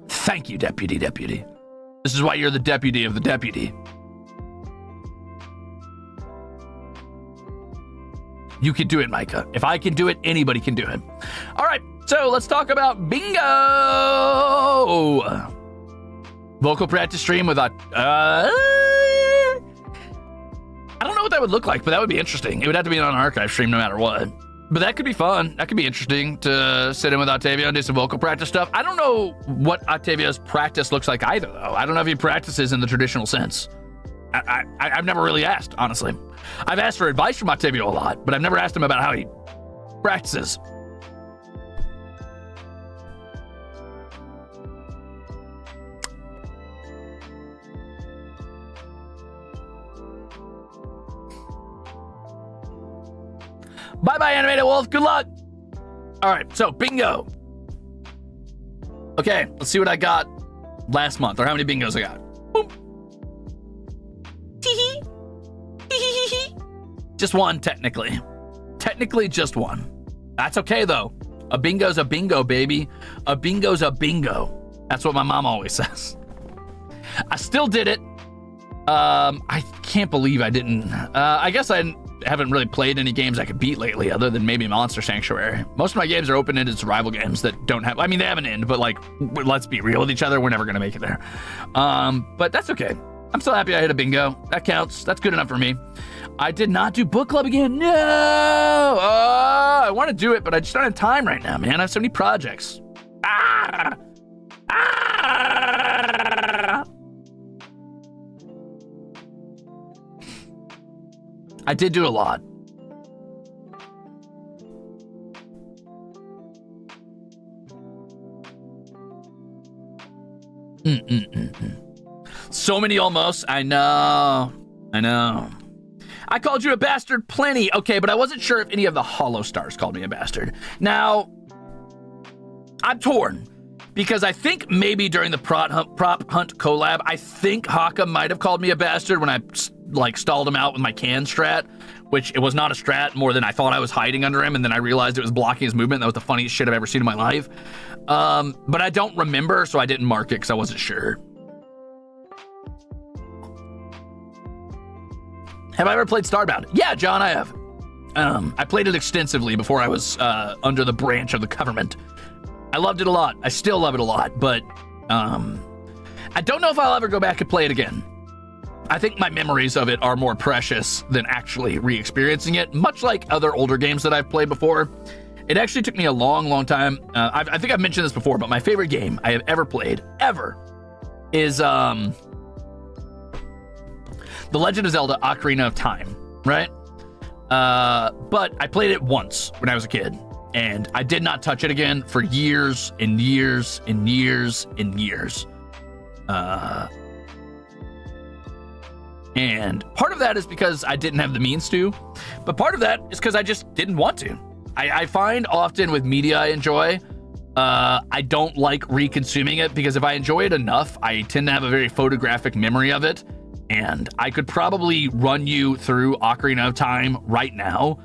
Thank you, deputy. This is why you're the deputy of the deputy. You can do it, Micah. If I can do it, anybody can do it. All right, so let's talk about bingo. Vocal practice stream with I don't know what that would look like, but that would be interesting. It would have to be on an archive stream no matter what. But that could be fun. That could be interesting to sit in with Octavio and do some vocal practice stuff. I don't know what Octavio's practice looks like either, though. I don't know if he practices in the traditional sense. I've never really asked, honestly. I've asked for advice from Octavio a lot, but I've never asked him about how he practices. Bye-bye, Animated Wolf. Good luck. All right, so bingo. Okay, let's see what I got last month, or how many bingos I got. Boom. Just one, technically. Technically, just one. That's okay, though. A bingo's a bingo, baby. A bingo's a bingo. That's what my mom always says. I still did it. I can't believe I didn't. I guess I haven't really played any games I could beat lately, other than maybe Monster Sanctuary. Most of my games are open-ended survival games that don't have, I mean, they have an end, but like, let's be real with each other, we're never gonna make it there. But that's okay. I'm still happy I hit a bingo. That counts. That's good enough for me. I did not do book club again. No! I want to do it, but I just don't have time right now, man. I have so many projects. Ah! Ah! I did do a lot. So many almost. I know. I called you a bastard plenty. Okay, but I wasn't sure if any of the HOLOSTARS called me a bastard. Now, I'm torn. Because I think maybe during the prop hunt collab, I think Haka might have called me a bastard when I like stalled him out with my can strat, which it was not a strat more than I thought I was hiding under him, and then I realized it was blocking his movement. That was the funniest shit I've ever seen in my life. But I don't remember, so I didn't mark it because I wasn't sure. Have I ever played Starbound? Yeah, John, I have. I played it extensively before I was under the branch of the government. I loved it a lot. I still love it a lot, but I don't know if I'll ever go back and play it again. I think my memories of it are more precious than actually re-experiencing it, much like other older games that I've played before. It actually took me a long, long time. I think I've mentioned this before, but my favorite game I have ever played, ever, is The Legend of Zelda Ocarina of Time, right? But I played it once when I was a kid, and I did not touch it again for years and years and years and years. And part of that is because I didn't have the means to, but part of that is because I just didn't want to. I find often with media I enjoy, I don't like re-consuming it, because if I enjoy it enough, I tend to have a very photographic memory of it. And I could probably run you through Ocarina of Time right now,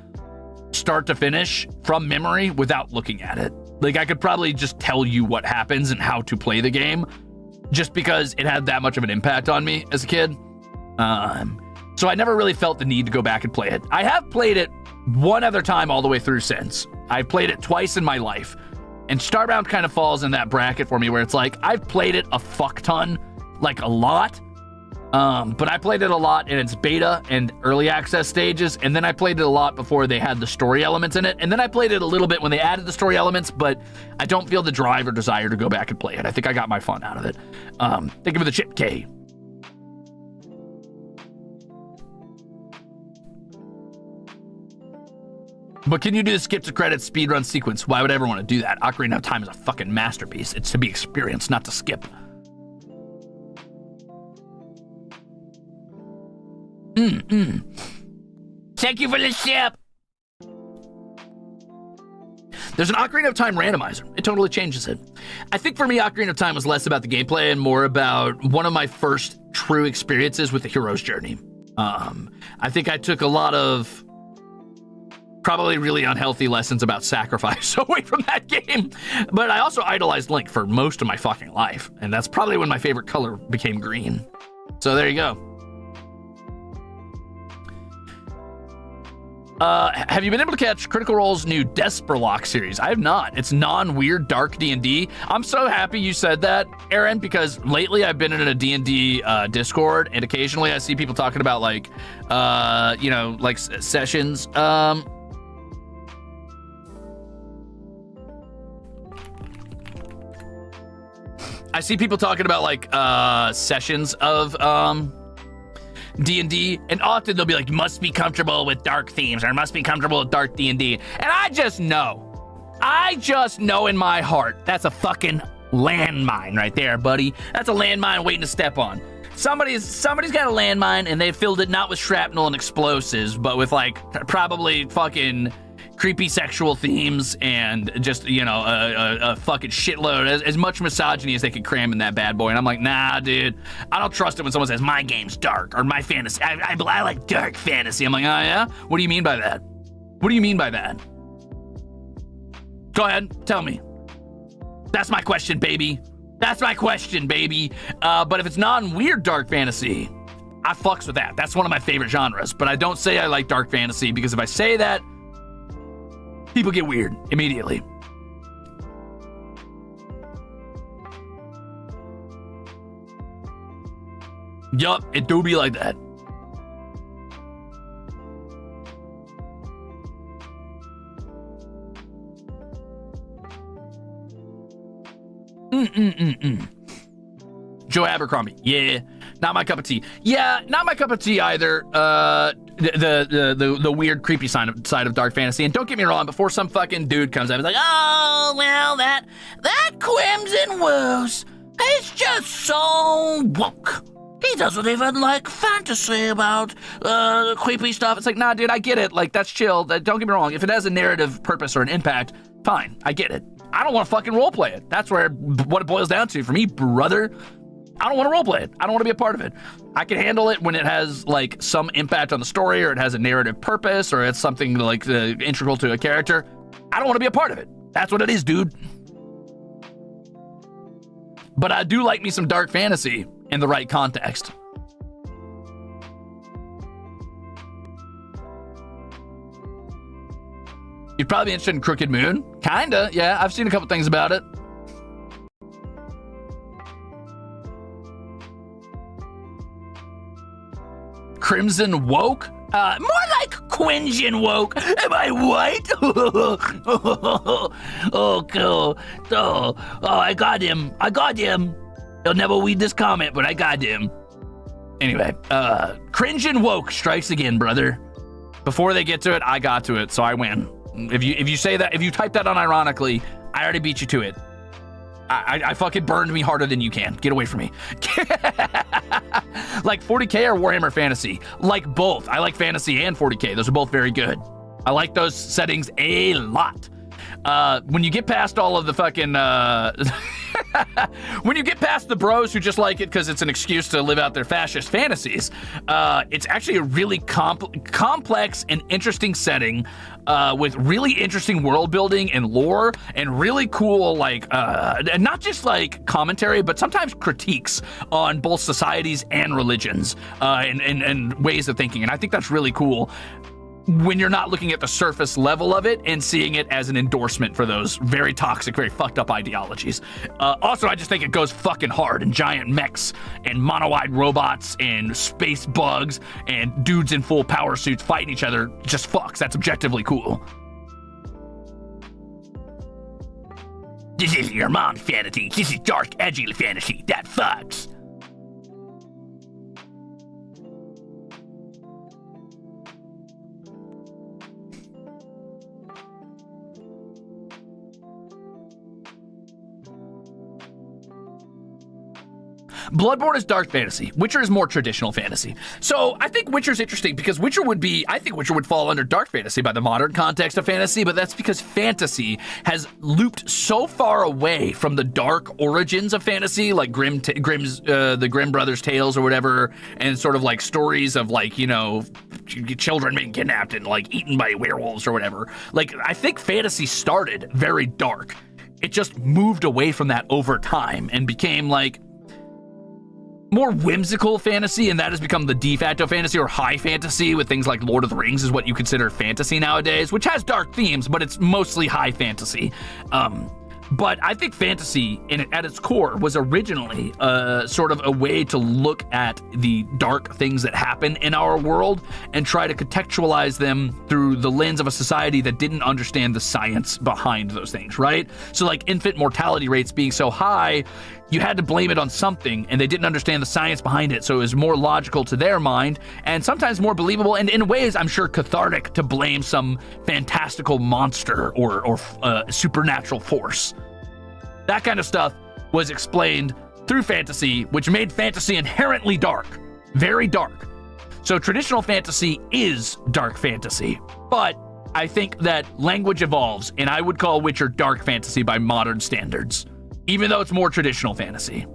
start to finish, from memory without looking at it. Like, I could probably just tell you what happens and how to play the game, just because it had that much of an impact on me as a kid. So I never really felt the need to go back and play it. I have played it one other time all the way through since. I played it twice in my life. And Starbound kind of falls in that bracket for me where it's like, I've played it a fuck ton, like a lot. But I played it a lot in its beta and early access stages, and then I played it a lot before they had the story elements in it, and then I played it a little bit when they added the story elements, but I don't feel the drive or desire to go back and play it. I think I got my fun out of it. Thank you for the chip, K. But can you do the skip to credits speedrun sequence? Why would I ever want to do that? Ocarina of Time is a fucking masterpiece. It's to be experienced, not to skip. Thank you for the ship. There's an Ocarina of Time randomizer. It totally changes it. I think for me, Ocarina of Time was less about the gameplay and more about one of my first true experiences with the hero's journey. I think I took a lot of probably really unhealthy lessons about sacrifice away from that game. But I also idolized Link for most of my fucking life. And that's probably when my favorite color became green. So there you go. Have you been able to catch Critical Role's new Desperlock series? I have not. It's non-weird dark D&D. I'm so happy you said that, Aaron, because lately I've been in a D&D Discord, and occasionally I see people talking about like, you know, like sessions. I see people talking about like sessions of D&D, and often they'll be like, must be comfortable with dark themes or must be comfortable with dark D&D. And I just know in my heart, that's a fucking landmine right there, buddy. That's a landmine waiting to step on. Somebody's got a landmine and they filled it not with shrapnel and explosives, but with like probably fucking creepy sexual themes and just, you know, a fucking shitload, as much misogyny as they could cram in that bad boy. And I'm like, nah, dude, I don't trust it when someone says my game's dark or my fantasy. I like dark fantasy. I'm like, oh yeah? What do you mean by that? What do you mean by that? Go ahead, tell me. That's my question, baby. That's my question, baby. But if it's non-weird dark fantasy, I fucks with that. That's one of my favorite genres. But I don't say I like dark fantasy, because if I say that, people get weird immediately. Yup, it do be like that. Joe Abercrombie, yeah, not my cup of tea. Yeah, not my cup of tea either. The weird, creepy side of dark fantasy. And don't get me wrong, before some fucking dude comes up and is like, oh, well, that Crimzon Rulez, he's just so woke. He doesn't even like fantasy about creepy stuff. It's like, nah, dude, I get it. Like, that's chill. Don't get me wrong. If it has a narrative purpose or an impact, fine, I get it. I don't want to fucking roleplay it. That's what it boils down to for me, brother. I don't want to roleplay it. I don't want to be a part of it. I can handle it when it has like some impact on the story, or it has a narrative purpose, or it's something like integral to a character. I don't want to be a part of it. That's what it is, dude. But I do like me some dark fantasy in the right context. You'd probably be interested in Crooked Moon. Kinda, yeah. I've seen a couple things about it. Crimzon Woke? More like Quinjan Woke. Am I white? Oh, cool. Oh, I got him. He'll never read this comment, but I got him. Anyway, Crimzon Woke strikes again, brother. Before they get to it, I got to it, so I win. If you say that, if you type that unironically, I already beat you to it. I fucking burned me harder than you can. Get away from me. Like 40K or Warhammer Fantasy? Like both. I like Fantasy and 40K. Those are both very good. I like those settings a lot. When you get past all of the fucking... when you get past the bros who just like it because it's an excuse to live out their fascist fantasies, it's actually a really complex and interesting setting with really interesting world building and lore and really cool, like, and not just like commentary, but sometimes critiques on both societies and religions and ways of thinking. And I think that's really cool when you're not looking at the surface level of it and seeing it as an endorsement for those very toxic, very fucked up ideologies. Also, I just think it goes fucking hard, and giant mechs and mono-eyed robots and space bugs and dudes in full power suits fighting each other just fucks. That's objectively cool. This isn't your mom's fantasy. This is dark, edgy fantasy. That fucks. Bloodborne is dark fantasy. Witcher is more traditional fantasy. So I think Witcher's interesting because I think Witcher would fall under dark fantasy by the modern context of fantasy, but that's because fantasy has looped so far away from the dark origins of fantasy, like the Grimm Brothers tales or whatever, and sort of like stories of like, you know, children being kidnapped and like eaten by werewolves or whatever. Like, I think fantasy started very dark. It just moved away from that over time and became like more whimsical fantasy, and that has become the de facto fantasy, or high fantasy, with things like Lord of the Rings is what you consider fantasy nowadays, which has dark themes, but it's mostly high fantasy. But I think fantasy, at its core, was originally sort of a way to look at the dark things that happen in our world and try to contextualize them through the lens of a society that didn't understand the science behind those things, right? So like infant mortality rates being so high, you had to blame it on something, and they didn't understand the science behind it, so it was more logical to their mind, and sometimes more believable, and in ways, I'm sure, cathartic to blame some fantastical monster or supernatural force. That kind of stuff was explained through fantasy, which made fantasy inherently dark. Very dark. So traditional fantasy is dark fantasy, but I think that language evolves, and I would call Witcher dark fantasy by modern standards, even though it's more traditional fantasy.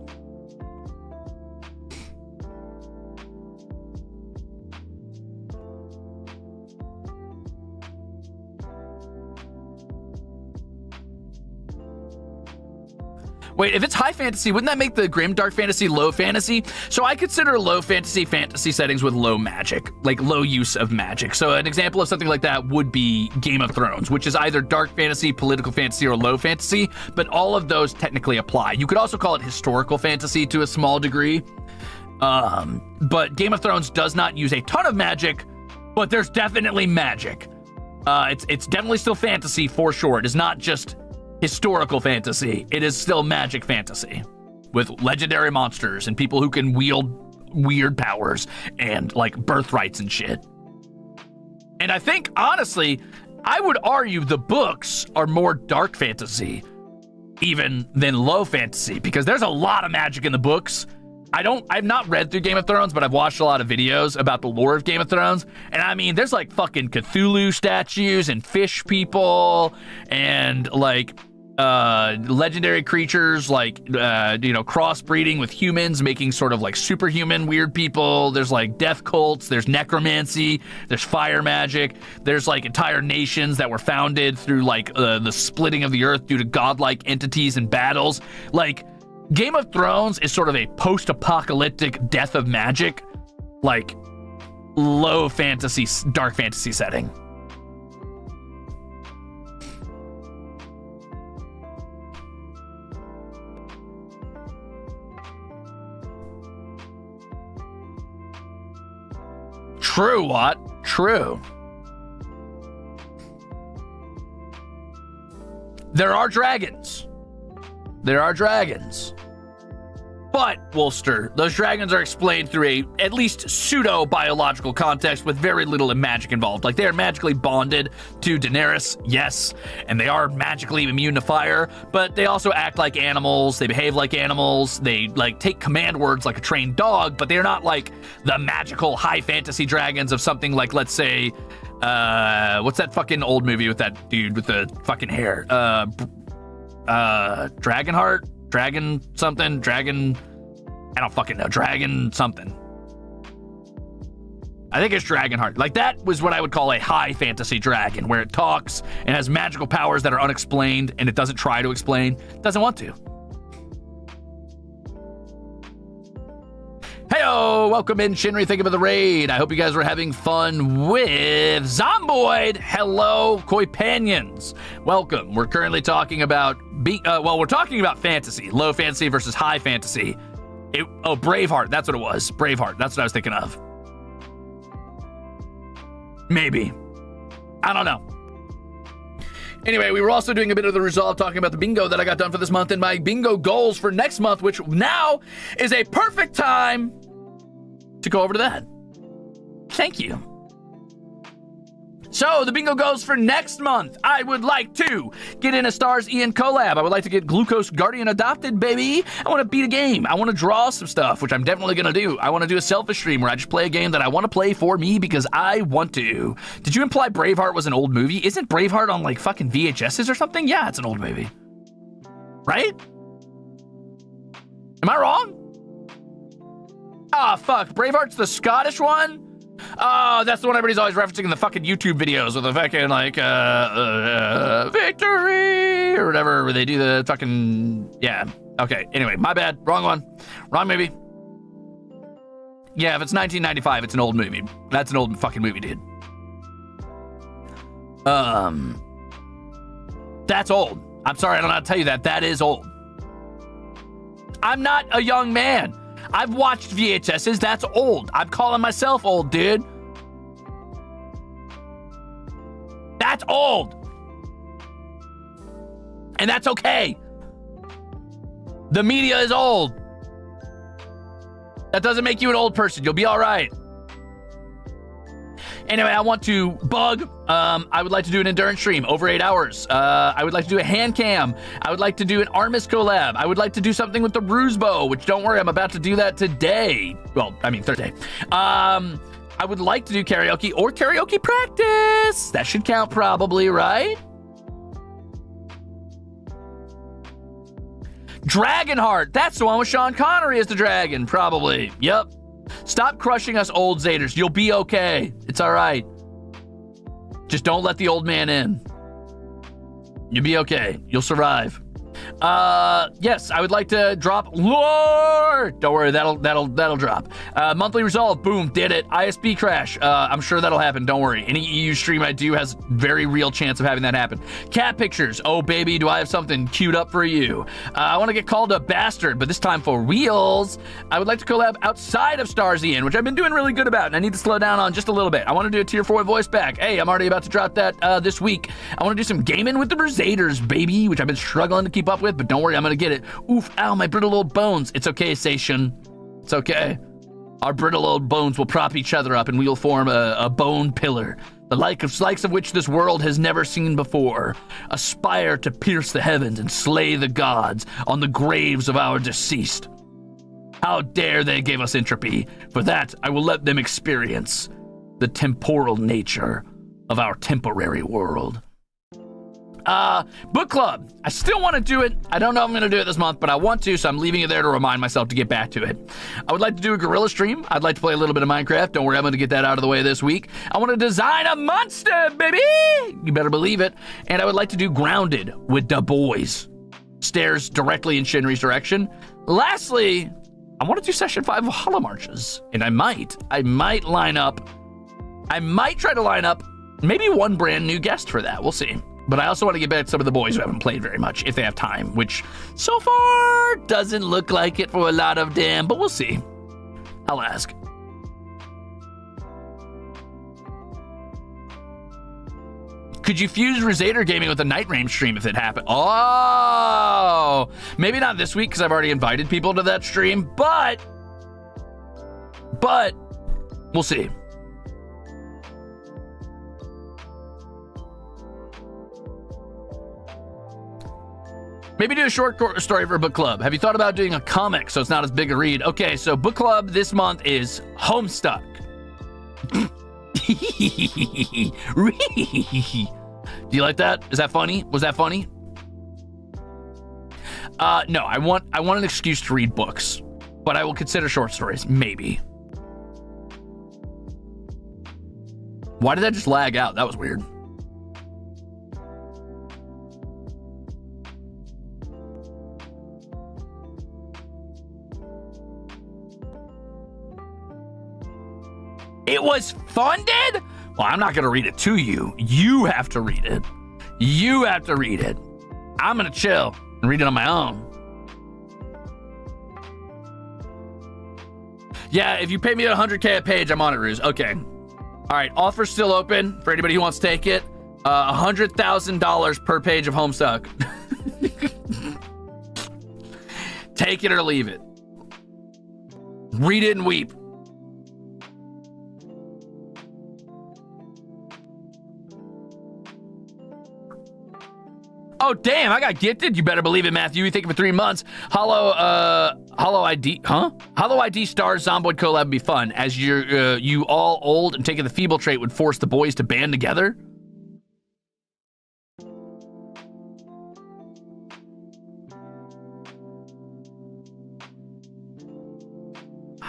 Wait, if it's high fantasy, wouldn't that make the grim dark fantasy low fantasy? So I consider low fantasy settings with low magic, like low use of magic. So an example of something like that would be Game of Thrones, which is either dark fantasy, political fantasy, or low fantasy, but all of those technically apply. You could also call it historical fantasy to a small degree. But Game of Thrones does not use a ton of magic, but there's definitely magic. It's definitely still fantasy for sure. It is not just historical fantasy. It is still magic fantasy with legendary monsters and people who can wield weird powers and like birthrights and shit. And I think, honestly, I would argue the books are more dark fantasy even than low fantasy, because there's a lot of magic in the books. I've not read through Game of Thrones, but I've watched a lot of videos about the lore of Game of Thrones. And I mean, there's like fucking Cthulhu statues and fish people and like legendary creatures, like crossbreeding with humans, making sort of like superhuman weird people. There's like death cults, there's necromancy, there's fire magic, there's like entire nations that were founded through like the splitting of the earth due to godlike entities and battles. Like, Game of Thrones is sort of a post-apocalyptic death of magic, like low fantasy, dark fantasy setting. True, what? True. There are dragons. There are dragons. But, Wolster, those dragons are explained through a at least pseudo-biological context with very little magic involved. Like, they are magically bonded to Daenerys, yes, and they are magically immune to fire, but they also act like animals, they behave like animals, they, like, take command words like a trained dog, but they're not, like, the magical high fantasy dragons of something like, let's say, what's that fucking old movie with that dude with the fucking hair? Dragonheart? Dragon something? Dragon... I don't fucking know. Dragon something. I think it's Dragonheart. Like, that was what I would call a high fantasy dragon, where it talks and has magical powers that are unexplained, and it doesn't try to explain. It doesn't want to. Heyo! Welcome in, Shinri. Thank you for the raid. I hope you guys were having fun with Zomboid. Hello, Koipanions. Welcome. We're currently talking about... we're talking about fantasy. Low fantasy versus high fantasy. Braveheart. That's what it was. Braveheart. That's what I was thinking of. Maybe. I don't know. Anyway, we were also doing a bit of the Ruzolve, talking about the bingo that I got done for this month and my bingo goals for next month, which now is a perfect time to go over to that. Thank you. So, the bingo goes for next month. I would like to get in a Stars-EN collab. I would like to get Glucose Guardian adopted, baby. I want to beat a game. I want to draw some stuff, which I'm definitely going to do. I want to do a selfish stream where I just play a game that I want to play for me because I want to. Did you imply Braveheart was an old movie? Isn't Braveheart on, like, fucking VHSs or something? Yeah, it's an old movie. Right? Am I wrong? Ah, fuck. Braveheart's the Scottish one? Oh, that's the one everybody's always referencing in the fucking YouTube videos with the fucking, like, victory, or whatever, where they do the fucking, yeah. Okay, anyway, my bad. Wrong one. Wrong movie. Yeah, if it's 1995, it's an old movie. That's an old fucking movie, dude. That's old. I'm sorry, I don't know how to tell you that. That is old. I'm not a young man. I've watched VHSs. That's old. I'm calling myself old, dude. That's old. And that's okay. The media is old. That doesn't make you an old person. You'll be all right. Anyway, I want to bug. I would like to do an endurance stream over 8 hours. I would like to do a hand cam. I would like to do an Armis collab. I would like to do something with the Ruze bow, which don't worry, I'm about to do that today. Well, I mean Thursday. I would like to do karaoke or karaoke practice. That should count probably, right? Dragonheart. That's the one with Sean Connery as the dragon, probably. Yep. Stop crushing us old Zaders. You'll be okay. It's all right. Just don't let the old man in. You'll be okay. You'll survive. Yes, I would like to drop lore. Don't worry, that'll drop. Monthly Ruzolve, boom, did it. ISB crash, I'm sure that'll happen. Don't worry. Any EU stream I do has very real chance of having that happen. Cat pictures, oh baby, do I have something queued up for you? I want to get called a bastard, but this time for wheels. I would like to collab outside of HOLOSTARS-EN, which I've been doing really good about, and I need to slow down on just a little bit. I want to do a tier 4 voice back. Hey, I'm already about to drop that this week. I want to do some gaming with the Ruzaders, baby, which I've been struggling to keep up with, but don't worry, I'm gonna get it. Oof, ow, my brittle old bones. It's okay, Sation. It's okay. Our brittle old bones will prop each other up and we will form a bone pillar, the likes of which this world has never seen before. Aspire to pierce the heavens and slay the gods on the graves of our deceased. How dare they give us entropy? For that, I will let them experience the temporal nature of our temporary world. Book club. I still want to do it. I don't know if I'm going to do it this month, but I want to, so I'm leaving it there to remind myself to get back to it. I would like to do a gorilla stream. I'd like to play a little bit of Minecraft. Don't worry, I'm going to get that out of the way this week. I want to design a monster, baby! You better believe it. And I would like to do grounded with the boys. Stares directly in Shinri's direction. Lastly, I want to do session 5 of Holo Marches. And I might line up. I might try to line up maybe one brand new guest for that. We'll see. But I also want to get back to some of the boys who haven't played very much, if they have time, which so far doesn't look like it for a lot of them, but we'll see. I'll ask. Could you fuse Ruzader Gaming with a Night Range stream if it happened? Oh, maybe not this week because I've already invited people to that stream, but we'll see. Maybe do a short story for book club. Have you thought about doing a comic so it's not as big a read? Okay, so book club this month is Homestuck. Do you like that? Is that funny? Was that funny? No, I want an excuse to read books, but I will consider short stories, maybe. Why did that just lag out? That was weird. It was funded? Well, I'm not going to read it to you. You have to read it. You have to read it. I'm going to chill and read it on my own. Yeah, if you pay me $100K a page, I'm on it, Ruze. Okay. All right, offer's still open for anybody who wants to take it. $100,000 per page of Homestuck. Take it or leave it. Read it and weep. Oh, damn, I got gifted. You better believe it, Matthew. You think for 3 months. Holo ID, huh? Holo ID Stars Zomboid collab would be fun. As you all old and taking the feeble trait would force the boys to band together.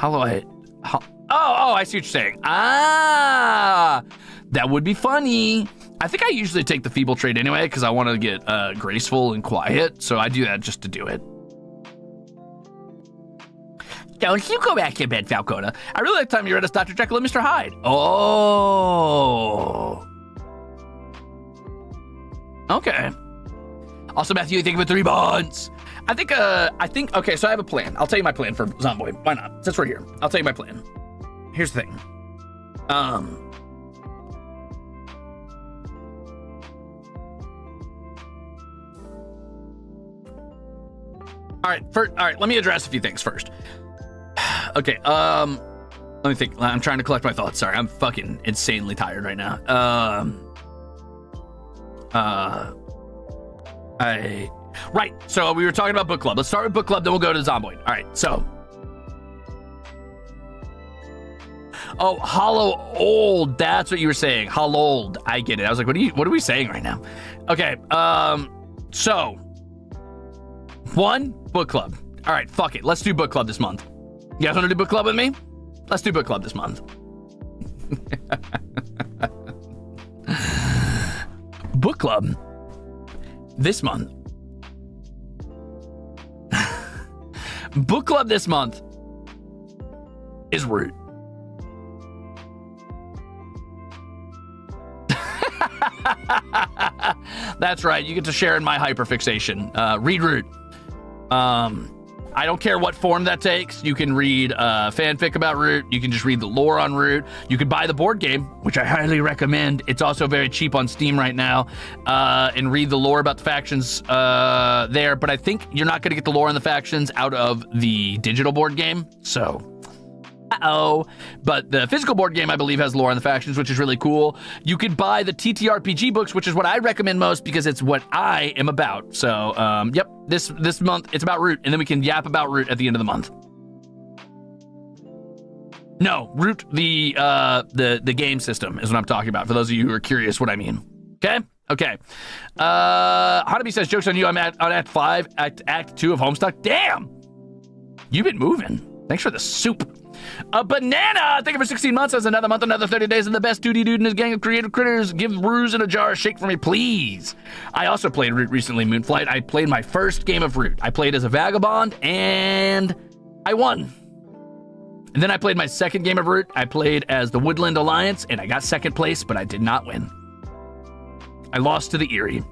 Oh, I see what you're saying. Ah, that would be funny. I think I usually take the feeble trait anyway because I want to get graceful and quiet, so I do that just to do it. Don't you go back to bed, Falcona. I really like the time you read us Dr. Jekyll and Mr. Hyde. Oh. Okay. Also, Matthew, you think of it 3 months. I think, okay, so I have a plan. I'll tell you my plan for Zomboid. Why not? Since we're here, I'll tell you my plan. Here's the thing. All right, let me address a few things first. Okay, let me think. I'm trying to collect my thoughts. Sorry, I'm fucking insanely tired right now. Right, so we were talking about book club. Let's start with book club, then we'll go to Zomboid. All right, so. Oh, hollow old. That's what you were saying. Hollow old. I get it. I was like, what are we saying right now? Okay, so. 1, book club. All right, fuck it. Let's do book club this month. You guys want to do book club with me? Let's do book club this month. Book club this month. Book club this month is Root. That's right. You get to share in my hyperfixation. Read Root. I don't care what form that takes. You can read fanfic about Root. You can just read the lore on Root. You could buy the board game, which I highly recommend. It's also very cheap on Steam right now, and read the lore about the factions there. But I think you're not going to get the lore on the factions out of the digital board game. So, but the physical board game, I believe, has lore on the factions, which is really cool. You could buy the TTRPG books, which is what I recommend most because it's what I am about. So, yep, this month it's about Root, and then we can yap about Root at the end of the month. No, Root, the game system is what I'm talking about. For those of you who are curious, what I mean. Okay. Hanabi says, jokes on you. I'm on Act 5, Act 2 of Homestuck. Damn, you've been moving. Thanks for the soup. A banana! Thank you for 16 months. That's another month, another 30 days, and the best duty dude in his gang of creative critters. Give Ruze in a jar a shake for me, please. I also played Root recently, Moonflight. I played my first game of Root. I played as a vagabond, and I won. And then I played my second game of Root. I played as the Woodland Alliance, and I got second place, but I did not win. I lost to the Eerie.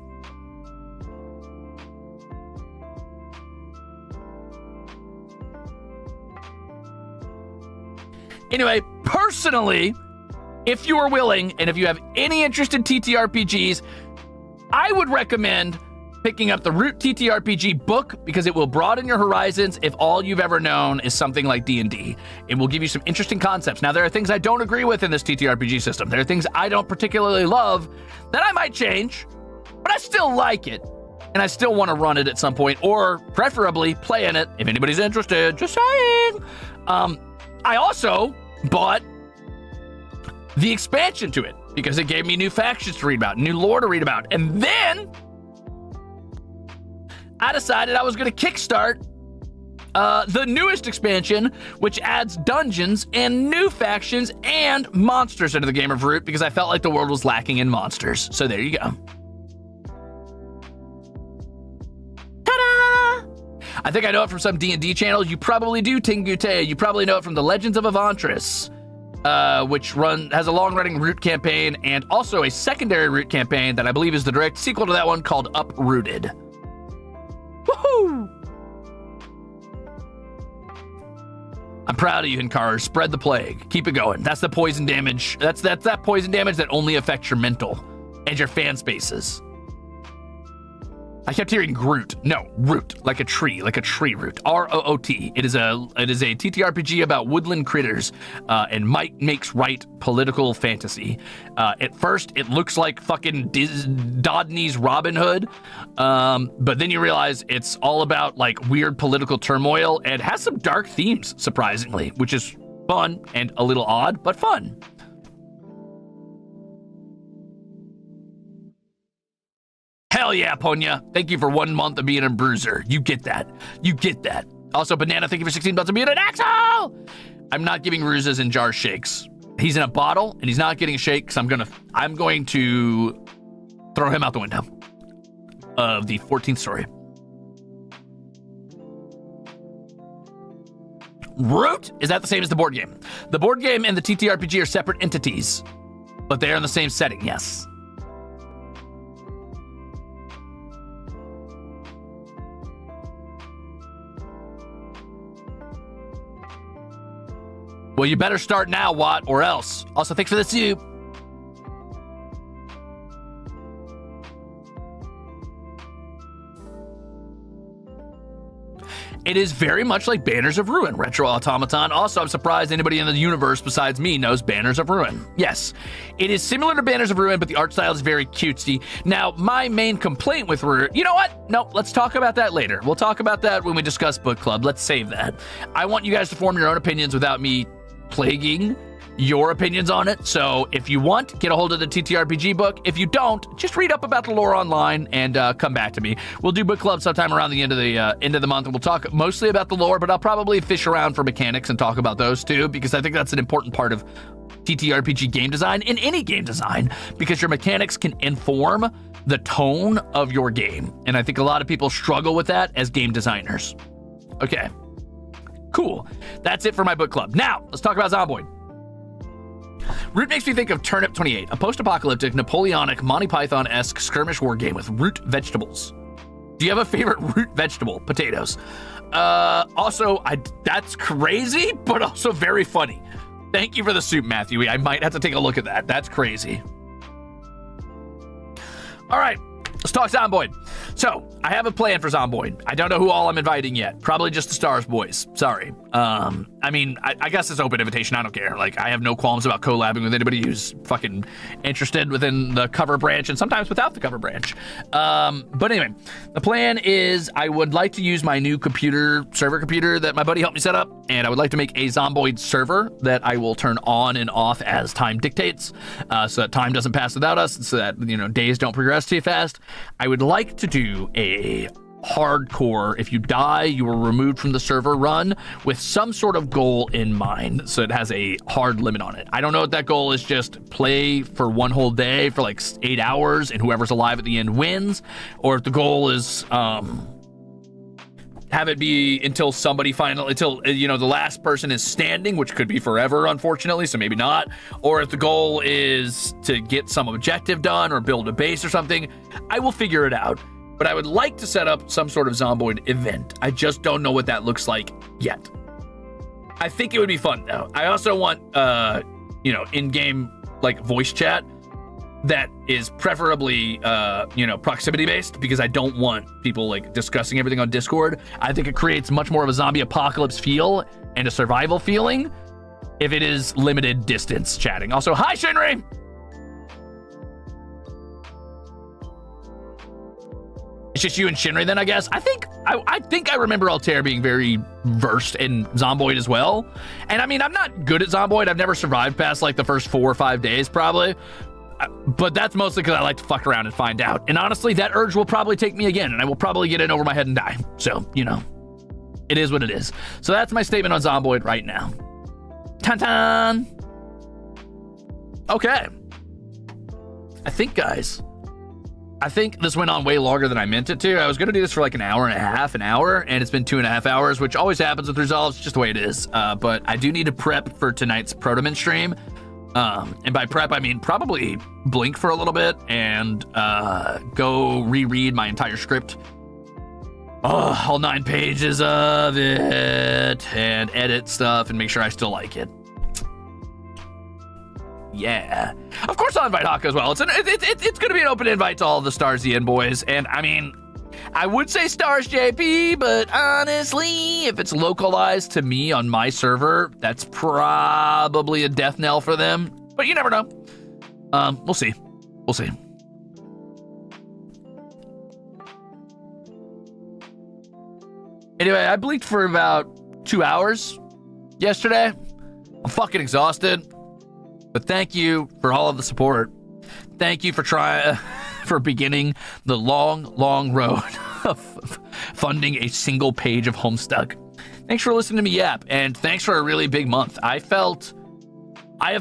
Anyway, personally, if you are willing, and if you have any interest in TTRPGs, I would recommend picking up the Root TTRPG book because it will broaden your horizons if all you've ever known is something like D&D. It will give you some interesting concepts. Now, there are things I don't agree with in this TTRPG system. There are things I don't particularly love that I might change, but I still like it, and I still want to run it at some point, or preferably play in it if anybody's interested. Just saying. I also bought the expansion to it because it gave me new factions to read about, new lore to read about. And then I decided I was going to kickstart the newest expansion, which adds dungeons and new factions and monsters into the game of Root because I felt like the world was lacking in monsters. So there you go. I think I know it from some D&D channels. You probably do, Tingute. You probably know it from the Legends of Avantris, which has a long-running Root campaign and also a secondary Root campaign that I believe is the direct sequel to that one called Uprooted. Woohoo! I'm proud of you, Hinkar. Spread the plague. Keep it going. That's the poison damage. That's that poison damage that only affects your mental and your fan spaces. I kept hearing Groot. No, Root, like a tree root. R-O-O-T. It is a TTRPG about woodland critters, and might makes right political fantasy. At first, it looks like fucking Dodney's Robin Hood, but then you realize it's all about like weird political turmoil and has some dark themes, surprisingly, which is fun and a little odd, but fun. Hell yeah, Ponya. Thank you for 1 month of being a bruiser. You get that. You get that. Also, Banana, thank you for 16 months of being an asshole. I'm not giving Ruzes in jar shakes. He's in a bottle, and he's not getting a shake, because I'm going to throw him out the window of the 14th story. Root is that the same as the board game? The board game and the TTRPG are separate entities, but they are in the same setting, yes. Well, you better start now, Watt, or else. Also, thanks for the soup. It is very much like Banners of Ruin, Retro Automaton. Also, I'm surprised anybody in the universe besides me knows Banners of Ruin. Yes, it is similar to Banners of Ruin, but the art style is very cutesy. Now, my main complaint with Ruin, you know what? No, let's talk about that later. We'll talk about that when we discuss book club. Let's save that. I want you guys to form your own opinions without me plaguing your opinions on it. So if you want, get a hold of the TTRPG book. If you don't, just read up about the lore online and come back to me. We'll do book club sometime around the end of the month, and we'll talk mostly about the lore, but I'll probably fish around for mechanics and talk about those too, because I think that's an important part of TTRPG game design, in any game design, because your mechanics can inform the tone of your game. And I think a lot of people struggle with that as game designers. Okay, cool. That's it for my book club. Now, let's talk about Zomboid. Root makes me think of Turnip 28, a post-apocalyptic, Napoleonic, Monty Python-esque skirmish war game with root vegetables. Do you have a favorite root vegetable? Potatoes. Also, that's crazy, but also very funny. Thank you for the soup, Matthew. I might have to take a look at that. That's crazy. All right, let's talk Zomboid. So, I have a plan for Zomboid. I don't know who all I'm inviting yet. Probably just the Stars boys. Sorry. I mean, I guess it's open invitation. I don't care. Like, I have no qualms about collabing with anybody who's fucking interested within the cover branch and sometimes without the cover branch. But anyway, the plan is I would like to use my new server computer that my buddy helped me set up, and I would like to make a Zomboid server that I will turn on and off as time dictates, so that time doesn't pass without us, so that, you know, days don't progress too fast. I would like to do a hardcore, if you die, you are removed from the server run with some sort of goal in mind, so it has a hard limit on it. I don't know if that goal is just play for one whole day for like 8 hours and whoever's alive at the end wins, or if the goal is have it be until you know, the last person is standing, which could be forever, unfortunately, so maybe not. Or if the goal is to get some objective done or build a base or something, I will figure it out. But I would like to set up some sort of Zomboid event. I just don't know what that looks like yet. I think it would be fun, though. I also want, you know, in-game, like, voice chat that is preferably, you know, proximity-based, because I don't want people, like, discussing everything on Discord. I think it creates much more of a zombie apocalypse feel and a survival feeling if it is limited distance chatting. Also, hi, Shinri! It's just you and Shinri then, I guess. I think I remember Altair being very versed in Zomboid as well. And I mean, I'm not good at Zomboid. I've never survived past like the first 4 or 5 days probably. But that's mostly because I like to fuck around and find out. And honestly, that urge will probably take me again, and I will probably get in over my head and die. So, you know, it is what it is. So that's my statement on Zomboid right now. Tan-tan! Okay. I think, guys, this went on way longer than I meant it to. I was going to do this for like an hour, and it's been 2.5 hours, which always happens with Ruzolve. It's just the way it is. But I do need to prep for tonight's Protoman stream. And by prep, I mean probably blink for a little bit and go reread my entire script. All 9 pages of it, and edit stuff and make sure I still like it. Yeah. Of course I'll invite Haka as well. It's going to be an open invite to all the Stars-EN boys. And I mean, I would say Stars JP, but honestly, if it's localized to me on my server, that's probably a death knell for them. But you never know. We'll see. We'll see. Anyway, I blinked for about 2 hours yesterday. I'm fucking exhausted. But thank you for all of the support. Thank you for beginning the long road of funding a single page of Homestuck. Thanks for listening to me yap, and thanks for a really big month. I have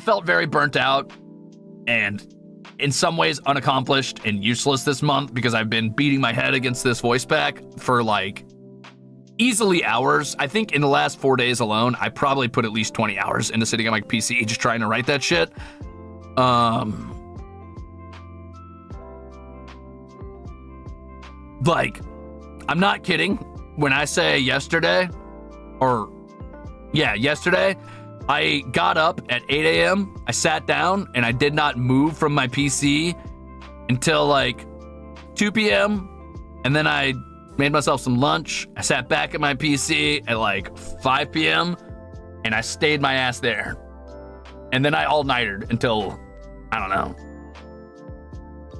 felt very burnt out and in some ways unaccomplished and useless this month because I've been beating my head against this voice pack for like easily hours. I think in the last 4 days alone, I probably put at least 20 hours into sitting on my PC just trying to write that shit. Like, I'm not kidding when I say yesterday, I got up at 8 a.m., I sat down, and I did not move from my PC until like 2 p.m., and then I made myself some lunch. I sat back at my PC at like 5 p.m. and I stayed my ass there. And then I all-nightered until, I don't know,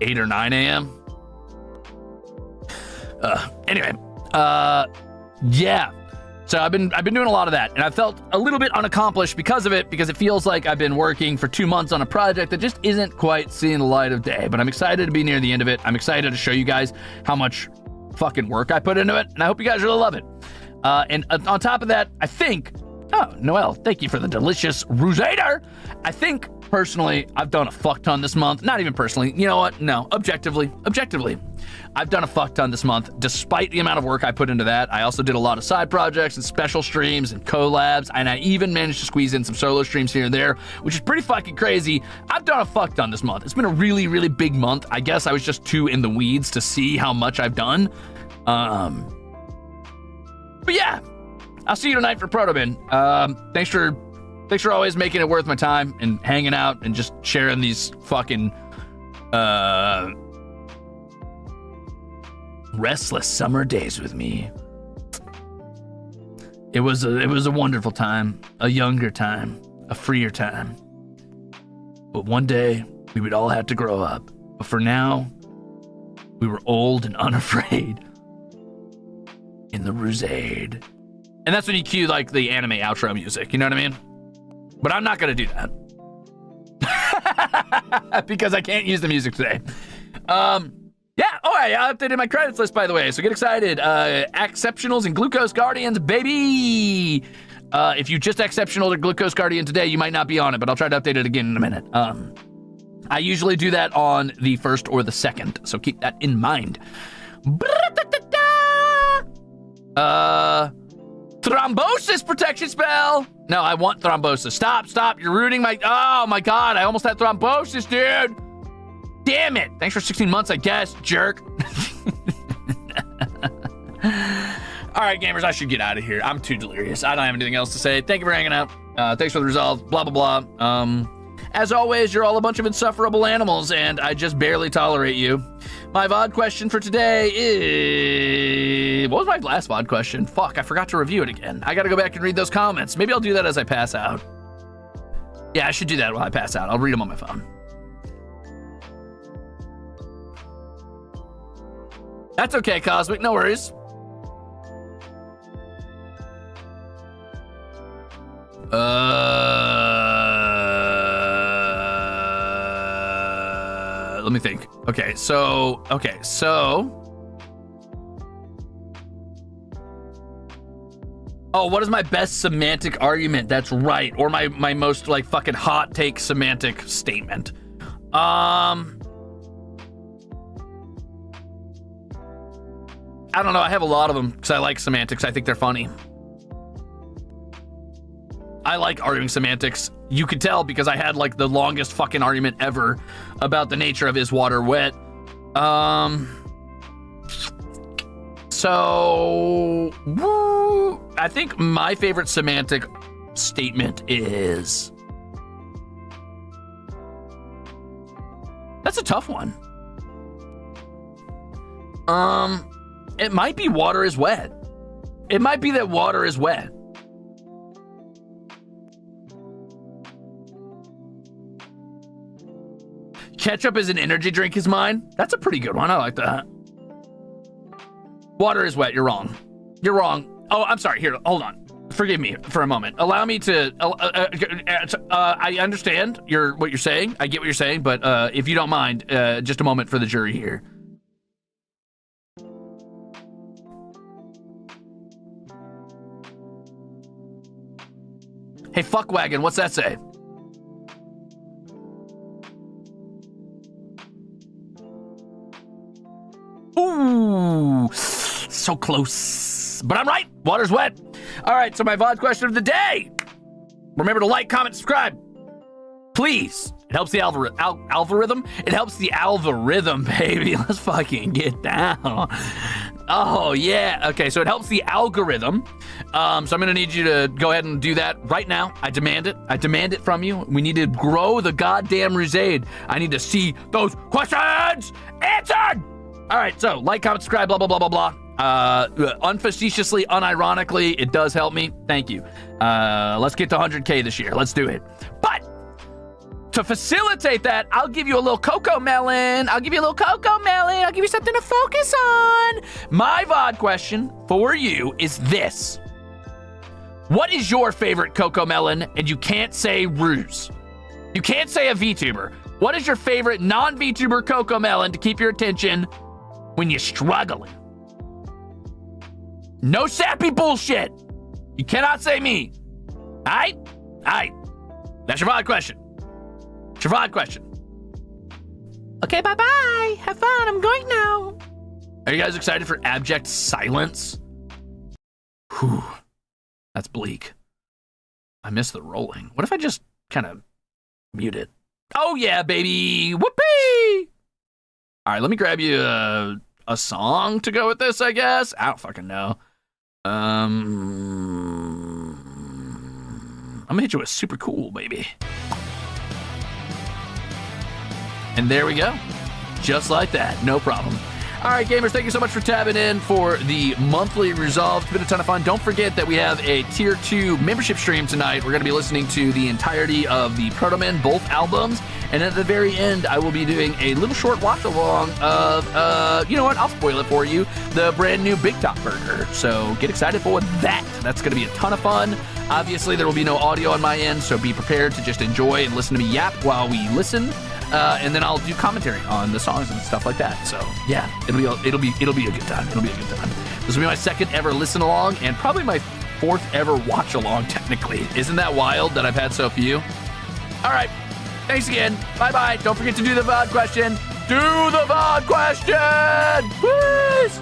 8 or 9 a.m. Anyway, yeah. So I've been doing a lot of that, and I felt a little bit unaccomplished because of it, because it feels like I've been working for 2 months on a project that just isn't quite seeing the light of day. But I'm excited to be near the end of it. I'm excited to show you guys how much fucking work I put into it, and I hope you guys really love it. And on top of that, I think, oh, Noel, thank you for the delicious Ruze. I think personally, I've done a fuck ton this month. Not even personally. You know what? No, objectively, I've done a fuck ton this month, despite the amount of work I put into that. I also did a lot of side projects and special streams and collabs, and I even managed to squeeze in some solo streams here and there, which is pretty fucking crazy. I've done a fuck ton this month. It's been a really, really big month. I guess I was just too in the weeds to see how much I've done. But yeah, I'll see you tonight for Protobin. Thanks for always making it worth my time and hanging out and just sharing these fucking restless summer days with me. It was a wonderful time, a younger time, a freer time. But one day we would all have to grow up. But for now, we were old and unafraid in the Ruzade. And that's when you cue like the anime outro music, you know what I mean? But I'm not gonna do that. Because I can't use the music today. Yeah, oh, I updated my credits list, by the way, so get excited. Exceptionals and Glucose Guardians, baby! If you just Exceptional or Glucose Guardian today, you might not be on it, but I'll try to update it again in a minute. I usually do that on the 1st or the 2nd, so keep that in mind. Thrombosis protection spell! No, I want thrombosis. Stop, you're ruining my... Oh my god, I almost had thrombosis, dude! Damn it! Thanks for 16 months, I guess, jerk. Alright, gamers, I should get out of here. I'm too delirious. I don't have anything else to say. Thank you for hanging out. Thanks for the Ruzolve. Blah, blah, blah. As always, you're all a bunch of insufferable animals, and I just barely tolerate you. My VOD question for today is... What was my last VOD question? Fuck, I forgot to review it again. I gotta go back and read those comments. Maybe I'll do that as I pass out. Yeah, I should do that while I pass out. I'll read them on my phone. That's okay, Cosmic. No worries. Let me think. Okay, so... Oh, what is my best semantic argument? That's right. Or my most, like, fucking hot take semantic statement. I don't know. I have a lot of them because I like semantics. I think they're funny. I like arguing semantics. You could tell because I had like the longest fucking argument ever about the nature of is water wet. So I think my favorite semantic statement is... That's a tough one. It might be water is wet. It might be that water is wet. Ketchup is an energy drink is mine. That's a pretty good one. I like that. Water is wet. You're wrong. You're wrong. Oh, I'm sorry. Here, hold on. Forgive me for a moment. Allow me to... I understand what you're saying. I get what you're saying, but if you don't mind, just a moment for the jury here. Hey, fuckwagon, what's that say? Ooh, so close. But I'm right. Water's wet. All right, so my VOD question of the day. Remember to like, comment, subscribe. Please. It helps the algorithm. It helps the algorithm, baby. Let's fucking get down. Oh, yeah. Okay, so it helps the algorithm. So I'm going to need you to go ahead and do that right now. I demand it. I demand it from you. We need to grow the goddamn Ruzade. I need to see those questions answered. All right, so like, comment, subscribe, blah, blah, blah, blah, blah. Unfacetiously, unironically, it does help me. Thank you. Let's get to 100K this year. Let's do it. But to facilitate that, I'll give you a little cocoa melon. I'll give you something to focus on. My VOD question for you is this. What is your favorite cocoa melon? And you can't say Ruze. You can't say a VTuber. What is your favorite non-VTuber cocoa melon to keep your attention when you're struggling? No sappy bullshit. You cannot say me. All right? That's your VOD question. It's your VOD question. Okay, bye-bye. Have fun. I'm going now. Are you guys excited for abject silence? Whew. That's bleak. I miss the rolling. What if I just kind of mute it? Oh, yeah, baby. Whoopee. All right, let me grab you a song to go with this, I guess. I don't fucking know. I'm gonna hit you with super cool, baby. And there we go. Just like that. No problem. All right, gamers, thank you so much for tabbing in for the monthly Ruzolve. It's been a ton of fun. Don't forget that we have a Tier 2 membership stream tonight. We're going to be listening to the entirety of the Proto Man, both albums. And at the very end, I will be doing a little short watch-along of, you know what, I'll spoil it for you, the brand new Big Top Burger. So get excited for that. That's going to be a ton of fun. Obviously, there will be no audio on my end, so be prepared to just enjoy and listen to me yap while we listen. And then I'll do commentary on the songs and stuff like that. So yeah, it'll be a good time. It'll be a good time. This will be my second ever listen along and probably my fourth ever watch along technically. Isn't that wild that I've had so few? All right, thanks again. Bye. Don't forget to do the VOD question. Do the VOD question, please.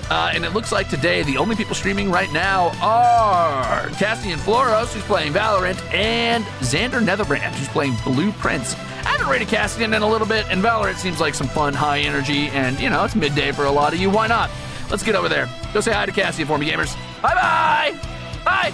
And it looks like today the only people streaming right now are Cassian Floros, who's playing Valorant, and Xander Netherbrand, who's playing Blue Prince. I haven't rated Cassian in a little bit, and Valorant seems like some fun, high energy, and, you know, it's midday for a lot of you. Why not? Let's get over there. Go say hi to Cassian for me, gamers. Bye-bye! Bye!